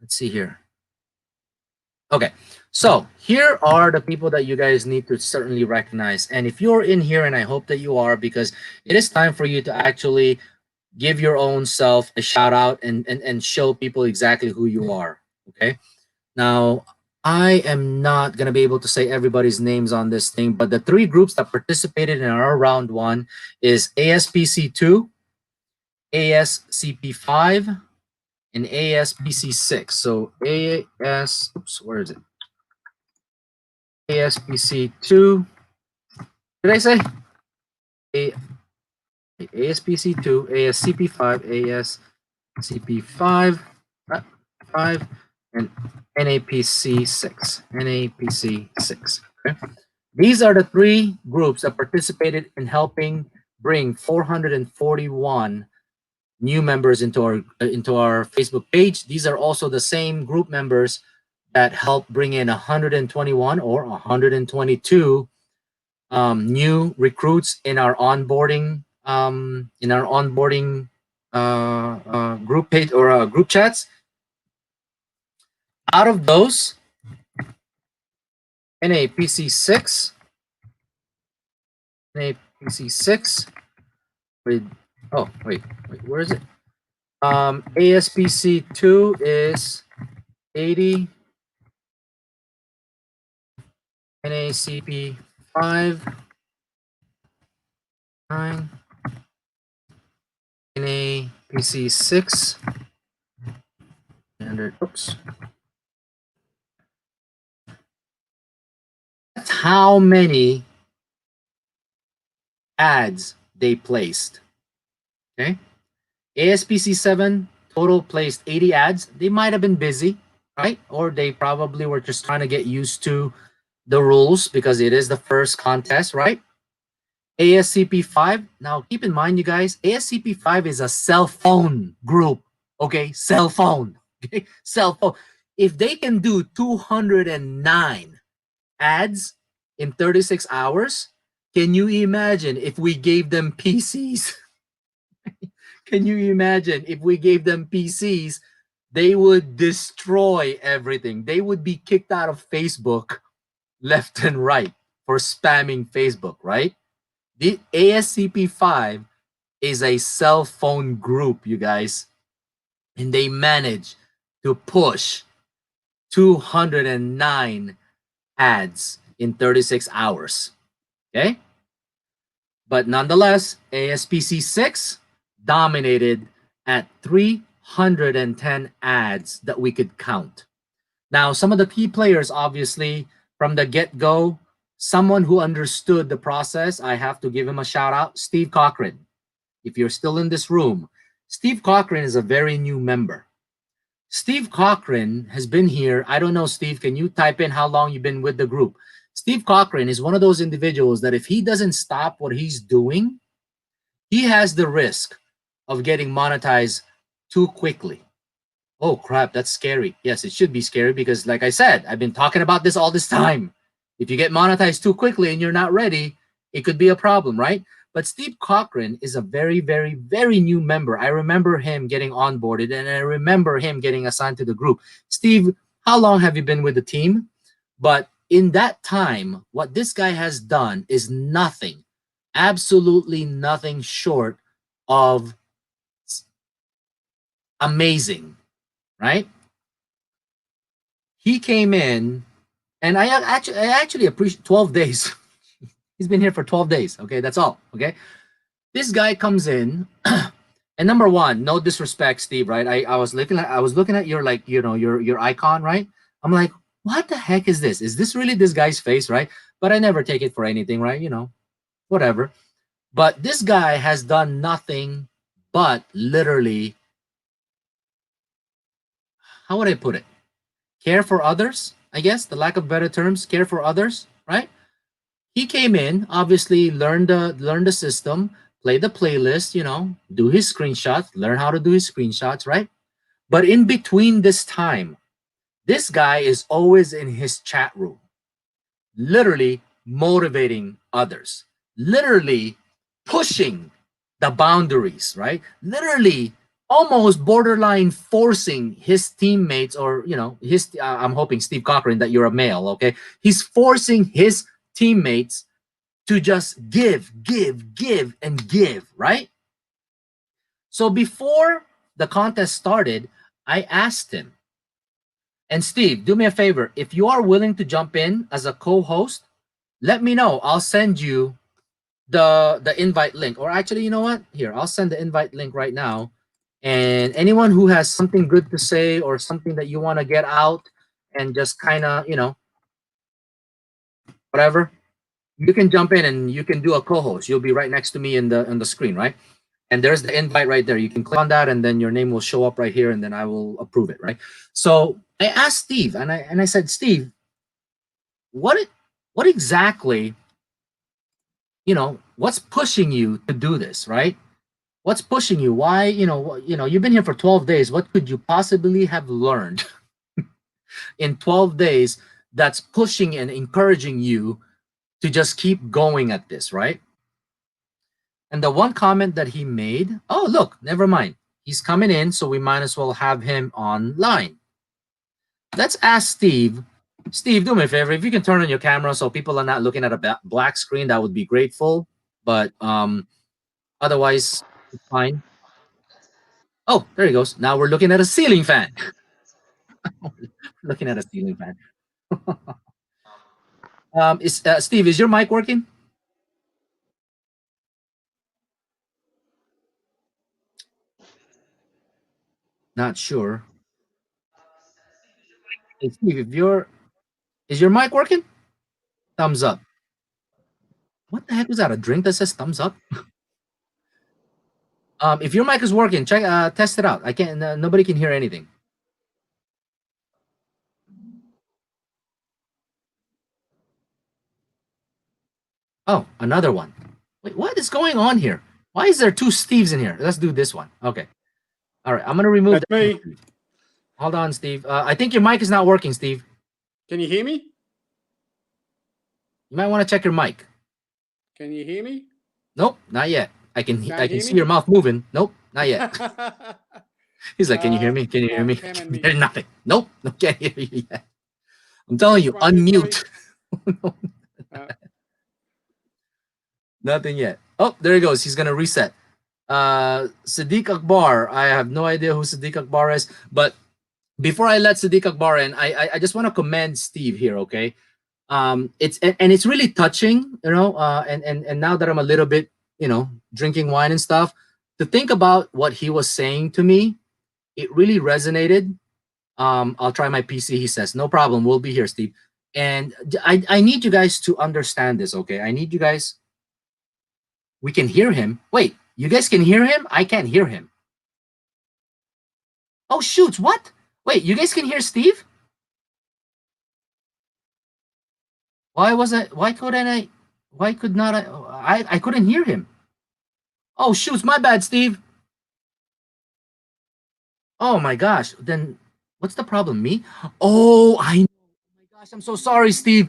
Let's see here. Okay, so here are the people that you guys need to certainly recognize. And if you're in here, and I hope that you are, because it is time for you to actually give your own self a shout out and show people exactly who you are. Okay. Now, I am not going to be able to say everybody's names on this thing, but the 3 groups that participated in our round 1 is ASPC2, ASCP5, and ASPC6. So where is it? ASPC2. Did I say? ASPC2, ASCP5, ASCP5, 5, and NAPC6. NAPC6. Okay. These are the 3 groups that participated in helping bring 441 new members into our Facebook page. These are also the same group members that helped bring in 121 or 122 new recruits in our onboarding group page or group chats. Out of those, NAPC6 with where is it? ASPC2 is 80. NACP5 9. NAPC6 100. Oops. That's how many ads they placed. Okay. ASPC7 total placed 80 ads. They might have been busy, right? Or they probably were just trying to get used to the rules because it is the first contest, right? ASCP5, now keep in mind, you guys, ASCP5 is a cell phone group, okay? Cell phone, okay? Cell phone. If they can do 209 ads in 36 hours. Can you imagine if we gave them PCs? Can you imagine if we gave them PCs? They would destroy everything. They would be kicked out of Facebook left and right for spamming Facebook, right? The ASCP5 is a cell phone group, you guys, and they managed to push 209 ads in 36 hours. Okay? But nonetheless, ASPC6 dominated at 310 ads that we could count. Now, some of the key players, obviously, from the get-go, someone who understood the process, I have to give him a shout out, Steve Cochran. If you're still in this room, Steve Cochran is a very new member. Steve Cochran has been here. I don't know, Steve, can you type in how long you've been with the group? Steve Cochran is one of those individuals that if he doesn't stop what he's doing, he has the risk of getting monetized too quickly. Oh crap, that's scary. Yes, it should be scary because like I said, I've been talking about this all this time. If you get monetized too quickly and you're not ready, it could be a problem, right? But Steve Cochran is a very, very, very new member. I remember him getting onboarded and I remember him getting assigned to the group. Steve, how long have you been with the team? But in that time, what this guy has done is nothing, absolutely nothing short of amazing, right? He came in, and I actually appreciate 12 days. He's been here for 12 days. Okay, that's all. Okay, this guy comes in, and number one, no disrespect, Steve. Right? I was looking at your like your icon, right? I'm like, what the heck is this? Is this really this guy's face, right? But I never take it for anything, right? Whatever. But this guy has done nothing but literally, how would I put it? Care for others, I guess, the lack of better terms, care for others, right? He came in, obviously learn the system, play the playlist, do his screenshots, learn how to do his screenshots, right? But in between this time, this guy is always in his chat room, literally motivating others, literally pushing the boundaries, right? Literally almost borderline forcing his teammates or, I'm hoping Steve Cochran that you're a male, okay? He's forcing his teammates to just give, and give, right? So before the contest started, I asked him, and Steve, do me a favor. If you are willing to jump in as a co-host, let me know. I'll send you the invite link. Or actually, you know what? Here, I'll send the invite link right now. And anyone who has something good to say or something that you want to get out and just kind of, whatever, you can jump in and you can do a co-host. You'll be right next to me in the screen, right? And there's the invite right there. You can click on that and then your name will show up right here and then I will approve it, right? So I asked Steve and I said, Steve, what exactly, what's pushing you to do this, right? What's pushing you? Why, you've been here for 12 days. What could you possibly have learned in 12 days that's pushing and encouraging you to just keep going at this, right? And the one comment that he made, oh, look, never mind. He's coming in, so we might as well have him online. Let's ask Steve. Steve, do me a favor. If you can turn on your camera so people are not looking at a black screen, that would be grateful. But otherwise, it's fine. Oh, there he goes. Now we're looking at a ceiling fan. Looking at a ceiling fan. Steve, is your mic working? Not sure. Hey, Steve, is your mic working? Thumbs up. What the heck was that? A drink that says thumbs up? If your mic is working, check test it out. I can't. Nobody can hear anything. Oh, another one. Wait, what is going on here? Why is there two Steves in here? Let's do this one. Okay. All right. I'm gonna remove That's me. Hold on, Steve. I think your mic is not working, Steve. Can you hear me? You might want to check your mic. Can you hear me? Nope, not yet. I can hear see me? your mouth moving. Nope, not yet. He's like, can you hear me? Can you hear me? Him and me. There's nothing. Nope, can't hear you yet. I'm telling you, unmute. Nothing yet. Oh, there he goes. He's gonna reset. Sadiq Akbar. I have no idea who Sadiq Akbar is, but before I let Sadiq Akbar in, I just want to commend Steve here. Okay, it's really touching, you know. And now that I'm a little bit, you know, drinking wine and stuff, to think about what he was saying to me, it really resonated. I'll try my PC. He says, no problem. We'll be here, Steve. And I need you guys to understand this. Okay, I need you guys. We can hear him. Wait, you guys can hear him? I can't hear him. Oh, shoots, what? Wait, you guys can hear Steve? Why could not I couldn't hear him. Oh, shoots, my bad, Steve. Oh my gosh, then what's the problem, me? Oh, I know. Oh my gosh, I'm so sorry, Steve.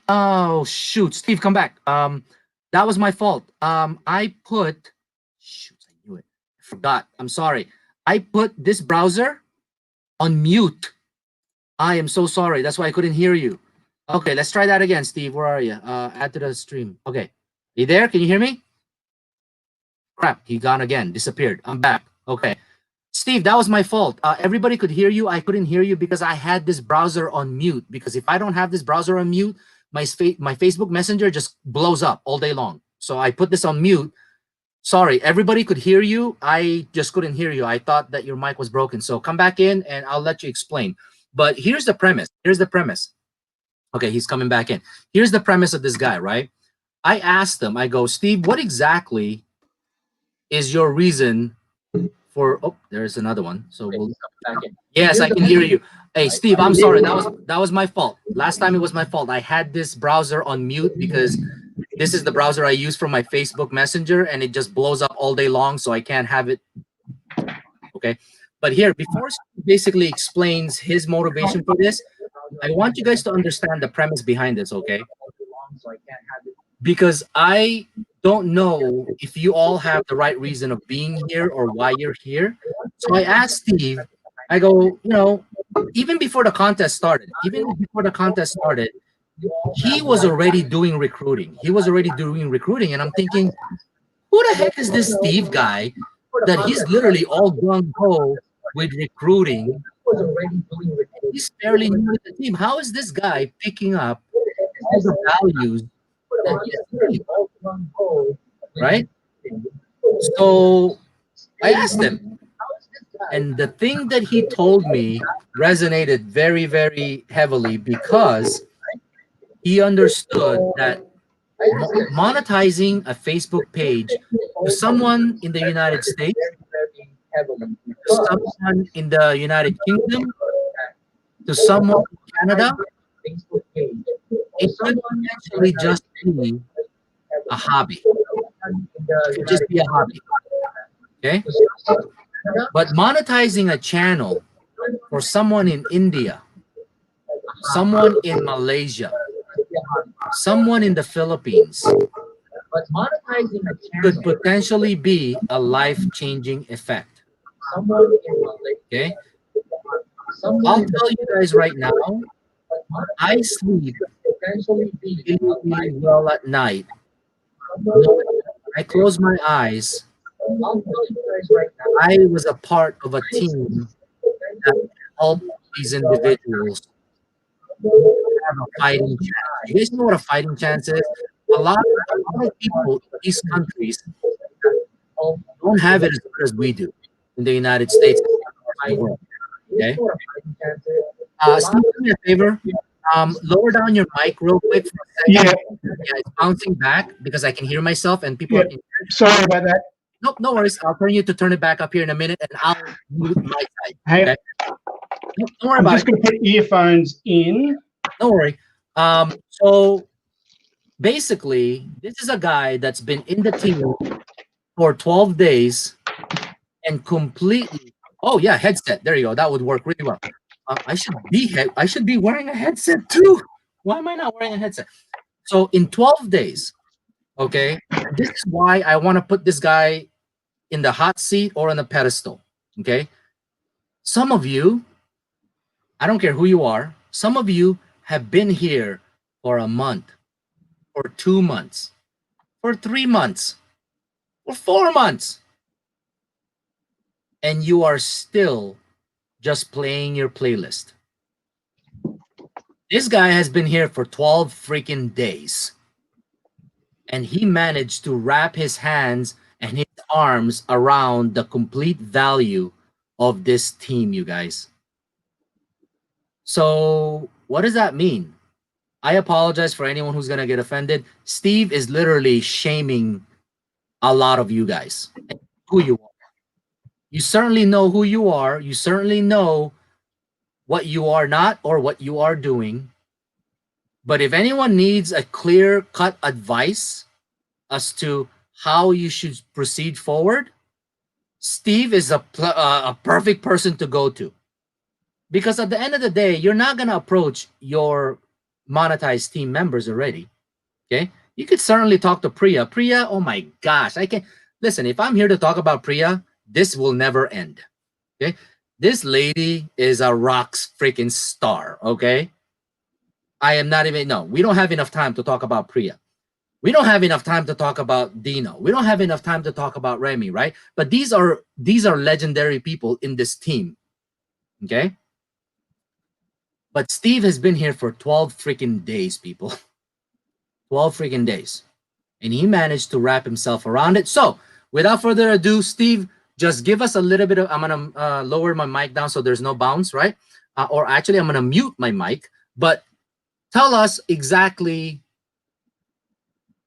Oh shoot, Steve, come back. That was my fault. I put, shoot, I knew it. I forgot. I'm sorry. I put this browser on mute. I am so sorry. That's why I couldn't hear you. Okay, let's try that again, Steve. Where are you? Add to the stream. Okay, you there? Can you hear me? Crap, he gone again. Disappeared. I'm back. Okay, Steve, that was my fault. Everybody could hear you. I couldn't hear you because I had this browser on mute. Because if I don't have this browser on mute, my Facebook Messenger just blows up all day long. So I put this on mute. Sorry, everybody could hear you. I just couldn't hear you. I thought that your mic was broken. So come back in and I'll let you explain. But here's the premise. Here's the premise. Okay, he's coming back in. Here's the premise of this guy, right? I asked him, I go, Steve, what exactly is your reason for, oh, there's another one. So we'll back in. Yes, I can hear you. Hey, Steve, I'm sorry. That was my fault. Last time it was my fault. I had this browser on mute because this is the browser I use for my Facebook Messenger, and it just blows up all day long, so I can't have it. Okay, but here, before Steve basically explains his motivation for this, I want you guys to understand the premise behind this, okay? Because I don't know if you all have the right reason of being here or why you're here. So I asked Steve, I go, you know, even before the contest started, he was already doing recruiting. And I'm thinking, who the heck is this Steve guy that he's literally all gung-ho with recruiting? He's fairly new to the team. How is this guy picking up all the values that he's doing? Right? So I asked him, and the thing that he told me resonated very, very heavily because he understood that monetizing a Facebook page to someone in the United States, to someone in the United Kingdom, to someone in Canada, it could actually just be a hobby. It could just be a hobby. Okay? But monetizing a channel for someone in India, someone in Malaysia, someone in the Philippines, could potentially be a life-changing effect. Okay? I'll tell you guys right now, I sleep really, really well at night. I close my eyes. I was a part of a team that helped these individuals have a fighting chance. You guys know what a fighting chance is? A lot of people in these countries don't have it as good as we do in the United States and the world. Okay? Steve, do me a favor. Lower down your mic real quick for a second. Yeah, it's bouncing back because I can hear myself and people are. Sorry about that. Nope, no worries. I'll turn you to turn it back up here in a minute, and I'll mute my side. Okay? Nope, don't worry about it. I'm just going to put earphones in. Don't worry. So basically, this is a guy that's been in the team for 12 days and completely. Oh yeah, headset. There you go. That would work really well. I should be wearing a headset too. Why am I not wearing a headset? So in 12 days, okay, this is why I want to put this guy in the hot seat or on the pedestal, okay? Some of you, I don't care who you are, some of you have been here for a month, for 2 months, for 3 months, for 4 months, and you are still just playing your playlist. This guy has been here for 12 freaking days, and he managed to wrap his hands and his arms around the complete value of this team, you guys. So what does that mean? I apologize for anyone who's gonna get offended. Steve is literally shaming a lot of you guys, who you are. You certainly know who you are. You certainly know what you are not or what you are doing. But if anyone needs a clear-cut advice as to how you should proceed forward, Steve is a perfect person to go to. Because at the end of the day, you're not going to approach your monetized team members already. Okay? You could certainly talk to Priya. Priya, oh my gosh, I can listen. If I'm here to talk about Priya, this will never end. Okay? This lady is a rock freaking star. Okay? I am not even, no, we don't have enough time to talk about Priya. We don't have enough time to talk about Dino. We don't have enough time to talk about Remy, right? But these are legendary people in this team. Okay? But Steve has been here for 12 freaking days, people. 12 freaking days. And he managed to wrap himself around it. So, without further ado, Steve, just give us a little bit of, I'm going to lower my mic down so there's no bounce, right? Or actually, I'm going to mute my mic. But tell us exactly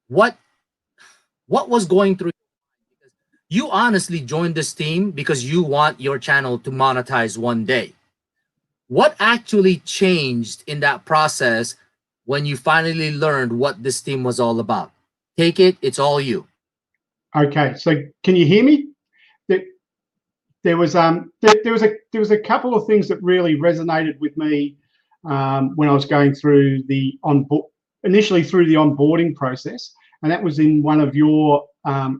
what was going through. You honestly joined this team because you want your channel to monetize one day. What actually changed in that process when you finally learned what this team was all about? Take it, it's all you. Okay, so can you hear me? There was a couple of things that really resonated with me when I was going through initially through the onboarding process, and that was in one of your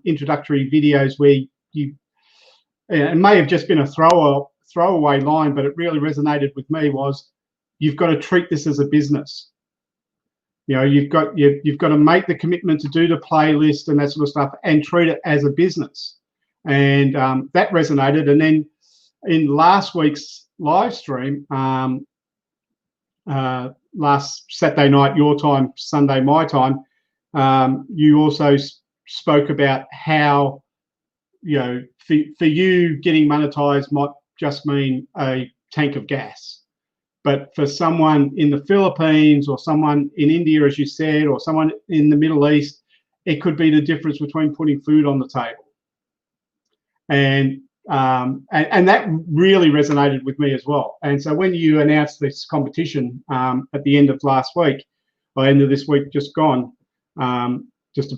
introductory videos where it may have just been a throwaway line, but it really resonated with me. Was you've got to treat this as a business. You know, you've got to make the commitment to do the playlist and that sort of stuff, and treat it as a business. And that resonated. And then in last week's live stream, last Saturday night your time, Sunday my time, you also spoke about how, you know, for you getting monetized might just mean a tank of gas. But for someone in the Philippines or someone in India, as you said, or someone in the Middle East, it could be the difference between putting food on the table. And that really resonated with me as well. And so when you announced this competition at the end of last week, or end of this week just gone, just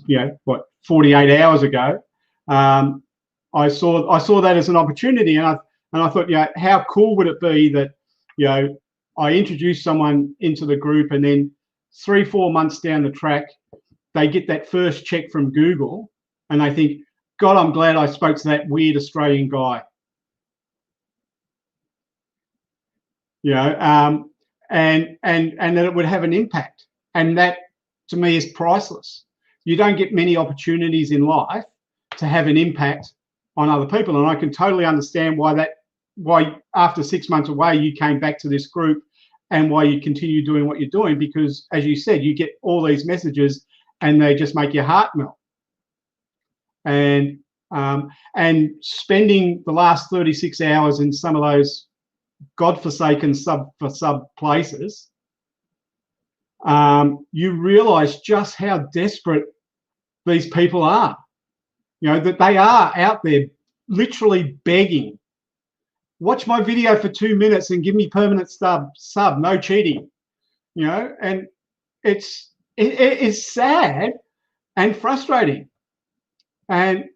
48 hours ago, I saw that as an opportunity, and I thought, you know, how cool would it be that, you know, I introduce someone into the group, and then 3-4 months down the track, they get that first check from Google, and they think, God, I'm glad I spoke to that weird Australian guy. You know, and that it would have an impact, and that to me is priceless. You don't get many opportunities in life to have an impact on other people, and I can totally understand why after 6 months away you came back to this group, and why you continue doing what you're doing, because as you said, you get all these messages and they just make your heart melt. And spending the last 36 hours in some of those godforsaken sub places, you realize just how desperate these people are. You know, that they are out there literally begging, watch my video for 2 minutes and give me permanent sub, no cheating. You know, and it's sad and frustrating. And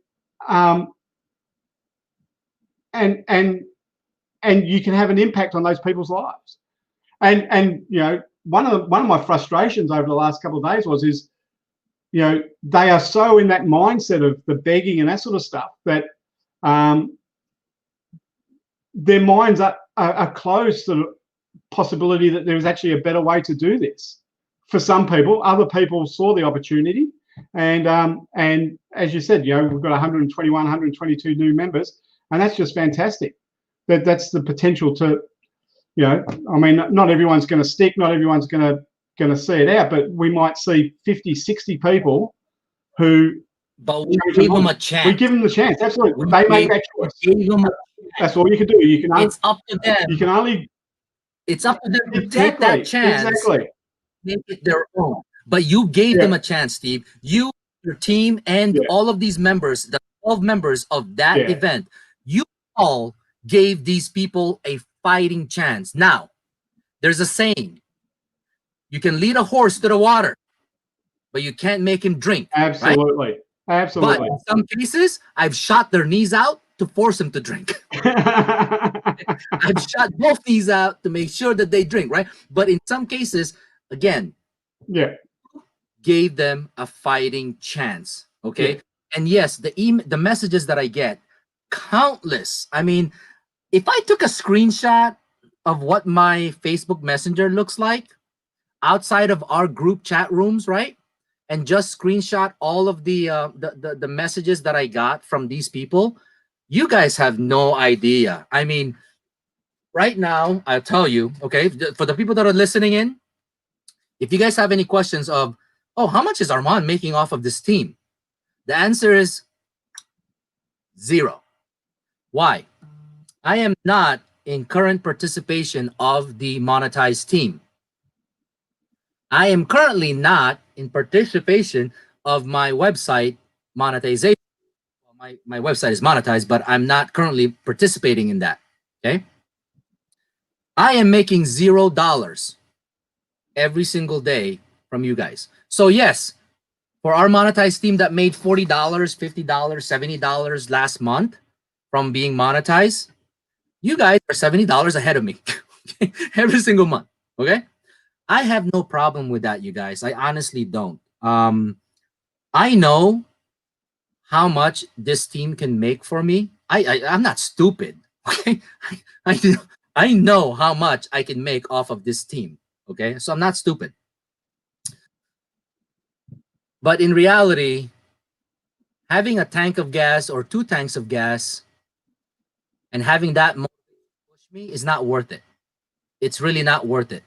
you can have an impact on those people's lives. And you know, one of my frustrations over the last couple of days is, you know, they are so in that mindset of the begging and that sort of stuff that their minds are closed to the possibility that there is actually a better way to do this. For some people, other people saw the opportunity, and as you said, you know, we've got 121, 122 new members, and that's just fantastic. That's the potential to, you know, I mean, not everyone's going to stick, not everyone's going to see it out, but we might see 50, 60 people who. But we gave them a chance. We give them the chance, absolutely. They make that choice. That's all you can do. You can. It's up to them. You can only. It's up to them to take that chance. Exactly. Make it their own. But you gave them a chance, Steve. You, your team, and all of these members, the 12 members of that event, you all gave these people a fighting chance. Now, there's a saying: you can lead a horse to the water, but you can't make him drink. Absolutely. Right? Absolutely. But in some cases, I've shot their knees out to force them to drink. I've shot both knees out to make sure that they drink, right? But in some cases, again, gave them a fighting chance, okay? And yes, the messages that I get, countless. I mean, if I took a screenshot of what my Facebook Messenger looks like outside of our group chat rooms, right? And just screenshot all of the messages that I got from these people, you guys have no idea. I mean, right now, I'll tell you, okay, for the people that are listening in, if you guys have any questions of, oh, how much is Armand making off of this team? The answer is 0. Why? I am not in current participation of the Monetized team. I am currently not in participation of my website, Monetization. Well, my website is monetized, but I'm not currently participating in that, okay? I am making $0 every single day from you guys. So yes, for our monetized team that made $40, $50, $70 last month from being monetized, you guys are $70 ahead of me every single month, okay? I have no problem with that, you guys. I honestly don't. I know how much this team can make for me. I'm not stupid, okay? I know how much I can make off of this team, okay? So I'm not stupid. But in reality, having a tank of gas or 2 tanks of gas and having that push me is not worth it. It's really not worth it.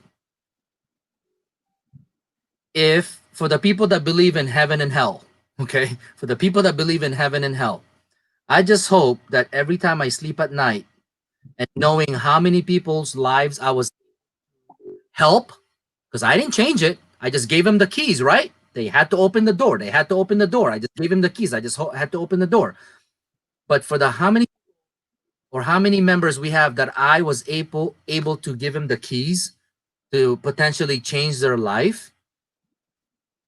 If for the people that believe in heaven and hell, okay, for the people that believe in heaven and hell, I just hope that every time I sleep at night and knowing how many people's lives I was help, because I didn't change it. I just gave them the keys, right? They had to open the door. They had to open the door. I just gave them the keys. I just had to open the door. But for the how many members we have that I was able to give them the keys to potentially change their life,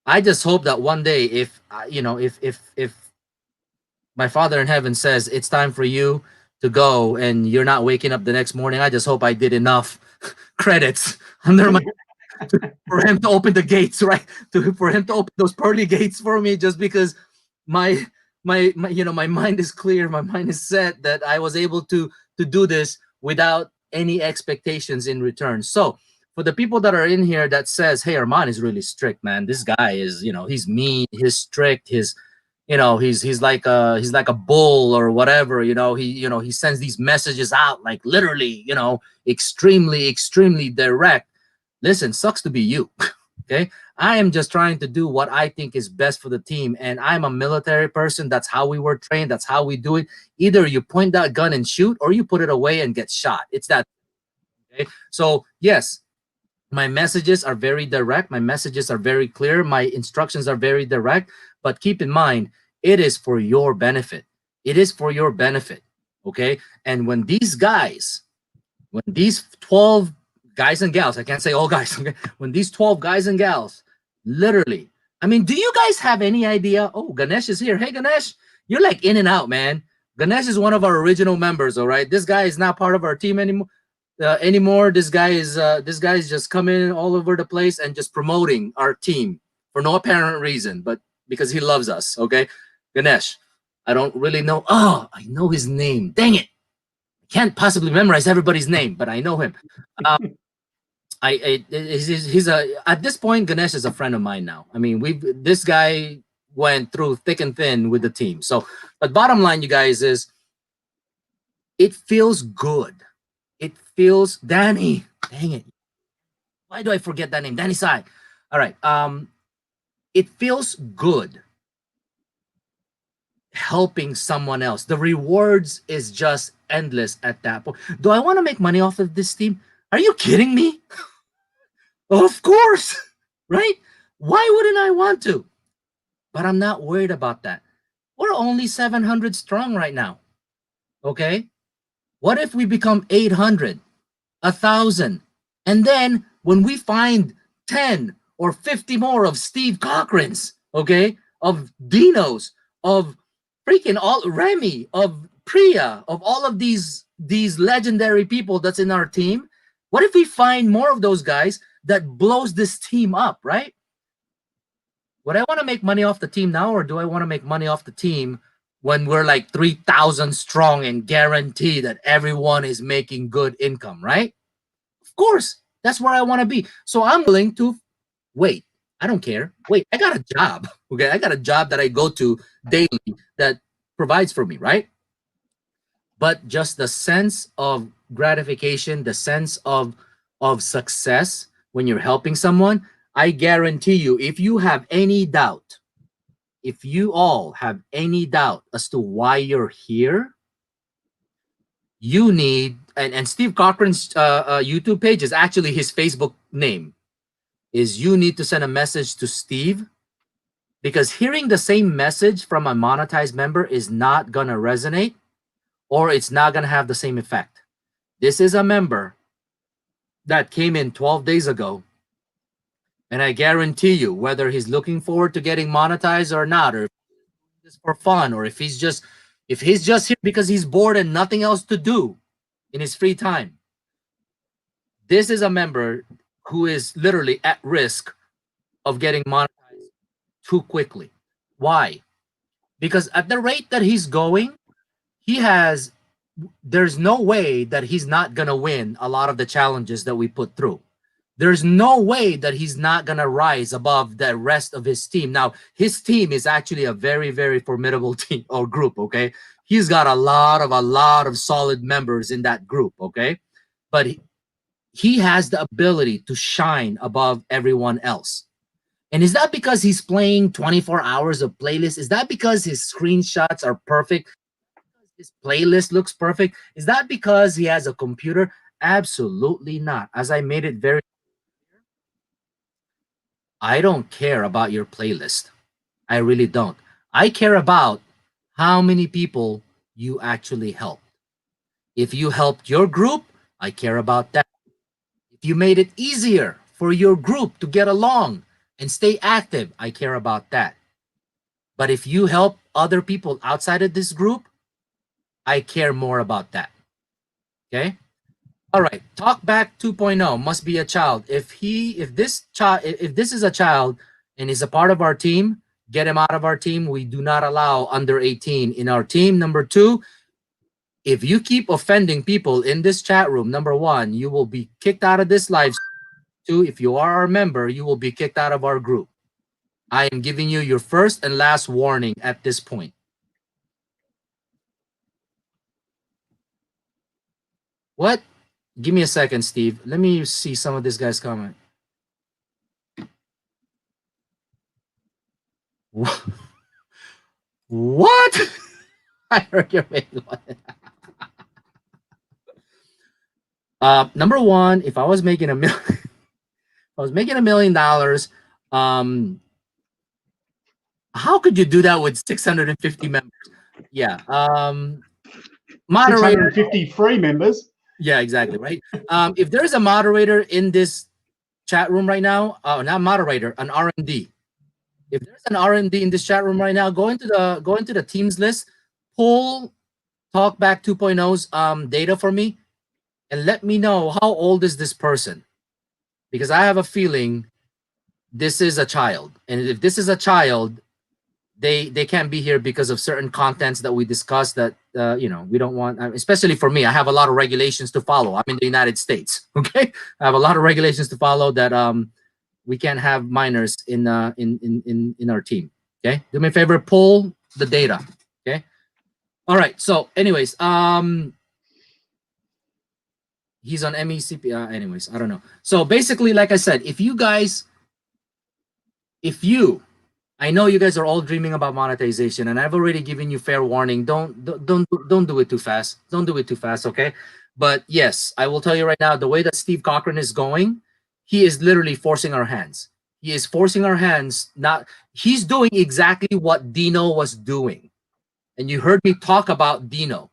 I just hope that one day, if you know, if my Father in heaven says it's time for you to go and you're not waking up the next morning, I just hope I did enough credits under my for him to open the gates, right? For him to open those pearly gates for me, just because my you know, my mind is clear, my mind is set that I was able to do this without any expectations in return. So for the people that are in here that says, hey, Armand is really strict, man, this guy is, you know, he's mean, he's strict, he's, you know, he's like a bull or whatever, you know, he sends these messages out like literally, you know, extremely direct. Listen, sucks to be you. Okay, I am just trying to do what I think is best for the team, and I'm a military person. That's how we were trained. That's how we do it. Either you point that gun and shoot, or you put it away and get shot. It's that. Okay, so yes, my messages are very direct. My messages are very clear. My instructions are very direct. But keep in mind, it is for your benefit. It is for your benefit. Okay, and when these 12 guys and gals, I can't say all guys, okay? When these 12 guys and gals, literally, I mean, do you guys have any idea? Oh, Ganesh is here. Hey, Ganesh, you're like in and out, man. Ganesh is one of our original members, all right? This guy is not part of our team anymore. anymore. This guy is just coming all over the place and just promoting our team for no apparent reason, but because he loves us. Okay, Ganesh, I don't really know. Oh, I know his name. Dang it, I can't possibly memorize everybody's name, but I know him. He's at this point, Ganesh is a friend of mine now. I mean, this guy went through thick and thin with the team. So, but bottom line, you guys, is it feels good. It feels, Danny. Dang it. Why do I forget that name? Danny Sai. All right. It feels good helping someone else. The rewards is just endless at that point. Do I want to make money off of this team? Are you kidding me? Of course, right? Why wouldn't I want to? But I'm not worried about that. We're only 700 strong right now. Okay? What if we become 800, 1,000? And then when we find 10 or 50 more of Steve Cochran's, okay, of Dino's, of freaking all Remy, of Priya, of all of these legendary people that's in our team, what if we find more of those guys that blows this team up, right? Would I want to make money off the team now, or do I want to make money off the team when we're like 3,000 strong and guarantee that everyone is making good income, right? Of course, that's where I want to be. So I'm willing to wait. I don't care. Wait, I got a job. Okay, I got a job that I go to daily that provides for me, right? But just the sense of gratification, the sense of success when you're helping someone, I guarantee you, if you have any doubt, if you all have any doubt as to why you're here, you need, and Steve Cochran's YouTube page is actually his Facebook name, is you need to send a message to Steve, because hearing the same message from a monetized member is not going to resonate, or it's not going to have the same effect. This is a member that came in 12 days ago, and I guarantee you, whether he's looking forward to getting monetized or not, or just for fun, or if he's just here because he's bored and nothing else to do in his free time, this is a member who is literally at risk of getting monetized too quickly. Why? Because at the rate that he's going, there's no way that he's not gonna win a lot of the challenges that we put through. There's no way that he's not gonna rise above the rest of his team. Now, his team is actually a very, very formidable team or group, okay? He's got a lot of solid members in that group, okay? But he has the ability to shine above everyone else. And is that because he's playing 24 hours of playlist? Is that because his screenshots are perfect? His playlist looks perfect? Is that because he has a computer? Absolutely not. As I made it very clear, I don't care about your playlist. I really don't. I care about how many people you actually helped. If you helped your group, I care about that. If you made it easier for your group to get along and stay active, I care about that. But if you help other people outside of this group, I care more about that. Okay? All right. Talkback 2.0 must be a child. If this is a child and is a part of our team, get him out of our team. We do not allow under 18 in our team. Number 2, if you keep offending people in this chat room, number 1, you will be kicked out of this live. 2, if you are a member, you will be kicked out of our group. I am giving you your first and last warning at this point. What? Give me a second, Steve. Let me see some of this guy's comment. What? I heard your making one. Number 1, if I was making $1 million, how could you do that with 650 members? Yeah. Moderator. 650 free members. Yeah, exactly, right? If there's a moderator in this chat room right now, not moderator, an R&D. If there's an R&D in this chat room right now, go into the teams list, pull Talkback 2.0's data for me. and let me know how old is this person, because I have a feeling this is a child. And if this is a child, they can't be here because of certain contents that we discussed that we don't want, especially for me. I have a lot of regulations to follow. I'm in the United States. Okay, I have a lot of regulations to follow that we can't have minors in our team. Okay, do me a favor, pull the data. Okay, all right. So anyways, he's on MECP. Anyways, I don't know. So basically, like I said, if I know you guys are all dreaming about monetization, and I've already given you fair warning. Don't do it too fast. Don't do it too fast, okay? But yes, I will tell you right now, the way that Steve Cochran is going, he is literally forcing our hands. He is forcing our hands. He's doing exactly what Dino was doing, and you heard me talk about Dino.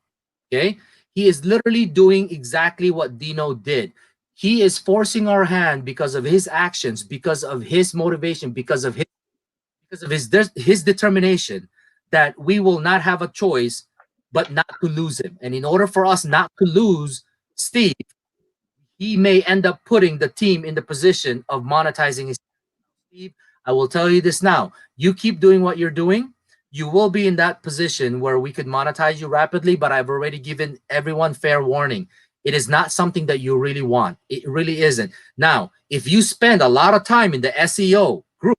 Okay, he is literally doing exactly what Dino did. He is forcing our hand because of his actions, because of his motivation, because of his determination, that we will not have a choice but not to lose him. And in order for us not to lose Steve, he may end up putting the team in the position of monetizing his. Steve, I will tell you this now. You keep doing what you're doing, you will be in that position where we could monetize you rapidly, but I've already given everyone fair warning. It is not something that you really want. It really isn't. Now, if you spend a lot of time in the SEO group,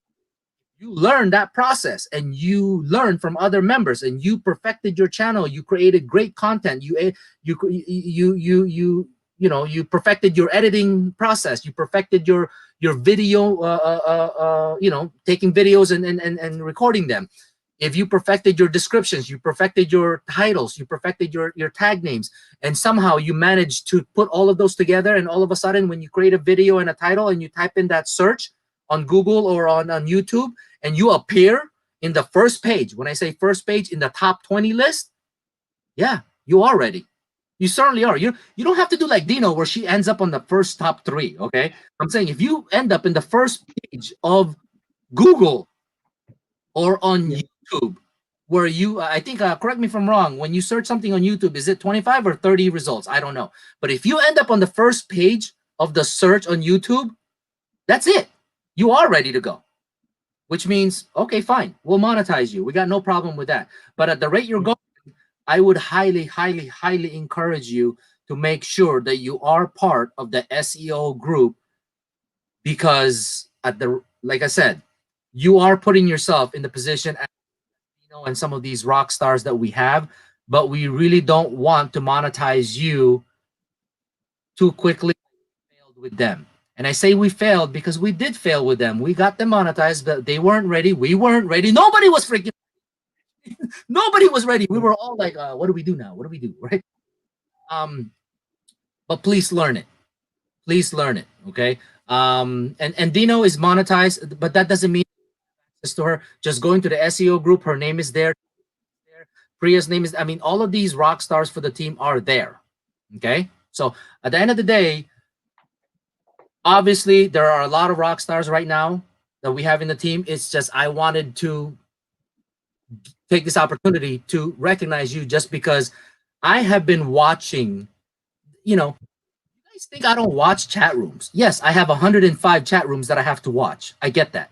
you learn that process and you learn from other members and you perfected your channel, you created great content, you perfected your editing process, you perfected your video, taking videos and recording them. If you perfected your descriptions, you perfected your titles, you perfected your tag names, and somehow you managed to put all of those together, and all of a sudden when you create a video and a title and you type in that search on Google or on YouTube, and you appear in the first page, when I say first page, in the top 20 list, yeah, you are ready. You certainly are. You don't have to do like Dino where she ends up on the first top 3, okay? I'm saying if you end up in the first page of Google or on YouTube, where you, I think, correct me if I'm wrong, when you search something on YouTube, is it 25 or 30 results? I don't know. But if you end up on the first page of the search on YouTube, that's it. You are ready to go. Which means, okay, fine, we'll monetize you. We got no problem with that. But at the rate you're going, I would highly, highly, highly encourage you to make sure that you are part of the SEO group, because like I said, you are putting yourself in the position, and some of these rock stars that we have, but we really don't want to monetize you too quickly. Failed with them. And I say we failed because we did fail with them. We got them monetized, but they weren't ready. We weren't ready. Nobody was freaking nobody was ready. We were all like, what do we do now? What do we do? Right? But please learn it. Please learn it. Okay. And Dino is monetized, but that doesn't mean access to her. Just going to the SEO group, her name is there. Priya's name is, I mean, all of these rock stars for the team are there. Okay. So at the end of the day, obviously there are a lot of rock stars right now that we have in the team. It's just, I wanted to take this opportunity to recognize you, just because I have been watching, you guys think I don't watch chat rooms. Yes, I have 105 chat rooms that I have to watch. I get that.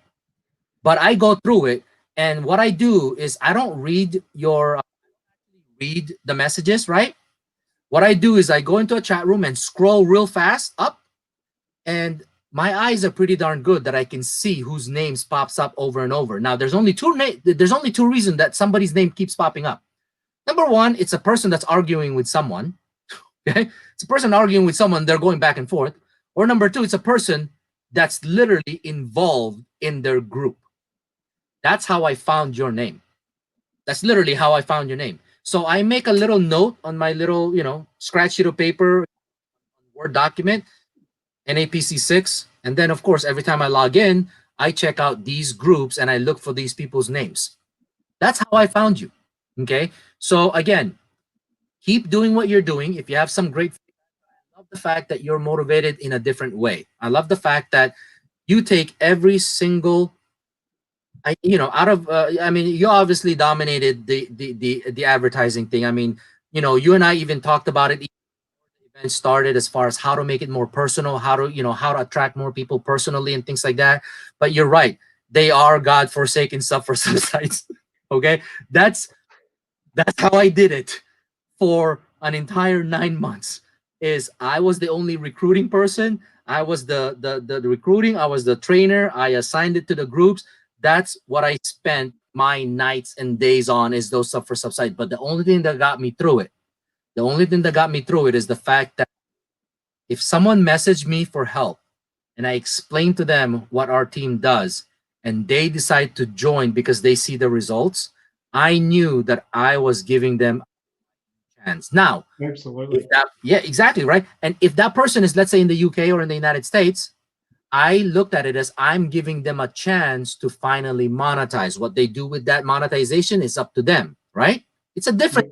But I go through it, and what I do is I don't read the messages, right? What I do is I go into a chat room and scroll real fast up, and my eyes are pretty darn good that I can see whose names pops up over and over. Now, there's only two reasons that somebody's name keeps popping up. Number one, it's a person that's arguing with someone. Okay, it's a person arguing with someone. They're going back and forth. Or number two, it's a person that's literally involved in their group. That's how I found your name. That's literally how I found your name. So I make a little note on my little, scratch sheet of paper, Word document, NAPC6. And then, of course, every time I log in, I check out these groups and I look for these people's names. That's how I found you. Okay. So again, keep doing what you're doing. If you have some great, I love the fact that you're motivated in a different way. I love the fact that you take every single, out of, I mean, you obviously dominated the advertising thing. I mean, you and I even talked about it event started, as far as how to make it more personal, how to, how to attract more people personally and things like that. But you're right, they are God-forsaken suffer-sub sites. Okay, that's how I did it for an entire 9 months. Is I was the only recruiting person. I was the recruiting. I was the trainer. I assigned it to the groups. That's what I spent my nights and days on, is those suffer-sub sites. But the only thing that got me through it, is the fact that if someone messaged me for help and I explained to them what our team does, and they decide to join because they see the results, I knew that I was giving them a chance. Now, Absolutely. yeah, exactly, right. And if that person is, let's say, in the UK or in the United States, I looked at it as I'm giving them a chance to finally monetize. What they do with that monetization is up to them, right? It's a different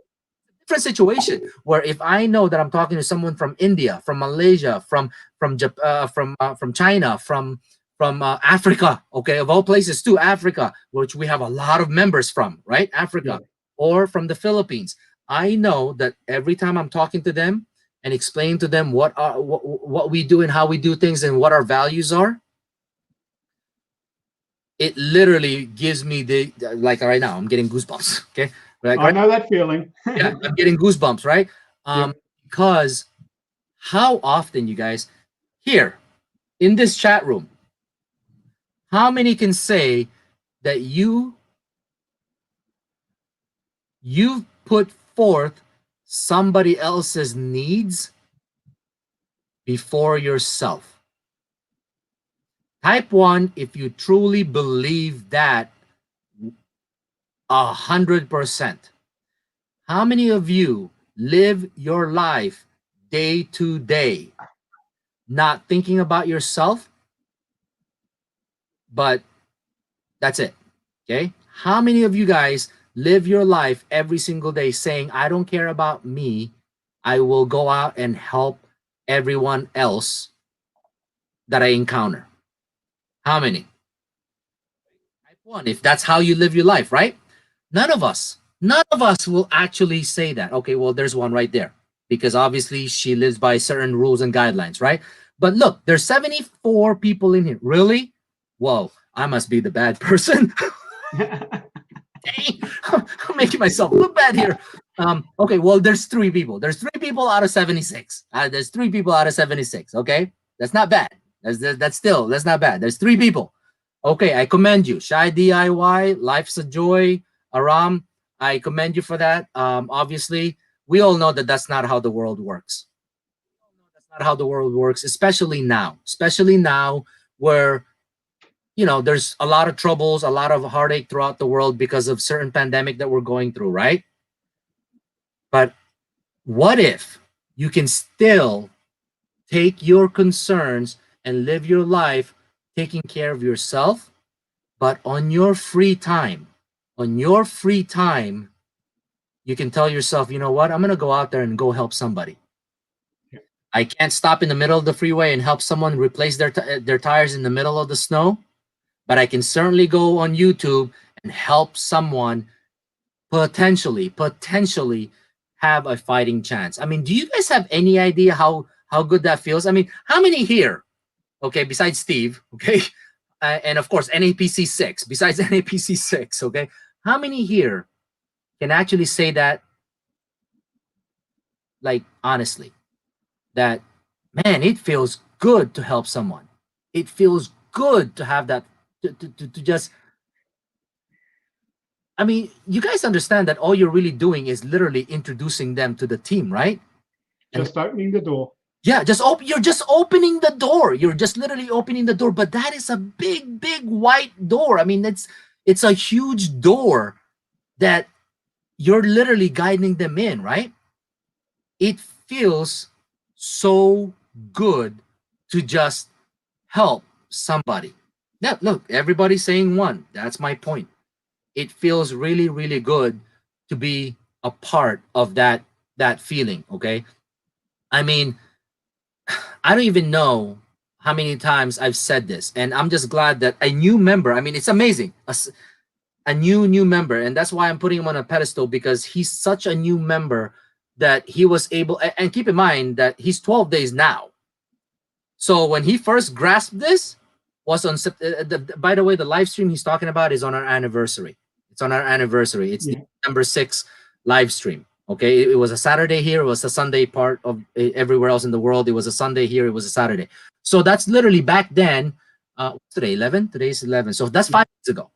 situation, where if I know that I'm talking to someone from India, from Malaysia, from China, from Africa, okay, of all places, to Africa, which we have a lot of members from, right? Africa, or from the Philippines. I know that every time I'm talking to them and explaining to them what we do and how we do things and what our values are, it literally gives me like right now, I'm getting goosebumps. Okay, like, I know that feeling. yeah, I'm getting goosebumps, right? Because how often, you guys, here in this chat room, how many can say that you've put forth somebody else's needs before yourself? Type 1 if you truly believe that 100%. How many of you live your life day to day, not thinking about yourself, but that's it? Okay. How many of you guys live your life every single day saying, I don't care about me, I will go out and help everyone else that I encounter? How many? Type 1 if that's how you live your life, right? None of us will actually say that. Okay, well, there's one right there, because obviously she lives by certain rules and guidelines, right? But look, there's 74 people in here. Really? Whoa, I must be the bad person. Dang, I'm making myself look bad here. Okay, well, there's 3 people. There's 3 people out of 76. There's 3 people out of 76. Okay, that's not bad. That's not bad. There's 3 people. Okay, I commend you. Shy DIY, Life's a Joy, Aram, I commend you for that. Obviously, we all know that that's not how the world works. That's not how the world works, especially now. Especially now, where there's a lot of troubles, a lot of heartache throughout the world because of certain pandemic that we're going through, right? But what if you can still take your concerns and live your life taking care of yourself, but on your free time, you can tell yourself, you know what, I'm going to go out there and go help somebody. I can't stop in the middle of the freeway and help someone replace their tires in the middle of the snow, but I can certainly go on YouTube and help someone potentially have a fighting chance. I mean, do you guys have any idea how good that feels? I mean, how many here, okay, besides Steve, okay, and of course NAPC 6, besides NAPC 6, okay, how many here can actually say that, like, honestly, that, man, it feels good to help someone. It feels good to have that, to just, I mean, you guys understand that all you're really doing is literally introducing them to the team, right? Just opening the door. Yeah, you're just opening the door. You're just literally opening the door. But that is a big, big white door. I mean, it's a huge door that you're literally guiding them in, right? It feels so good to just help somebody. Yeah, look, everybody's saying 1. That's my point. It feels really, really good to be a part of that feeling, okay? I mean, I don't even know how many times I've said this, and I'm just glad that a new member, I mean, it's amazing, a new member, and that's why I'm putting him on a pedestal, because he's such a new member that he was able, and keep in mind that he's 12 days now. So when he first grasped this was on, by the way, the live stream he's talking about is on our anniversary. It's on our anniversary. It's the December 6th live stream. Okay, it was a Saturday here. It was a Sunday part of everywhere else in the world. It was a Sunday here. It was a Saturday. So that's literally back then. What's today? 11. Today's 11. So that's 5 days ago.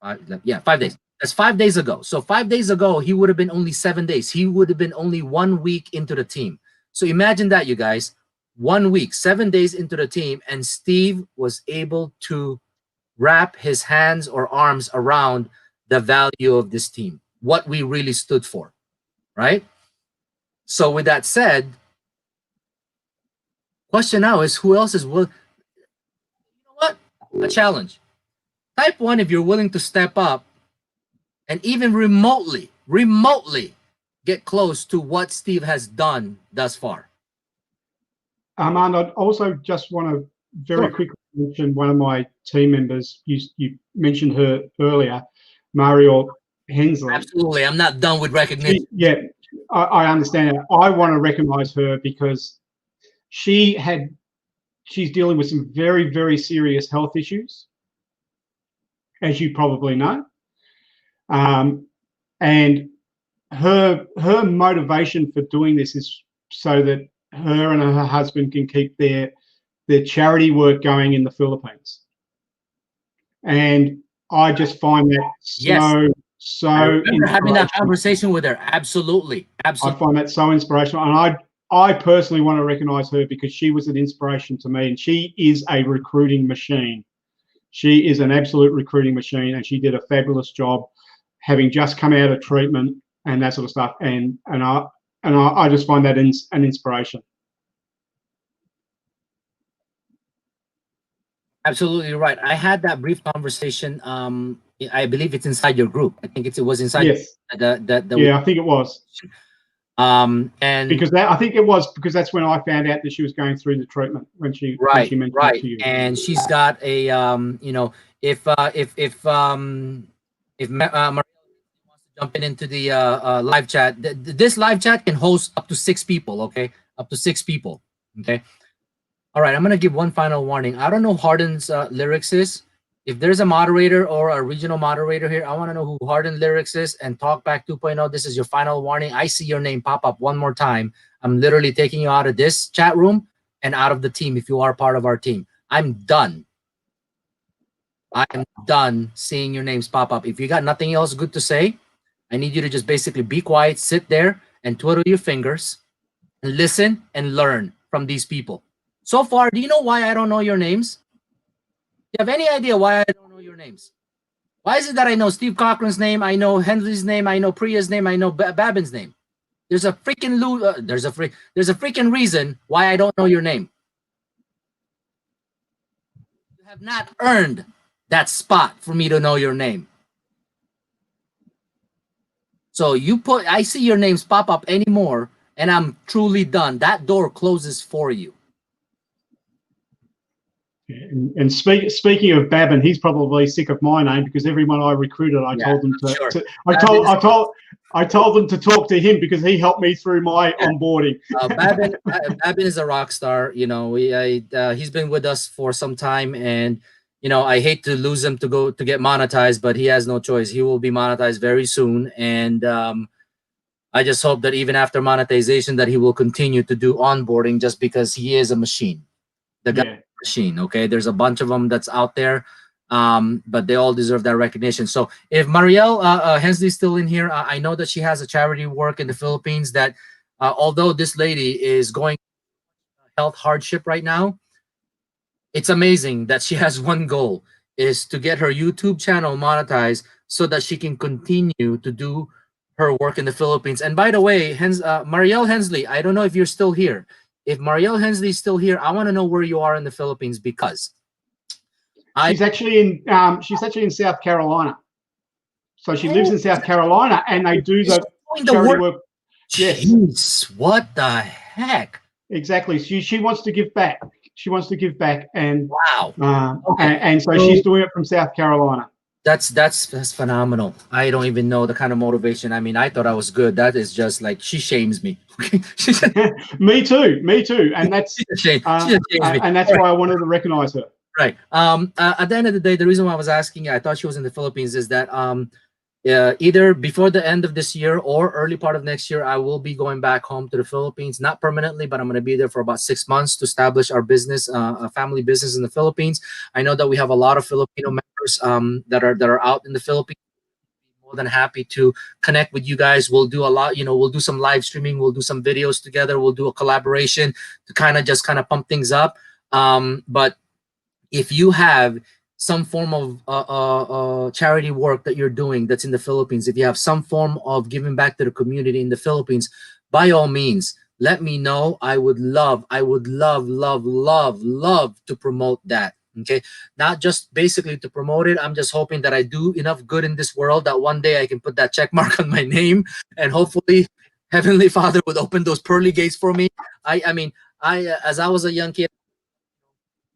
5 days. That's 5 days ago. So 5 days ago, he would have been only 7 days. He would have been only 1 week into the team. So imagine that, you guys. 1 week, 7 days into the team, and Steve was able to wrap his hands or arms around the value of this team, what we really stood for, right? So with that said, question now is, who else is willing? You know what? A challenge. Type 1 if you're willing to step up and even remotely get close to what Steve has done thus far. Armand, I also just want to very quickly mention one of my team members. You mentioned her earlier, Mario Hensley. Absolutely. I'm not done with recognition. I understand that. I want to recognize her because she's dealing with some very, very serious health issues, as you probably know. And her motivation for doing this is so that her and her husband can keep their charity work going in the Philippines. And I just find that so having that conversation with her. Absolutely. I find that so inspirational. And I personally want to recognize her because she was an inspiration to me, and she is a recruiting machine. She is an absolute recruiting machine, and she did a fabulous job having just come out of treatment and that sort of stuff. And I just find that an inspiration. Absolutely right. I had that brief conversation. I believe it's inside your group. I think it was inside. Yes. I think it was. And because I think it was because that's when I found out that she was going through the treatment when she mentioned it to you. And she's got a if Maria wants to jump into the live chat, this live chat can host up to 6 people. Okay, up to 6 people. Okay. All right, I'm gonna give one final warning. I don't know who Harden's lyrics is. If there's a moderator or a regional moderator here, I want to know who Harden lyrics is. And Talkback 2.0, this is your final warning. I see your name pop up one more time. I'm literally taking you out of this chat room and out of the team if you are part of our team. I'm done. I am done seeing your names pop up. If you got nothing else good to say, I need you to just basically be quiet, sit there and twiddle your fingers and listen and learn from these people. So far, do you know why I don't know your names? Do you have any idea why I don't know your names? Why is it that I know Steve Cochran's name, I know Hensley's name, I know Priya's name, I know Babin's name? There's a freaking there's a freaking reason why I don't know your name. You have not earned that spot for me to know your name. So I see your names pop up anymore, and I'm truly done. That door closes for you. And speaking of Babin, he's probably sick of my name because everyone I recruited, I told them I told them to talk to him because he helped me through my onboarding. Babin is a rock star. You know, he's been with us for some time, and you know, I hate to lose him to get monetized, but he has no choice. He will be monetized very soon, and I just hope that even after monetization, that he will continue to do onboarding just because he is a machine. The guy. Machine. Okay, there's a bunch of them that's out there, but they all deserve that recognition. So if Marielle Hensley's still in here, I know that she has a charity work in the Philippines that although this lady is going health hardship right now, it's amazing that she has one goal, is to get her YouTube channel monetized so that she can continue to do her work in the Philippines. And by the way, Marielle Hensley, I don't know if you're still here. If Marielle Hensley is still here, I want to know where you are in the Philippines because she's actually in South Carolina. So she lives in South Carolina, and they do the charity work. Yes. Jeez, what the heck? Exactly. She wants to give back. She wants to give back, and wow. And so she's doing it from South Carolina. That's phenomenal. I don't even know the kind of motivation. I mean, I thought I was good. That is just like she shames me. Me too, and that's She just shames me. and that's why I wanted to recognize her. Right. At the end of the day, the reason why I was asking, I thought she was in the Philippines, is that either before the end of this year or early part of next year, I will be going back home to the Philippines, not permanently, but I'm going to be there for about 6 months to establish our business, a family business in the Philippines. I know that we have a lot of Filipino members that are out in the Philippines. More than happy to connect with you guys. We'll do a lot, we'll do some live streaming, we'll do some videos together, we'll do a collaboration to kind of pump things up. But if you have some form of charity work that you're doing that's in the Philippines, if you have some form of giving back to the community in the Philippines, by all means, let me know. I would love, love to promote that. Okay, not just basically to promote it. I'm just hoping that I do enough good in this world that one day I can put that check mark on my name, and hopefully, Heavenly Father would open those pearly gates for me. I mean, as I was a young kid,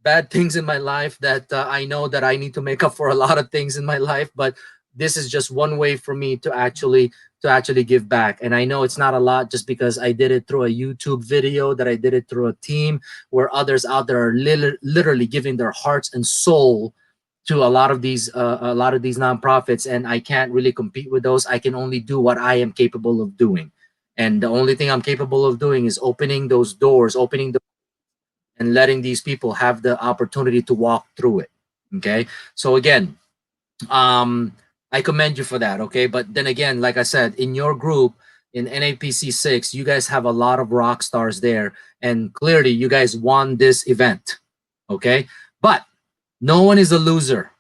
bad things in my life that I know that I need to make up for a lot of things in my life, but this is just one way for me to actually give back. And I know it's not a lot, just because I did it through a YouTube video, that I did it through a team where others out there are literally giving their hearts and soul to a lot of these nonprofits, and I can't really compete with those. I can only do what I am capable of doing, and the only thing I'm capable of doing is opening those doors, opening the and letting these people have the opportunity to walk through it. Okay, so again, I commend you for that. Okay, but then again, like I said, in your group in NAPC 6, you guys have a lot of rock stars there, and clearly you guys won this event. Okay, but no one is a loser.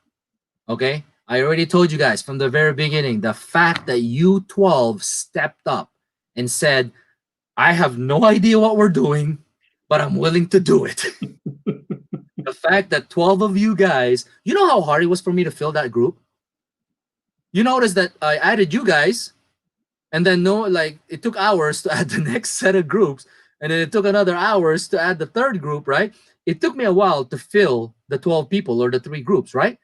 Okay, I already told you guys from the very beginning, the fact that you 12 stepped up and said, I have no idea what we're doing, but I'm willing to do it. The fact that 12 of you guys, you know how hard it was for me to fill that group? You notice that I added you guys, and then it took hours to add the next set of groups, and then it took another hours to add the third group, right? It took me a while to fill the 12 people or the 3 groups, right?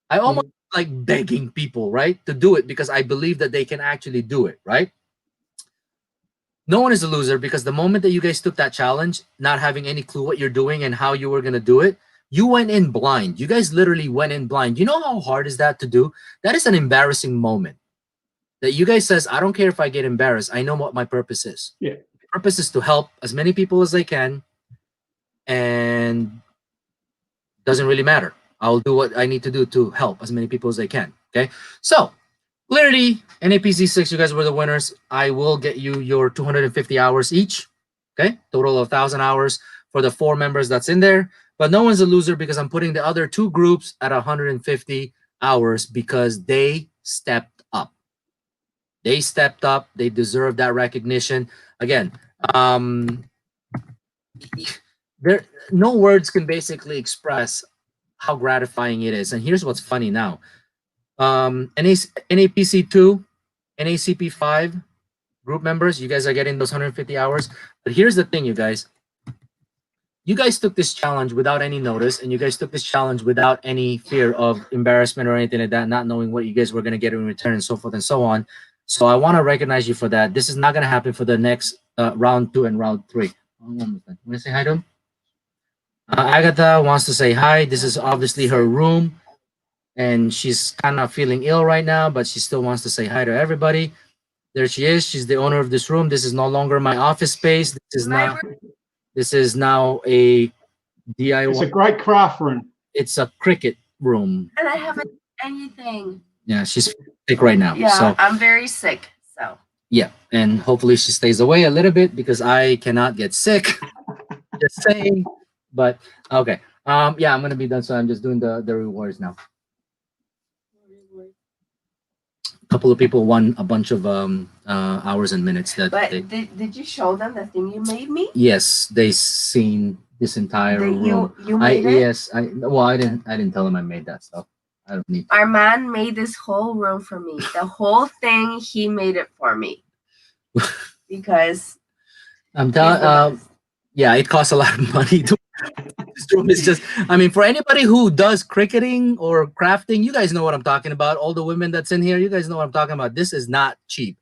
I almost like begging people, right, to do it, because I believe that they can actually do it, right? No one is a loser, because the moment that you guys took that challenge, not having any clue what you're doing and how you were going to do it, you went in blind. You guys literally went in blind. You know how hard is that to do? That is an embarrassing moment. That you guys says, I don't care if I get embarrassed. I know what my purpose is. Yeah. My purpose is to help as many people as I can, and doesn't really matter. I'll do what I need to do to help as many people as I can. Okay. So clearly, NAPC 6, you guys were the winners. I will get you your 250 hours each. Okay, total of 1,000 hours for the 4 members that's in there. But no one's a loser, because I'm putting the other 2 groups at 150 hours because they stepped up. They stepped up. They deserve that recognition. Again, no words can basically express how gratifying it is. And here's what's funny now. NAPC 2, NACP 5 group members, you guys are getting those 150 hours. But here's the thing, you guys took this challenge without any notice, and you guys took this challenge without any fear of embarrassment or anything like that, not knowing what you guys were going to get in return, and so forth and so on. So I want to recognize you for that. This is not going to happen for the next round 2 and round 3. Want to say hi to him? Agatha wants to say hi. This is obviously her room, and she's kind of feeling ill right now, but she still wants to say hi to everybody. There she is. She's the owner of this room. This is no longer my office space. This is now a DIY. It's a great craft room. It's a cricket room. And I haven't anything. Yeah, she's sick right now. Yeah, so I'm very sick. So yeah, and hopefully she stays away a little bit, because I cannot get sick. Just saying. But okay. Yeah, I'm gonna be done. So I'm just doing the rewards now. A couple of people won a bunch of hours and minutes. But did you show them the thing you made me? Yes, they seen this entire room. You made it? Yes, I didn't tell them I made that stuff. I don't need to. Our man made this whole room for me. The whole thing, he made it for me. Because I'm telling Yeah, it costs a lot of money to this room is just, I mean, for anybody who does cricketing or crafting, you guys know what I'm talking about. All the women that's in here, you guys know what I'm talking about. This is not cheap.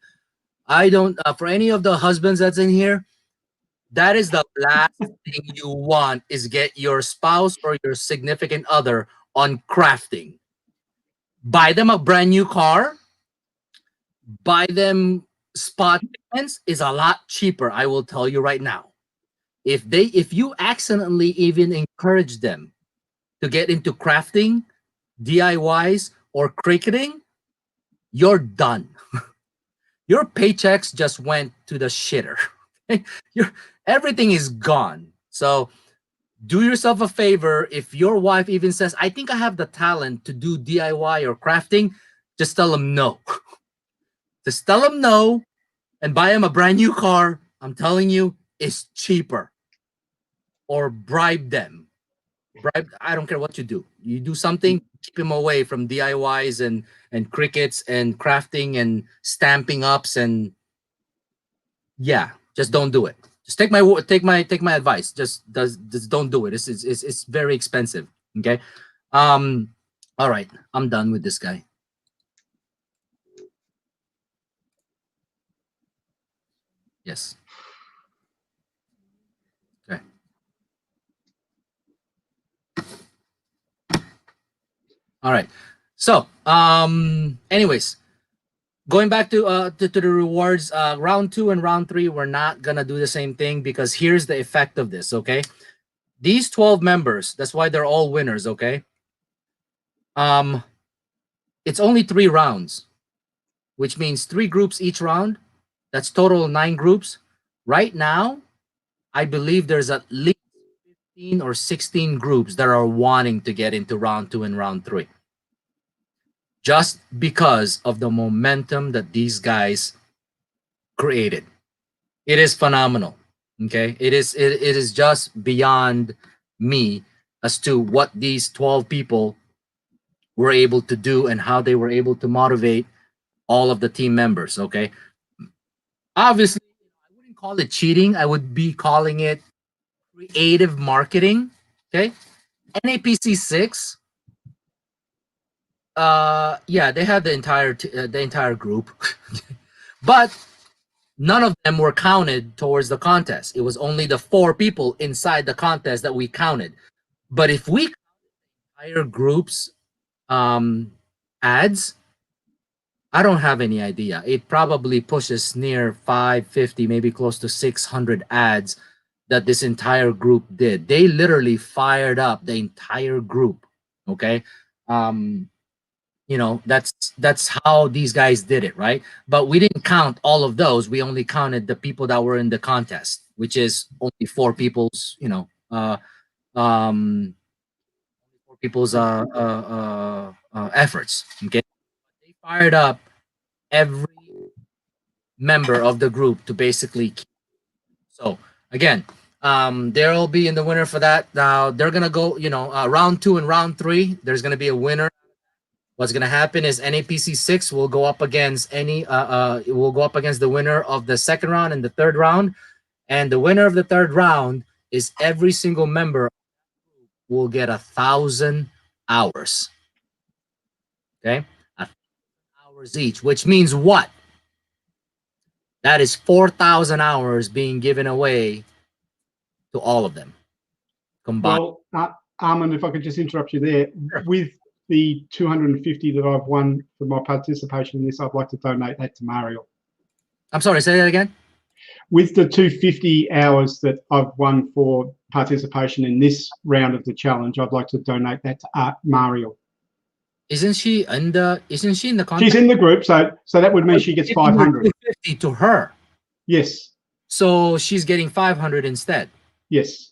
I don't, for any of the husbands that's in here, that is the last thing you want is get your spouse or your significant other on crafting. Buy them a brand new car, buy them spot payments is a lot cheaper. I will tell you right now. If you accidentally even encourage them to get into crafting, DIYs, or cricketing, you're done. Your paychecks just went to the shitter. Your everything is gone. So do yourself a favor. If your wife even says, I think I have the talent to do DIY or crafting, just tell them no. Just tell them no and buy them a brand new car. I'm telling you, it's cheaper. Or bribe them. I don't care what you do. You do something, keep him away from DIYs and crickets and crafting and stamping ups and yeah, just don't do it. Just take my advice. Just don't do it. It's very expensive. Okay. All right, I'm done with this guy. Yes. Okay. All right. So, anyways, going back to the rewards, round 2 and round 3, we're not gonna do the same thing because here's the effect of this. Okay, these 12 members, that's why they're all winners. Okay, it's only 3 rounds, which means 3 groups each round. That's total 9 groups. Right now, I believe there's at least 15 or 16 groups that are wanting to get into round 2 and round 3. Just because of the momentum that these guys created. It is phenomenal. Okay. It is just beyond me as to what these 12 people were able to do and how they were able to motivate all of the team members. Okay. Obviously, I wouldn't call it cheating. I would be calling it creative marketing. Okay. NAPC 6, yeah, they had the entire group. But none of them were counted towards the contest. It was only the 4 people inside the contest that we counted. But if we count the entire group's ads, I don't have any idea. It probably pushes near 550, maybe close to 600 ads that this entire group did. They literally fired up the entire group. Okay. You know, that's how these guys did it, right? But we didn't count all of those. We only counted the people that were in the contest, which is only 4 people's, you know, 4 people's efforts. Okay, they fired up every member of the group to basically keep. So again, they'll be in the winner for that. Now they're gonna go, you know, round 2 and round 3. There's gonna be a winner. What's gonna happen is NAPC 6 will go up against it will go up against the winner of the 2nd round and the 3rd round, and the winner of the 3rd round is every single member will get 1,000 hours. Okay, 1,000 hours each, which means what? That is 4,000 hours being given away to all of them combined. Well, Armin, if I could just interrupt you there, Sure. with the 250 that I've won for my participation in this, I'd like to donate that to Mario. I'm sorry, say that again. With the 250 hours that I've won for participation in this round of the challenge, I'd like to donate that to Mario. Isn't she in the contest? She's in the group, so that would mean she gets 500. 250 to her. Yes. So she's getting 500 instead. Yes.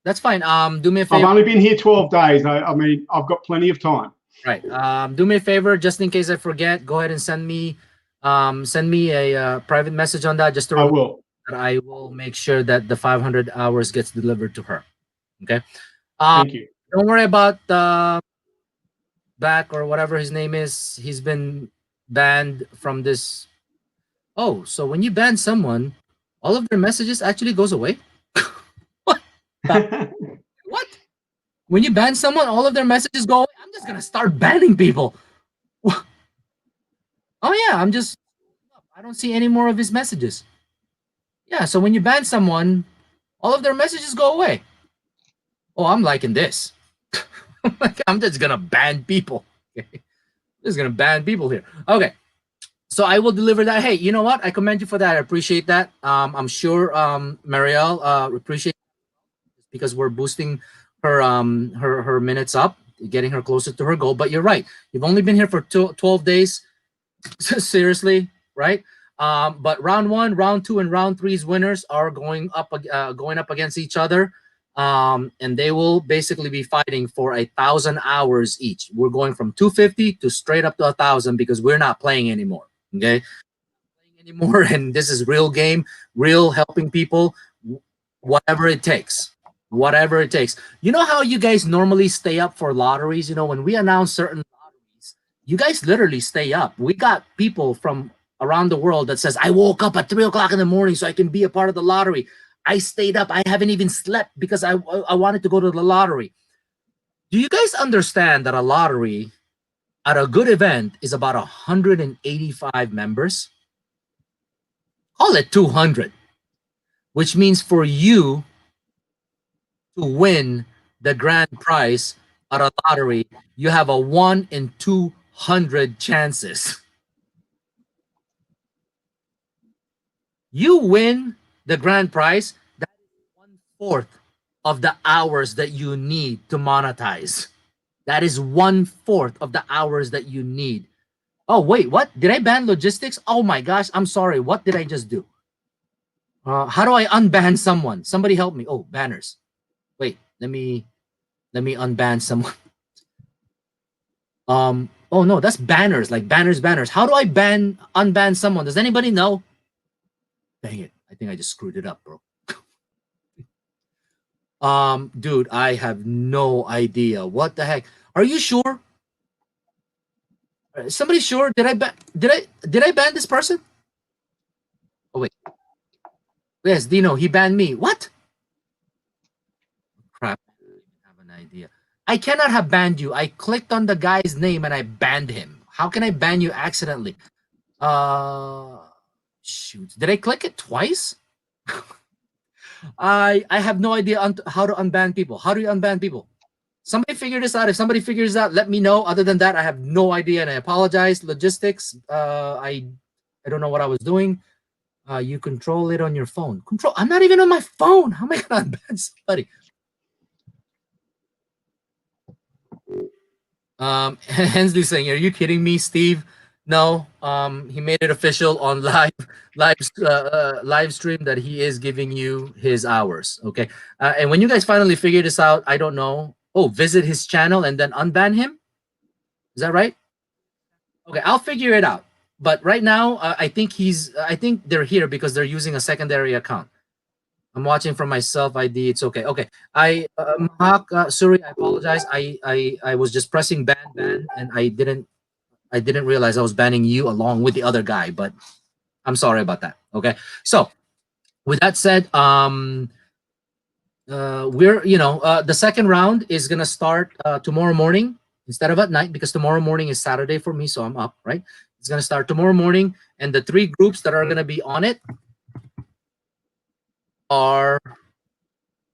That's fine. Do me a I've favor. only been here 12 days. I mean, I've got plenty of time. Right. Do me a favor, just in case I forget. Go ahead and send me a private message on that. Just to I will. I will make sure that the 500 hours gets delivered to her. Okay. Thank you. Don't worry about back or whatever his name is. He's been banned from this. Oh, so when you ban someone, all of their messages actually goes away. What? When you ban someone, all of their messages go away. I'm just gonna start banning people. Oh yeah, I don't see any more of his messages. Yeah, so when you ban someone, all of their messages go away. Oh, I'm liking this. I'm just gonna ban people. Okay? Just gonna ban people here. Okay. So I will deliver that. Hey, you know what? I commend you for that. I appreciate that. I'm sure Marielle appreciate because we're boosting her minutes up, getting her closer to her goal. But you're right. You've only been here for 12 days. Seriously, right? But round 1, round 2, and round 3's winners are going up against each other. And they will basically be fighting for 1,000 hours each. We're going from 250 to straight up to 1,000 because we're not playing anymore. Okay, anymore, and this is real game, real helping people, whatever it takes. Whatever it takes. You know how you guys normally stay up for lotteries? You know, when we announce certain lotteries, you guys literally stay up. We got people from around the world that says, I woke up at 3 o'clock in the morning so I can be a part of the lottery. I stayed up. I haven't even slept because I wanted to go to the lottery. Do you guys understand that a lottery at a good event is about 185 members? Call it 200, which means for you to win the grand prize at a lottery, you have a 1 in 200 chances. You win the grand prize, that is 1/4 of the hours that you need to monetize. That is 1/4 of the hours that you need. Oh, wait, what? Did I ban logistics? Oh my gosh, I'm sorry. What did I just do? How do I unban someone? Somebody help me. Oh, banners. Wait, let me unban someone. Oh no, that's banners, like banners. How do I unban someone? Does anybody know? Dang it. I think I just screwed it up, bro. Dude, I have no idea. What the heck? Are you sure? Somebody sure? Did I ban this person? Oh wait. Yes, Dino, he banned me. What? Crap. I don't even have an idea. I cannot have banned you. I clicked on the guy's name and I banned him. How can I ban you accidentally? Shoot. Did I click it twice? I have no idea how to unban people. How do you unban people? Somebody figure this out. If somebody figures out, let me know. Other than that, I have no idea, and I apologize. Logistics. I don't know what I was doing. You control it on your phone. Control. I'm not even on my phone. How am I gonna unban somebody? Hensley saying, "Are you kidding me, Steve?" No. He made it official on live stream that he is giving you his hours. Okay. And when you guys finally figure this out, I don't know. Oh, visit his channel and then unban him. Is that right? Okay, I'll figure it out. But right now, I think they're here because they're using a secondary account. I'm watching from my self ID. It's okay. Okay. Suri, I apologize. I was just pressing ban, and I didn't realize I was banning you along with the other guy, but I'm sorry about that. Okay. So with that said, the second round is gonna start tomorrow morning instead of at night because tomorrow morning is Saturday for me, so I'm up, right? It's gonna start tomorrow morning, and the 3 groups that are gonna be on it are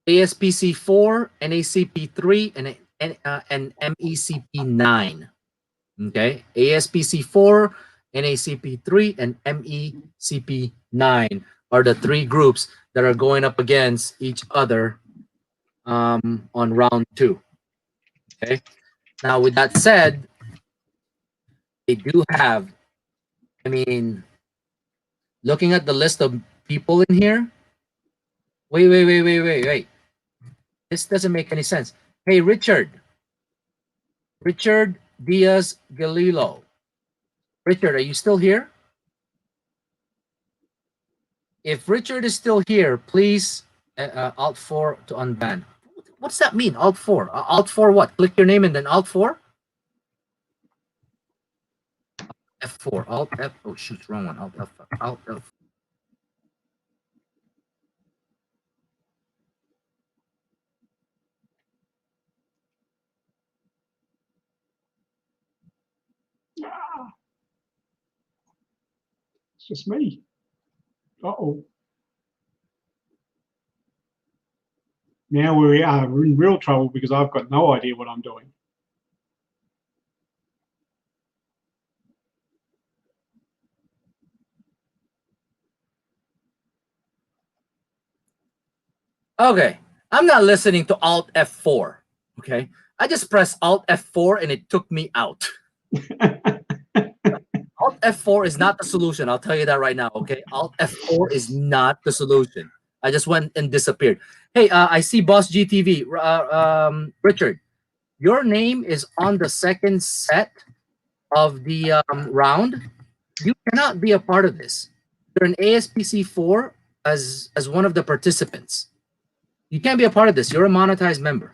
ASPC4, NACP3, and MECP9. Okay, ASPC4, NACP3, and MECP9 are the 3 groups that are going up against each other on round 2. Okay, now with that said, they do have, I mean, looking at the list of people in here, wait. This doesn't make any sense. Hey, Richard Diaz Galilo. Richard, are you still here? If Richard is still here, please Alt 4 to unban. What's that mean? Alt 4? Alt 4 what? Click your name and then Alt 4? F4. Alt F. Oh, shoot, wrong one. Alt F. Alt F. It's just me. Uh-oh. Now we are in real trouble because I've got no idea what I'm doing. Okay, I'm not listening to Alt F4. Okay, I just pressed Alt F4 and it took me out. Alt F4 is not the solution. I'll tell you that right now. Okay, Alt F4 is not the solution. I just went and disappeared. Hey, I see Boss GTV. Richard, your name is on the second set of the round. You cannot be a part of this. You're an ASPC4 as one of the participants. You can't be a part of this. You're a monetized member.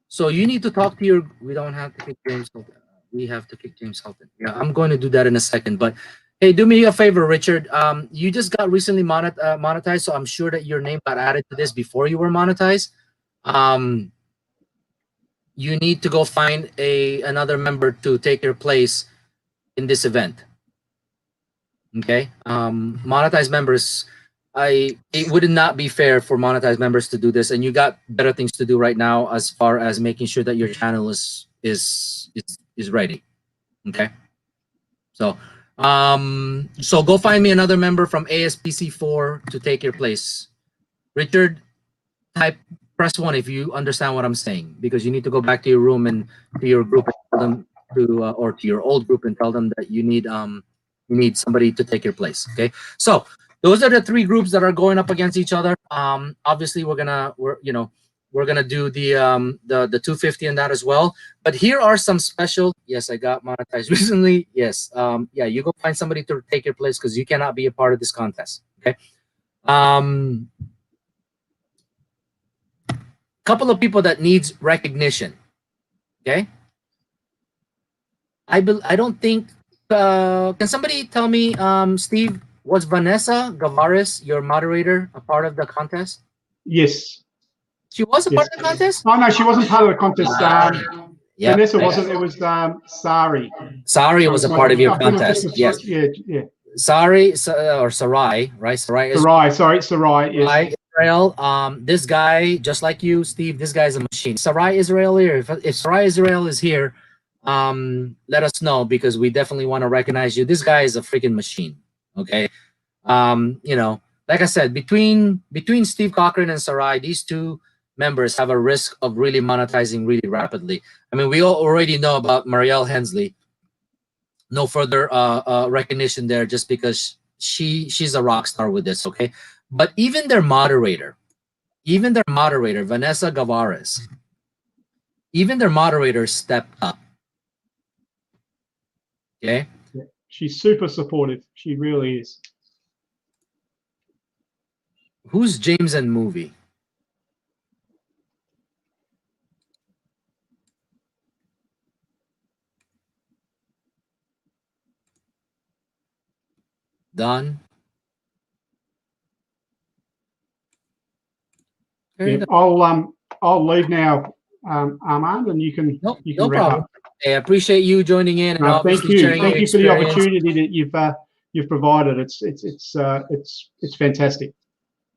So you need to talk to your. We don't have to kick James Hilton. We have to kick James Hilton. Yeah, I'm going to do that in a second. But hey, do me a favor, Richard. You just got recently monetized, so I'm sure that your name got added to this before you were monetized. You need to go find another member to take your place in this event. Okay, monetized members. It would not be fair for monetized members to do this, and you got better things to do right now as far as making sure that your channel is ready. Okay, so so go find me another member from ASPC4 to take your place. Richard, press 1 if you understand what I'm saying, because you need to go back to your room and to your group and tell them to or to your old group and tell them that you need somebody to take your place. Okay, so those are the 3 groups that are going up against each other. Obviously we're gonna do the 250 and that as well. But here are some special. Yes, I got monetized recently. Yes, yeah, you go find somebody to take your place because you cannot be a part of this contest. Okay. Couple of people that needs recognition. Okay. I don't think. Can somebody tell me, Steve, was Vanessa Gavaris, your moderator, a part of the contest? Yes. She was a part of the contest? Oh, no, she wasn't part of the contest. Yep. Vanessa wasn't. It was Sari. Sari was a part of your contest. Yes. Yeah, yeah. Sari or Sarai, right? Sarai. Sorry, Sarai. Yes. Sarai Israel. This guy, just like you, Steve, this guy is a machine. Sarai Israel here. If Sarai Israel is here, let us know, because we definitely want to recognize you. This guy is a freaking machine. Okay. You know, like I said, between Steve Cochran and Sarai, these 2 members have a risk of really monetizing really rapidly. I mean, we all already know about Marielle Hensley. No further recognition there, just because she's a rock star with this. Okay. But even their moderator, Vanessa Gavares, even their moderator stepped up. Okay. Yeah, she's super supportive. She really is. Who's James and Movie? Don. Yeah, I'll leave now, Armand, and you can No wrap problem. up. Hey, I appreciate you joining in and Thank you. sharing Thank your you for the experience. opportunity that you've provided. It's fantastic.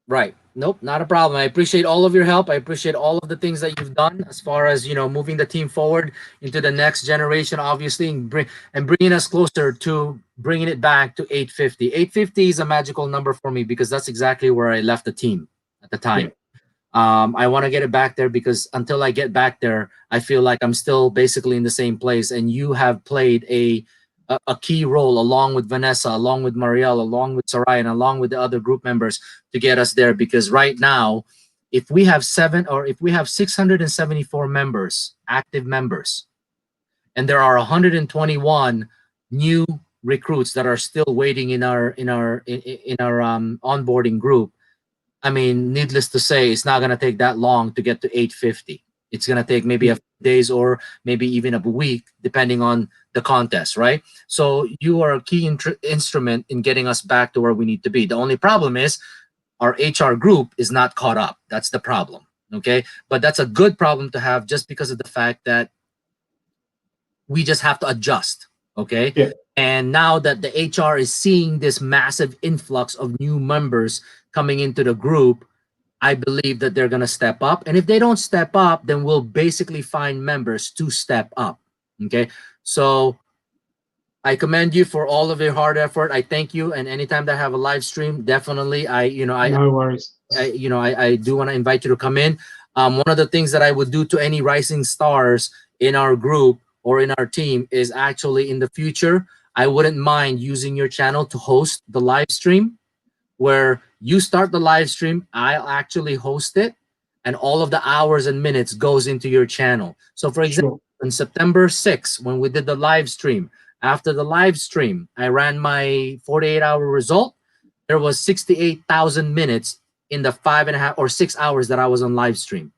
Right. Nope, not a problem. I appreciate all of your help. I appreciate all of the things that you've done as far as, you know, moving the team forward into the next generation, obviously, and bringing us closer to bringing it back to 850. 850 is a magical number for me because that's exactly where I left the team at the time. Yeah. I want to get it back there because until I get back there, I feel like I'm still basically in the same place. And you have played a key role along with Vanessa, along with Marielle, along with Sarai, and along with the other group members to get us there. Because right now, if we have 674 members, active members, and there are 121 new recruits that are still waiting in our onboarding group, I mean, needless to say, it's not going to take that long to get to 850. It's going to take maybe a few days or maybe even a week, depending on the contest, right? So you are a key instrument in getting us back to where we need to be. The only problem is our HR group is not caught up. That's the problem, okay? But that's a good problem to have just because of the fact that we just have to adjust. Okay. Yeah. And now that the HR is seeing this massive influx of new members coming into the group, I believe that they're going to step up. And if they don't step up, then we'll basically find members to step up. Okay. So I commend you for all of your hard effort. I thank you. And anytime that I have a live stream, definitely No worries. I do want to invite you to come in. One of the things that I would do to any rising stars in our group or in our team is actually in the future, I wouldn't mind using your channel to host the live stream, where you start the live stream, I'll actually host it, and all of the hours and minutes goes into your channel. So for example, on September 6th, when we did the live stream, after the live stream, I ran my 48-hour result. There was 68,000 minutes in the 5.5 or 6 hours that I was on live stream.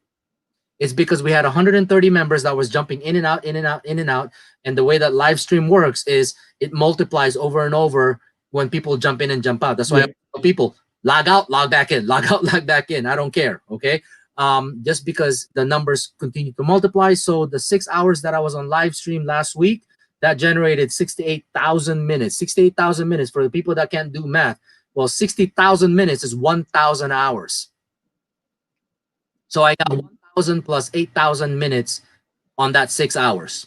It's because we had 130 members that was jumping in and out, in and out, in and out. And the way that live stream works is it multiplies over and over when people jump in and jump out. That's why I tell people log out, log back in, log out, log back in. I don't care. Okay. Just because the numbers continue to multiply. So the 6 hours that I was on live stream last week, that generated 68,000 minutes. 68,000 minutes for the people that can't do math. Well, 60,000 minutes is 1,000 hours. So I got 1,000 plus 8,000 minutes on that 6 hours.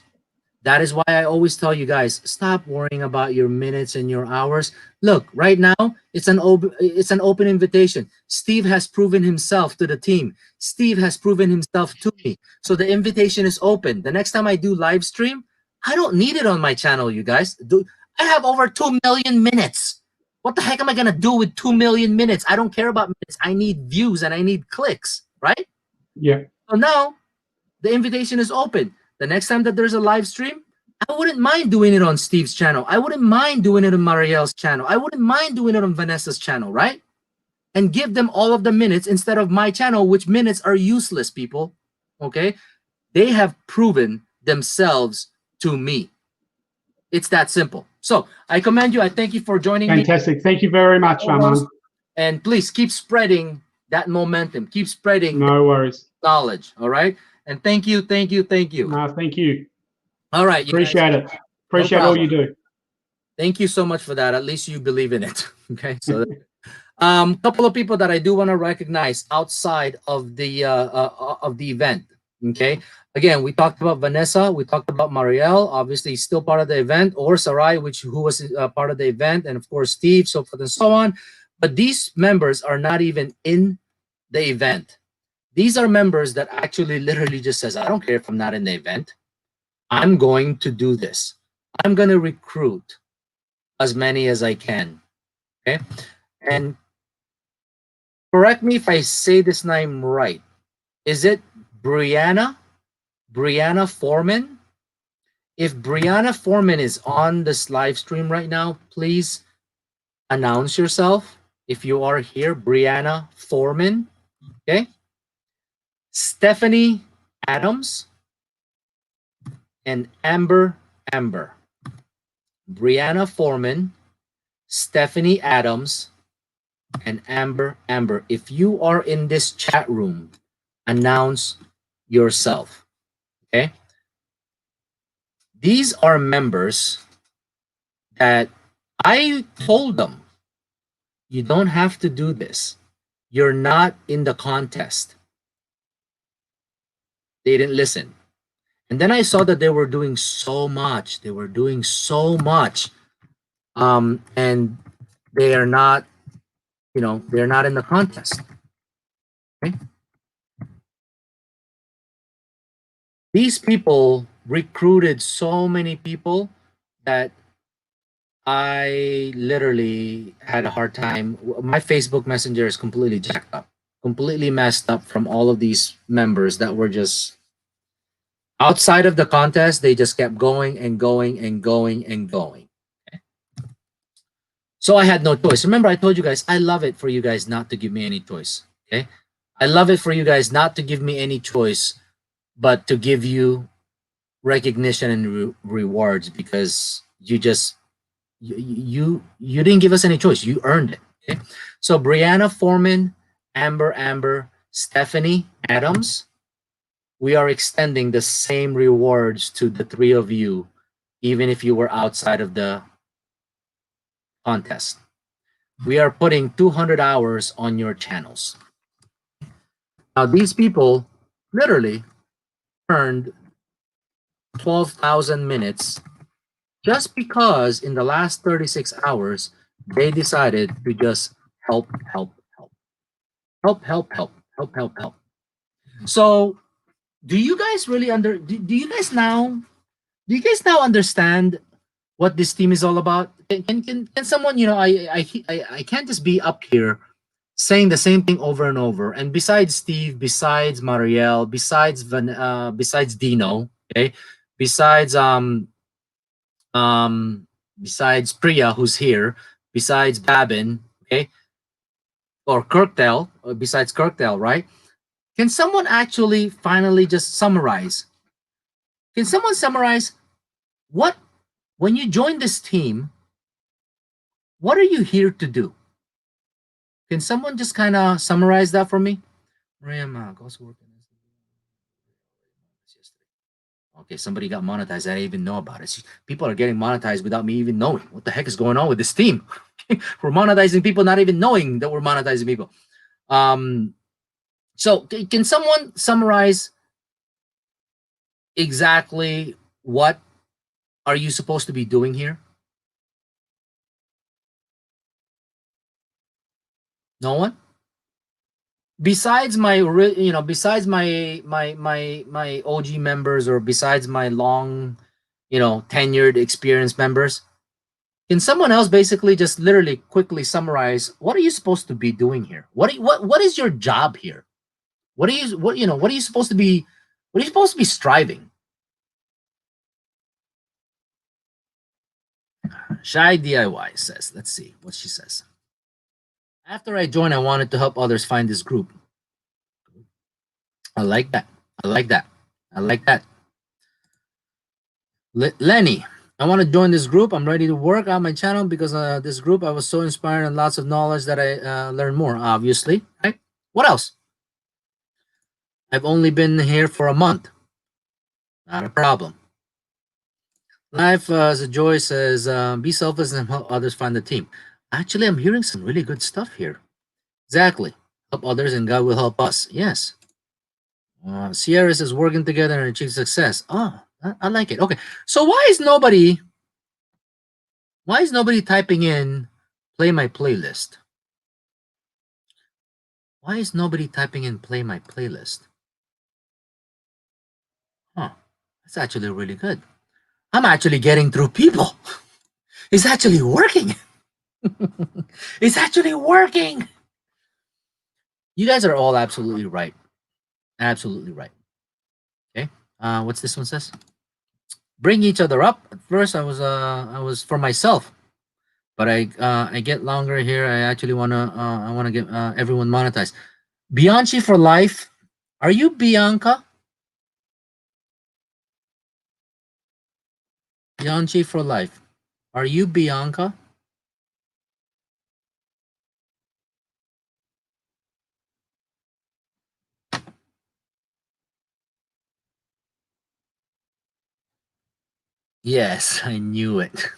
That is why I always tell you guys, stop worrying about your minutes and your hours. Look, right now, it's an open invitation. Steve has proven himself to the team. Steve has proven himself to me. So the invitation is open. The next time I do live stream, I don't need it on my channel, you guys. I have over 2 million minutes. What the heck am I going to do with 2 million minutes? I don't care about minutes. I need views and I need clicks, right? Yeah. So now the invitation is open. The next time that there's a live stream, I wouldn't mind doing it on Steve's channel. I wouldn't mind doing it on Marielle's channel. I wouldn't mind doing it on Vanessa's channel, right? And give them all of the minutes instead of my channel, which minutes are useless, people. Okay? They have proven themselves to me. It's that simple. So I commend you. I thank you for joining me. Fantastic. Thank you very much, Raman. And please keep spreading that momentum. Keep spreading No worries. knowledge. All right. And thank you, thank you, thank you. No, thank you. All right. You guys, Appreciate it. Appreciate all you do. thank you so much for that. At least you believe in it. Okay. So couple of people that I do want to recognize outside of the event. Okay. Again, we talked about Vanessa, we talked about Marielle, obviously still part of the event, or Sarai, who was part of the event, and of course Steve, so forth and so on. But these members are not even in the event. These are members that actually literally just says, I don't care if I'm not in the event. I'm going to do this. I'm going to recruit as many as I can. Okay. And correct me if I say this name right. Is it Brianna Foreman? If Brianna Foreman is on this live stream right now, please announce yourself. If you are here, Brianna Foreman. Okay. Stephanie Adams and Amber. Brianna Foreman, Stephanie Adams, and Amber. If you are in this chat room, announce yourself. Okay. These are members that I told them, you don't have to do this. You're not in the contest. They didn't listen. And then I saw that they were doing so much. They were doing so much. And they are not, they're not in the contest. Okay? These people recruited so many people that I literally had a hard time. My Facebook Messenger is completely jacked up, completely messed up from all of these members that were just outside of the contest. They just kept going and going and going and going. Okay? So I had no choice. Remember, I told you guys, I love it for you guys not to give me any choice. Okay. I love it for you guys not to give me any choice, but to give you recognition and rewards, because you didn't give us any choice. You earned it. Okay. So Brianna Foreman, Amber, Stephanie Adams, we are extending the same rewards to the three of you even if you were outside of the contest. We are putting 200 hours on your channels. Now, these people literally earned 12,000 minutes just because in the last 36 hours, they decided to just help. So, do you guys really do you guys now understand what this team is all about? Can someone, I can't just be up here saying the same thing over and over. And besides Steve, besides Marielle, besides Dino, okay, besides besides Priya, who's here, besides Babin, okay, or Kirkdale, besides Kirkdale, right? Can someone actually finally just summarize? Can someone summarize what, when you join this team, what are you here to do? Can someone just kind of summarize that for me? Okay, somebody got monetized. I didn't even know about it. People are getting monetized without me even knowing. What the heck is going on with this team? We're monetizing people not even knowing that we're monetizing people. So can someone summarize exactly what are you supposed to be doing here? No one? Besides my, besides my OG members, or besides my long, tenured, experienced members, can someone else basically just literally quickly summarize what are you supposed to be doing here? What is your job here? What are you supposed to be? What are you supposed to be striving? Shy DIY says, let's see what she says. After I joined, I wanted to help others find this group. I like that. I like that. I like that. Lenny, I want to join this group. I'm ready to work on my channel because this group, I was so inspired and lots of knowledge that I learned more, obviously. Right? What else? I've only been here for a month. Not a problem. Life as a joy says, be selfless and help others find the team. Actually, I'm hearing some really good stuff here. Exactly. Help others and God will help us. Yes. Sierra says working together and achieve success. Oh, I like it. Okay. So why is nobody typing in play my playlist? Why is nobody typing in play my playlist? Huh. That's actually really good. I'm actually getting through people. It's actually working. It's actually working. You guys are all absolutely right. Absolutely right. Okay. What's this one says? Bring each other up. At first, I was for myself, but I get longer here. I actually wanna get everyone monetized. Bianchi for life. Are you Bianca? Bianchi for life. Are you Bianca? Yes, I knew it.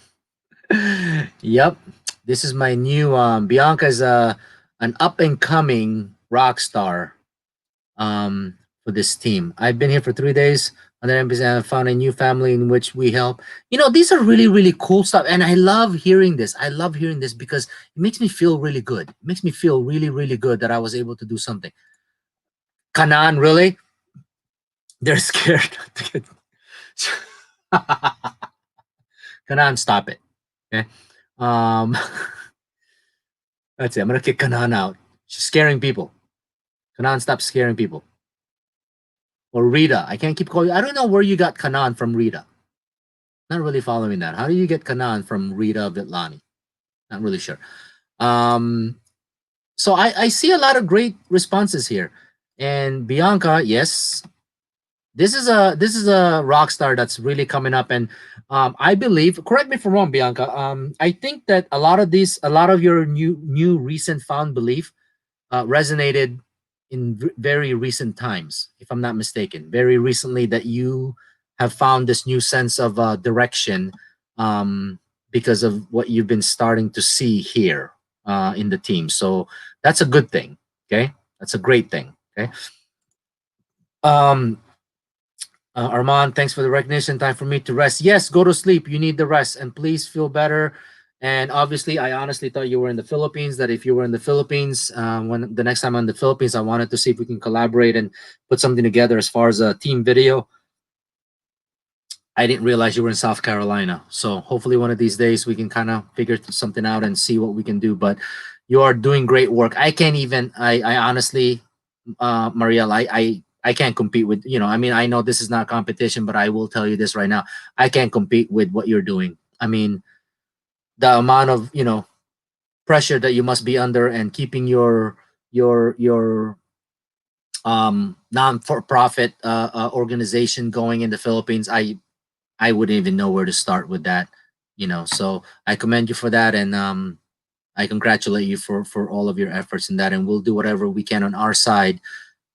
Yep. This is my new Bianca's an up and coming rock star for this team. I've been here for 3 days. Other NPCs, I found a new family in which we help. These are really, really cool stuff. And I love hearing this. I love hearing this because it makes me feel really good. It makes me feel really, really good that I was able to do something. Kanan, really? They're scared to get... Kanan, stop it. Okay. That's it. I'm gonna kick Kanan out. She's scaring people. Kanan, stop scaring people. Or Rita. I can't keep calling. I don't know where you got Kanan from, Rita. Not really following that. How do you get Kanan from Rita Vitlani? Not really sure. So I see a lot of great responses here. And Bianca, yes, this is a rock star that's really coming up. And I believe, correct me if I'm wrong, Bianca. I think that a lot of your new recent found belief resonated in very recent times, if I'm not mistaken. Very recently that you have found this new sense of direction because of what you've been starting to see here in the team. So that's a good thing. Okay, that's a great thing. Okay. Armand, thanks for the recognition. Time for me to rest. Yes, go to sleep. You need the rest, and please feel better. And obviously, I honestly thought you were in the Philippines. That if you were in the Philippines, when the next time I'm in the Philippines, I wanted to see if we can collaborate and put something together as far as a team video. I didn't realize you were in South Carolina. So hopefully one of these days we can kind of figure something out and see what we can do. But you are doing great work. I can't even. I honestly, Marielle, I can't compete with, you know, I mean, I know this is not competition, but I will tell you this right now. I can't compete with what you're doing. I mean, the amount of, you know, pressure that you must be under and keeping your non-for-profit organization going in the Philippines, I wouldn't even know where to start with that, you know. So I commend you for that, and I congratulate you for all of your efforts in that, and we'll do whatever we can on our side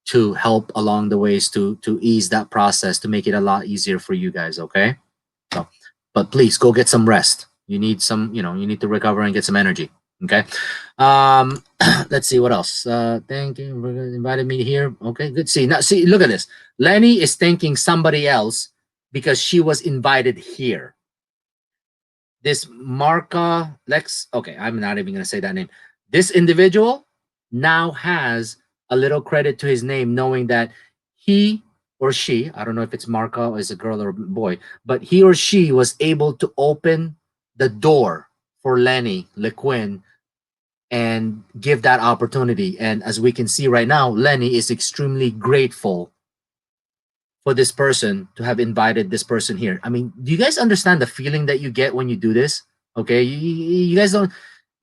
to help along the ways to ease that process, to make it a lot easier for you guys. Okay, so but please go get some rest. You need some, you know, you need to recover and get some energy. Okay. Let's see what else. Thank you for inviting me here. Okay, good. See, now see, look at this. Lenny is thanking somebody else because she was invited here. This Marca Lex, okay, I'm not even gonna say that name. This individual now has a little credit to his name, knowing that he or she, I don't know if it's Marca or is a girl or a boy, but he or she was able to open the door for Lenny LeQuinn and give that opportunity. And as we can see right now, Lenny is extremely grateful for this person to have invited this person here. I mean, do you guys understand the feeling that you get when you do this? Okay, you guys don't.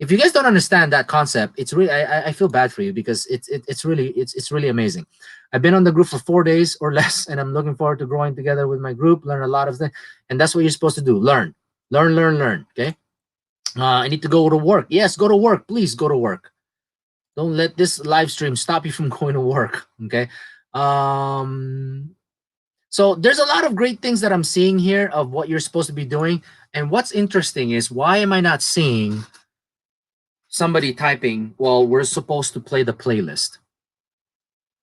If you guys don't understand that concept, it's really I feel bad for you, because it's really amazing. I've been on the group for 4 days or less, and I'm looking forward to growing together with my group, learn a lot of things, and that's what you're supposed to do. Learn. Okay. I need to go to work. Yes, go to work. Please go to work. Don't let this live stream stop you from going to work. Okay. So there's a lot of great things that I'm seeing here of what you're supposed to be doing. And what's interesting is, why am I not seeing somebody typing, well, we're supposed to play the playlist.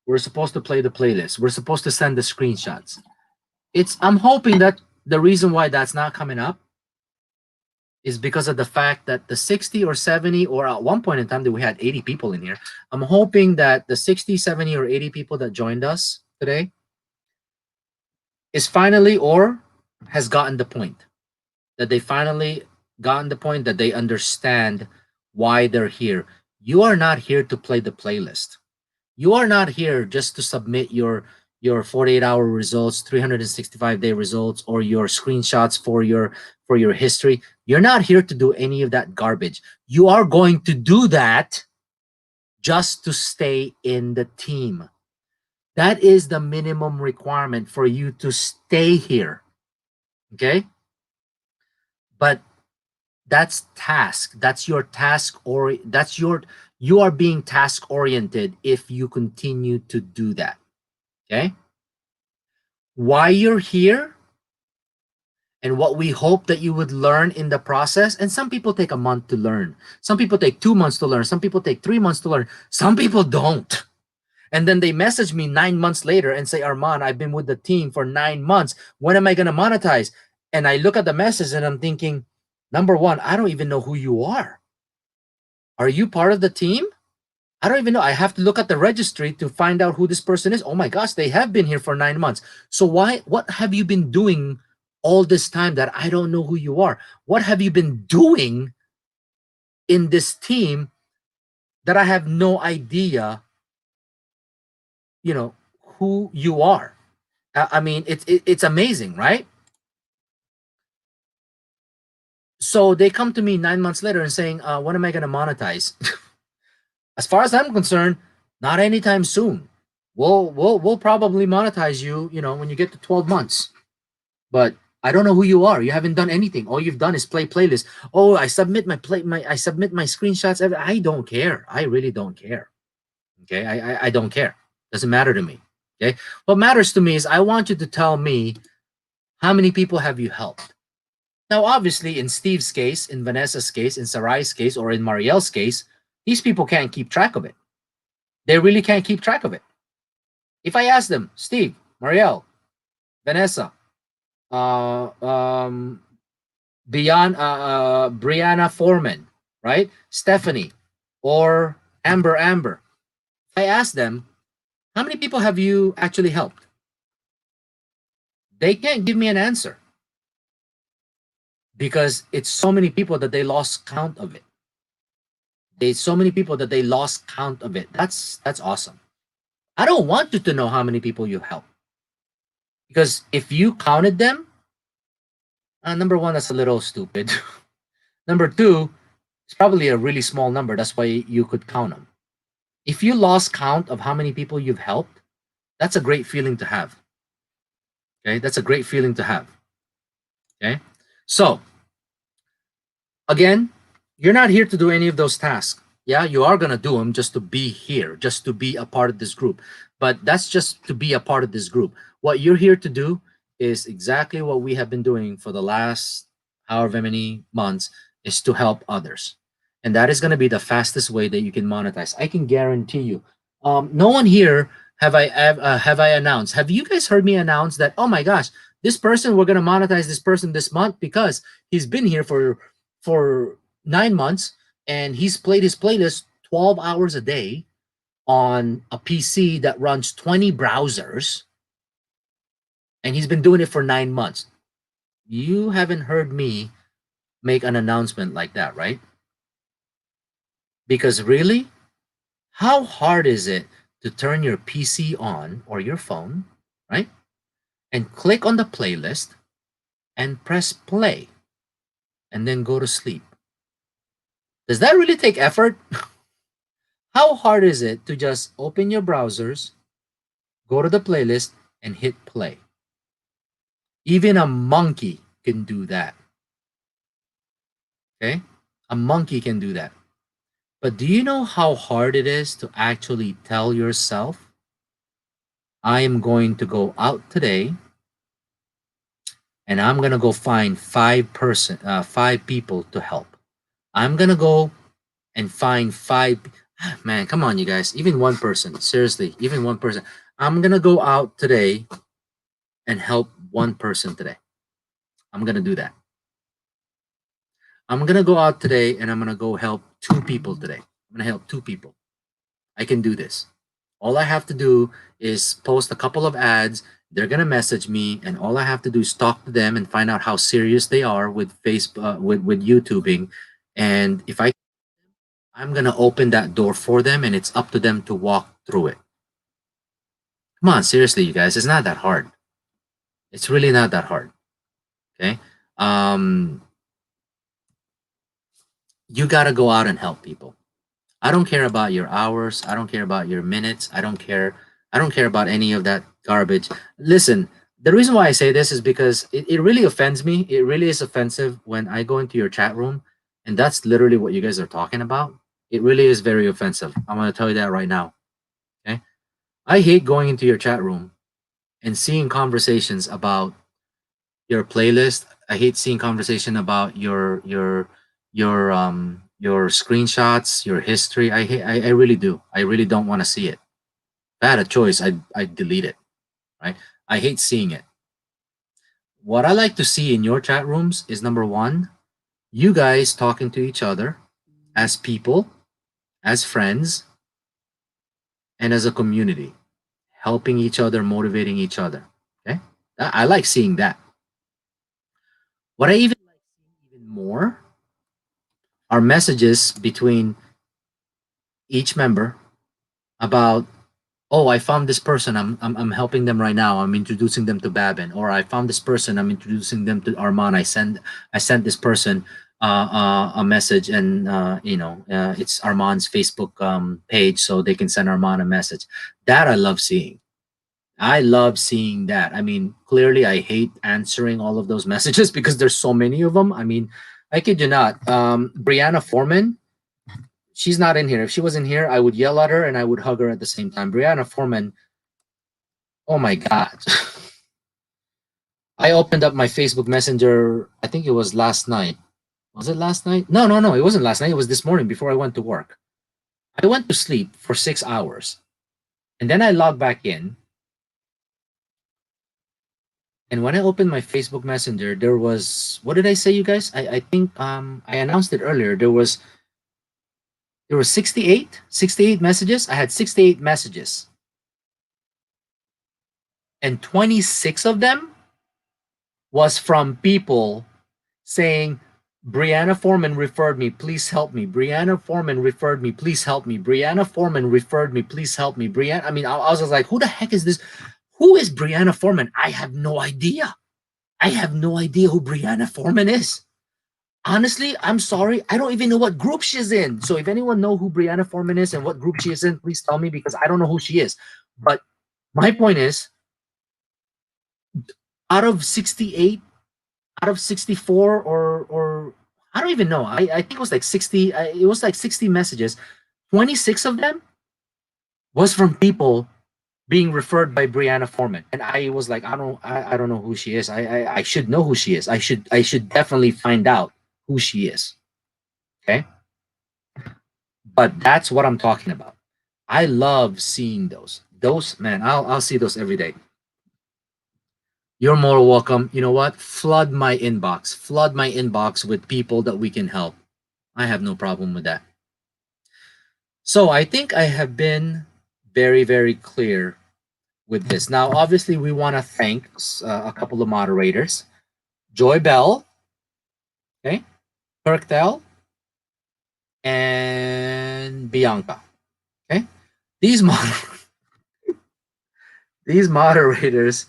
We're supposed to play the playlist. We're supposed to send the screenshots. I'm hoping that the reason why that's not coming up is because of the fact that the 60 or 70, or at one point in time that we had 80 people in here. I'm hoping that the 60, 70, or 80 people that joined us today is finally, or has gotten the point, that they finally gotten the point, that they understand why they're here. You are not here to play the playlist. You are not here just to submit your 48-hour results, 365-day results, or your screenshots for your history. You're not here to do any of that garbage. You are going to do that just to stay in the team. That is the minimum requirement for you to stay here. Okay? But that's task. That's your task, or you are being task oriented if you continue to do that. Okay? Why you're here and what we hope that you would learn in the process. And some people take a month to learn. Some people take 2 months to learn. Some people take 3 months to learn. Some people don't. And then they message me 9 months later and say, Armand, I've been with the team for 9 months. When am I going to monetize? And I look at the message and I'm thinking, number one, I don't even know who you are. Are you part of the team? I don't even know. I have to look at the registry to find out who this person is. Oh my gosh, they have been here for 9 months. So what have you been doing all this time that I don't know who you are? What have you been doing in this team that I have no idea, you know, who you are? I mean, it's amazing, right? So they come to me 9 months later and saying, when am I going to monetize? As far as I'm concerned, not anytime soon. We'll probably monetize you, you know, when you get to 12 months. But I don't know who you are. You haven't done anything. All you've done is play playlist. Oh, I submit my screenshots. I don't care. I really don't care. Okay, I don't care. Doesn't matter to me. Okay, what matters to me is I want you to tell me How many people have you helped? Now, obviously, in Steve's case, in Vanessa's case, in Sarai's case, or in Marielle's case, these people can't keep track of it. They really can't keep track of it. If I ask them, Steve, Marielle, Vanessa, Brianna Foreman, right? Stephanie, or Amber. I ask them, how many people have you actually helped? They can't give me an answer because it's so many people that they lost count of it. There's so many people that they lost count of it. That's awesome. I don't want you to know how many people you helped, because if you counted them, number one, that's a little stupid. Number two, it's probably a really small number. That's why you could count them. If you lost count of how many people you've helped, that's a great feeling to have. Okay, that's a great feeling to have. Okay, so again, you're not here to do any of those tasks. Yeah, you are going to do them just to be here, just to be a part of this group. But that's just to be a part of this group. What you're here to do is exactly what we have been doing for the last however many months, is to help others. And that is going to be the fastest way that you can monetize. I can guarantee you. No one here have I announced. Have you guys heard me announce that, oh my gosh, this person, we're going to monetize this person this month because he's been here for 9 months and he's played his playlist 12 hours a day on a PC that runs 20 browsers, and he's been doing it for 9 months. You haven't heard me make an announcement like that, right? Because really, how hard is it to turn your PC on or your phone, right? And click on the playlist and press play and then go to sleep? Does that really take effort? How hard is it to just open your browsers, go to the playlist, and hit play? Even a monkey can do that. Okay? A monkey can do that. But do you know how hard it is to actually tell yourself, I am going to go out today and I'm going to go find five people to help. I'm going to go and find five. Man, come on, you guys. Even one person. Seriously, even one person. I'm going to go out today and help one person today. I'm going to do that. I'm going to go out today and I'm going to go help 2 people today. I'm going to help 2 people. I can do this. All I have to do is post a couple of ads. They're going to message me, and all I have to do is talk to them and find out how serious they are with Facebook, with YouTubing. And if I'm going to open that door for them, and it's up to them to walk through it. Come on, seriously, you guys, it's not that hard. It's really not that hard. Okay? You got to go out and help people. I don't care about your hours. I don't care about your minutes. I don't care about any of that garbage. Listen, the reason why I say this is because it really offends me. It really is offensive when I go into your chat room and that's literally what you guys are talking about. It really is very offensive. I'm going to tell you that right now. Okay? I hate going into your chat room and seeing conversations about your playlist. I hate seeing conversation about your screenshots, your history. I really do. I really don't want to see it. If I had a choice, I'd delete it, right? I hate seeing it. What I like to see in your chat rooms is, number one, you guys talking to each other as people, as friends, and as a community, helping each other, motivating each other. Okay? I like seeing that. What I even like seeing even more are messages between each member about, oh, I found this person, I'm helping them right now, I'm introducing them to Babin, or I found this person, I'm introducing them to Arman. I sent this person a message, and it's Arman's Facebook page, so they can send Arman a message. That I love seeing. I love seeing that. I mean, clearly I hate answering all of those messages because there's so many of them. I mean, I kid you not. Brianna Foreman, she's not in here. If she was in here, I would yell at her and I would hug her at the same time. Brianna Foreman, oh my God. I opened up my Facebook Messenger. I think it was last night. Was it last night? No, it wasn't last night. It was this morning before I went to work. I went to sleep for 6 hours, and then I logged back in. And when I opened my Facebook Messenger, there was, what did I say, you guys? I think I announced it earlier. There were 68 messages. I had 68 messages, and 26 of them was from people saying, Brianna Foreman referred me, please help me. Brianna Foreman referred me, please help me. Brianna Foreman referred me, please help me. Brianna, I mean, I was just like, who the heck is this? Who is Brianna Foreman? I have no idea. I have no idea who Brianna Foreman is. Honestly, I'm sorry. I don't even know what group she's in. So if anyone know who Brianna Foreman is and what group she is in, please tell me, because I don't know who she is. But my point is, out of 68, out of 64, or I don't even know. I think it was like 60. It was like 60 messages. 26 of them was from people being referred by Brianna Foreman, and I was like, I don't know who she is. I should know who she is. I should definitely find out who she is. Okay, but that's what I'm talking about. I love seeing those. Those, man, I'll see those every day. You're more welcome. You know what? Flood my inbox. Flood my inbox with people that we can help. I have no problem with that. So I think I have been very, very clear with this. Now, obviously, we want to thank a couple of moderators. Joy Bell, okay, Kirkdale, and Bianca. Okay, these these moderators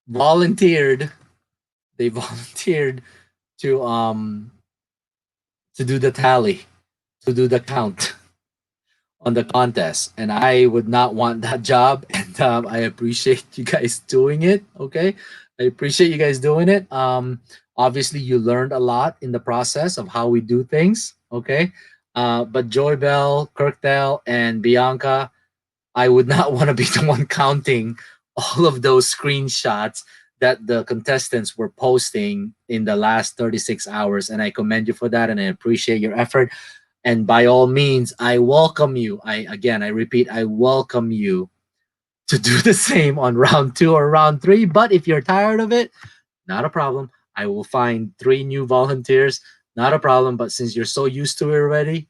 volunteered. They volunteered to do the tally, to do the count on the contest, and I would not want that job. And I appreciate you guys doing it. Okay, I appreciate you guys doing it. Obviously, you learned a lot in the process of how we do things. Okay, but Joy Bell, Kirkdale, and Bianca, I would not want to be the one counting all of those screenshots that the contestants were posting in the last 36 hours. And I commend you for that, and I appreciate your effort. And by all means, I welcome you. I repeat, I welcome you to do the same on round 2 or round 3. But if you're tired of it, not a problem. I will find 3 new volunteers. Not a problem. But since you're so used to it already,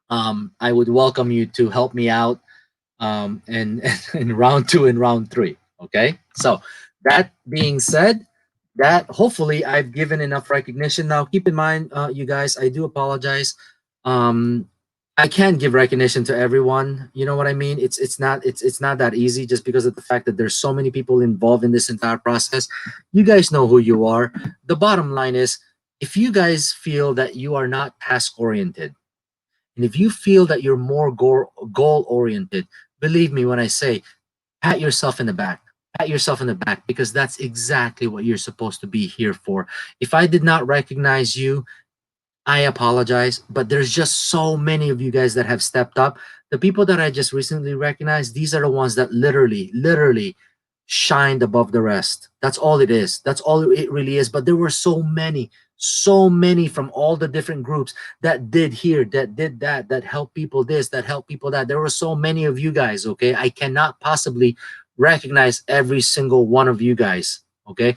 I would welcome you to help me out in round 2 and round 3. Okay. So that being said, that hopefully I've given enough recognition. Now, keep in mind, you guys, I do apologize. I can't give recognition to everyone. You know what I mean? It's not that easy, just because of the fact that there's so many people involved in this entire process. You guys know who you are. The bottom line is, if you guys feel that you are not task oriented, and if you feel that you're more goal oriented, believe me when I say, pat yourself in the back. Pat yourself in the back, because that's exactly what you're supposed to be here for. If I did not recognize you, I apologize, but there's just so many of you guys that have stepped up. The people that I just recently recognized, these are the ones that literally shined above the rest. That's all it is. That's all it really is. But there were so many from all the different groups that did here, that did that helped people this, that helped people that. There were so many of you guys, okay? I cannot possibly recognize every single one of you guys, okay?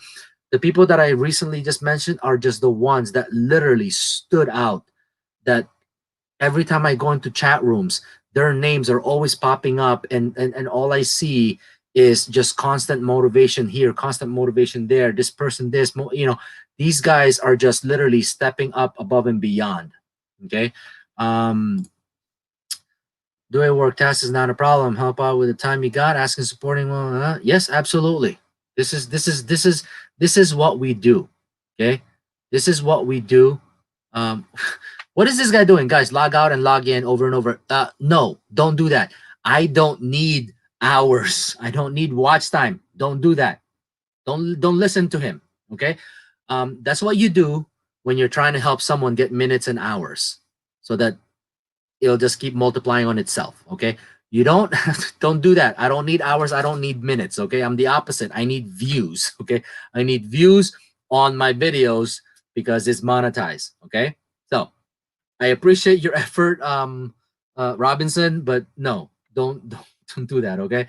The people that I recently just mentioned are just the ones that literally stood out, that every time I go into chat rooms, their names are always popping up, and all I see is just constant motivation here, constant motivation there, this person, this, you know, these guys are just literally stepping up above and beyond. Okay. Do I work tasks is not a problem. Help out with the time you got, asking, supporting. Well, yes, absolutely. This is what we do. Okay. This is what we do. What is this guy doing? Guys, log out and log in over and over. No, don't do that. I don't need hours. I don't need watch time. Don't do that. Don't listen to him. Okay. That's what you do when you're trying to help someone get minutes and hours, so that it'll just keep multiplying on itself. Okay. You don't don't do that. I don't need hours. I don't need minutes. Okay, I'm the opposite. I need views. Okay, I need views on my videos because it's monetized. Okay, so I appreciate your effort, Robinson, but no, don't do that. Okay,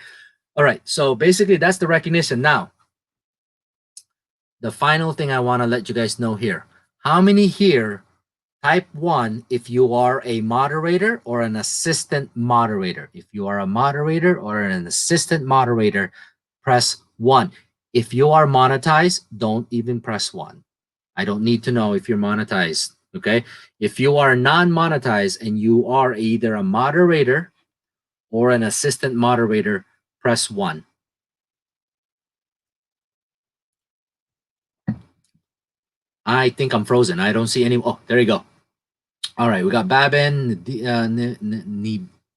all right. So basically, that's the recognition. Now, the final thing I want to let you guys know here: how many here? Type 1 if you are a moderator or an assistant moderator. If you are a moderator or an assistant moderator, press 1. If you are monetized, don't even press 1. I don't need to know if you're monetized, okay? If you are non-monetized and you are either a moderator or an assistant moderator, press 1. I think I'm frozen. I don't see any. Oh, there you go. All right, we got Babin,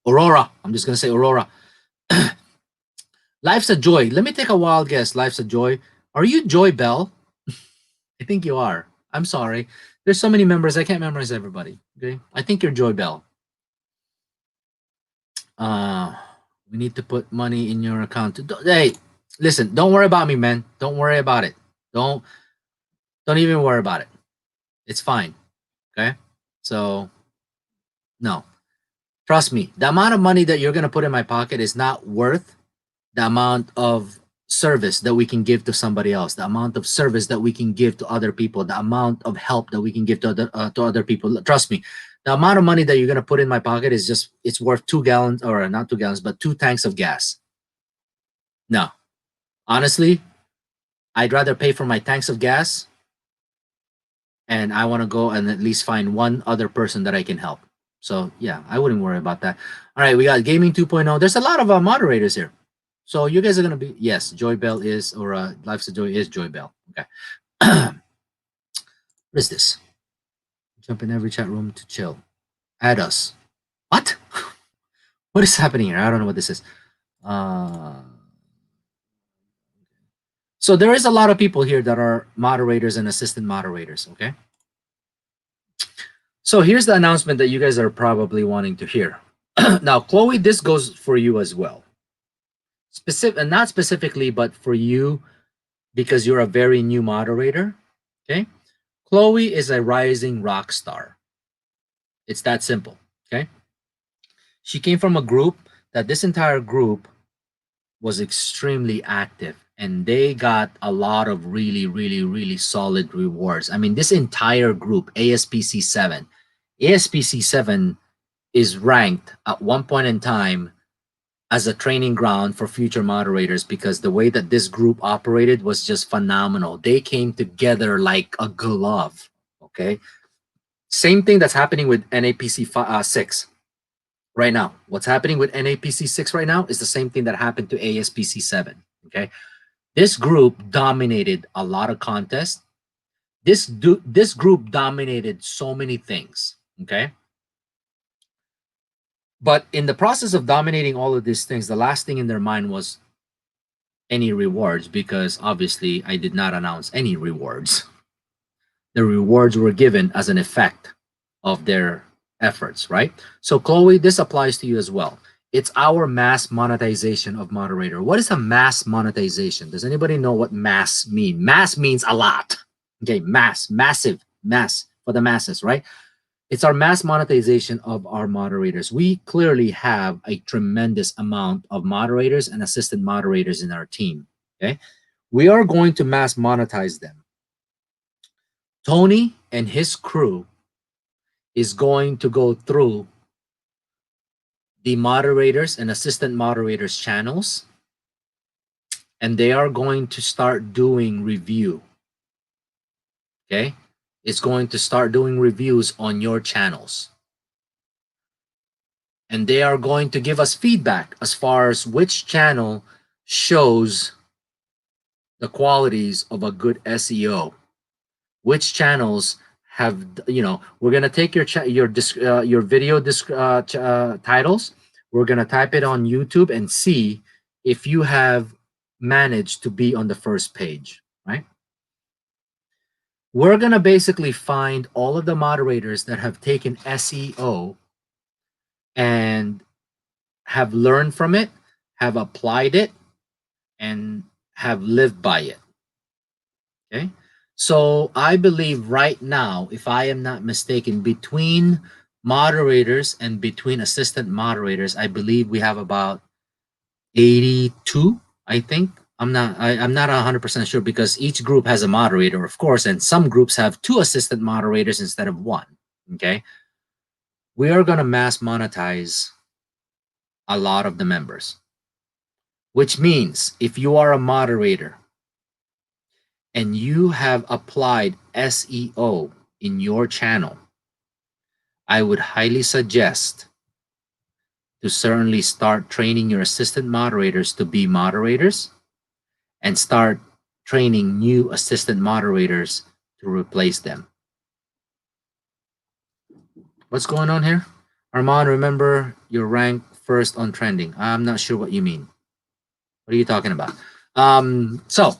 Aurora. I'm just gonna say Aurora. Life's a joy. Let me take a wild guess. Life's a joy. Are you Joy Bell? I think you are. I'm sorry. There's so many members. I can't memorize everybody. Okay. I think you're Joy Bell. We need to put money in your account. Hey, listen, don't worry about me, man. Don't worry about it. Don't even worry about it. It's fine. Okay. So no. Trust me, the amount of money that you're gonna put in my pocket is not worth the amount of service that we can give to somebody else, the amount of service that we can give to other people, the amount of help that we can give to other people. Trust me, the amount of money that you're going to put in my pocket is just, it's worth 2 gallons, or not 2 gallons, but 2 tanks of gas. No, honestly, I'd rather pay for my tanks of gas, and I want to go and at least find one other person that I can help. So yeah, I wouldn't worry about that. All right, we got Gaming 2.0. There's a lot of moderators here. So you guys are gonna be, yes, Joy Bell is, or Life's a Joy is Joy Bell. Okay. What is this? Jump in every chat room to chill. Add us. What? What is happening here? I don't know what this is. So there is a lot of people here that are moderators and assistant moderators. Okay. So here's the announcement that you guys are probably wanting to hear. Now, Chloe, this goes for you as well. And not specifically, but for you, because you're a very new moderator. Okay. Chloe is a rising rock star. It's that simple. Okay. She came from a group that this entire group was extremely active, and they got a lot of really, really, really solid rewards. I mean, this entire group, ASPC 7 is ranked at one point in time as a training ground for future moderators, because the way that this group operated was just phenomenal. They came together like a glove. Okay. Same thing that's happening with NAPC 6 right now. What's happening with NAPC 6 right now is the same thing that happened to ASPC 7. Okay. This group dominated a lot of contests. This group dominated so many things. Okay. But in the process of dominating all of these things, the last thing in their mind was any rewards, because obviously I did not announce any rewards. The rewards were given as an effect of their efforts, right? So Chloe, this applies to you as well. It's our mass monetization of moderator. What is a mass monetization? Does anybody know what mass mean? Mass means a lot. Okay, mass, massive, mass for the masses, right? It's our mass monetization of our moderators. We clearly have a tremendous amount of moderators and assistant moderators in our team. Okay, we are going to mass monetize them. Tony and his crew is going to go through the moderators and assistant moderators channels, and they are going to start doing review. Okay, it's going to start doing reviews on your channels, and they are going to give us feedback as far as which channel shows the qualities of a good SEO, which channels have, you know, we're going to take your video titles, we're going to type it on YouTube and see if you have managed to be on the first page, right? We're going to basically find all of the moderators that have taken SEO and have learned from it, have applied it, and have lived by it. Okay. So I believe right now, if I am not mistaken, between moderators and between assistant moderators, I believe we have about 82, I think. I'm not 100% sure because each group has a moderator, of course, and some groups have 2 assistant moderators instead of 1. Okay. We are going to mass monetize a lot of the members, which means if you are a moderator and you have applied SEO in your channel, I would highly suggest to certainly start training your assistant moderators to be moderators and start training new assistant moderators to replace them. What's going on here? Armand, remember you're ranked first on trending. I'm not sure what you mean. What are you talking about? So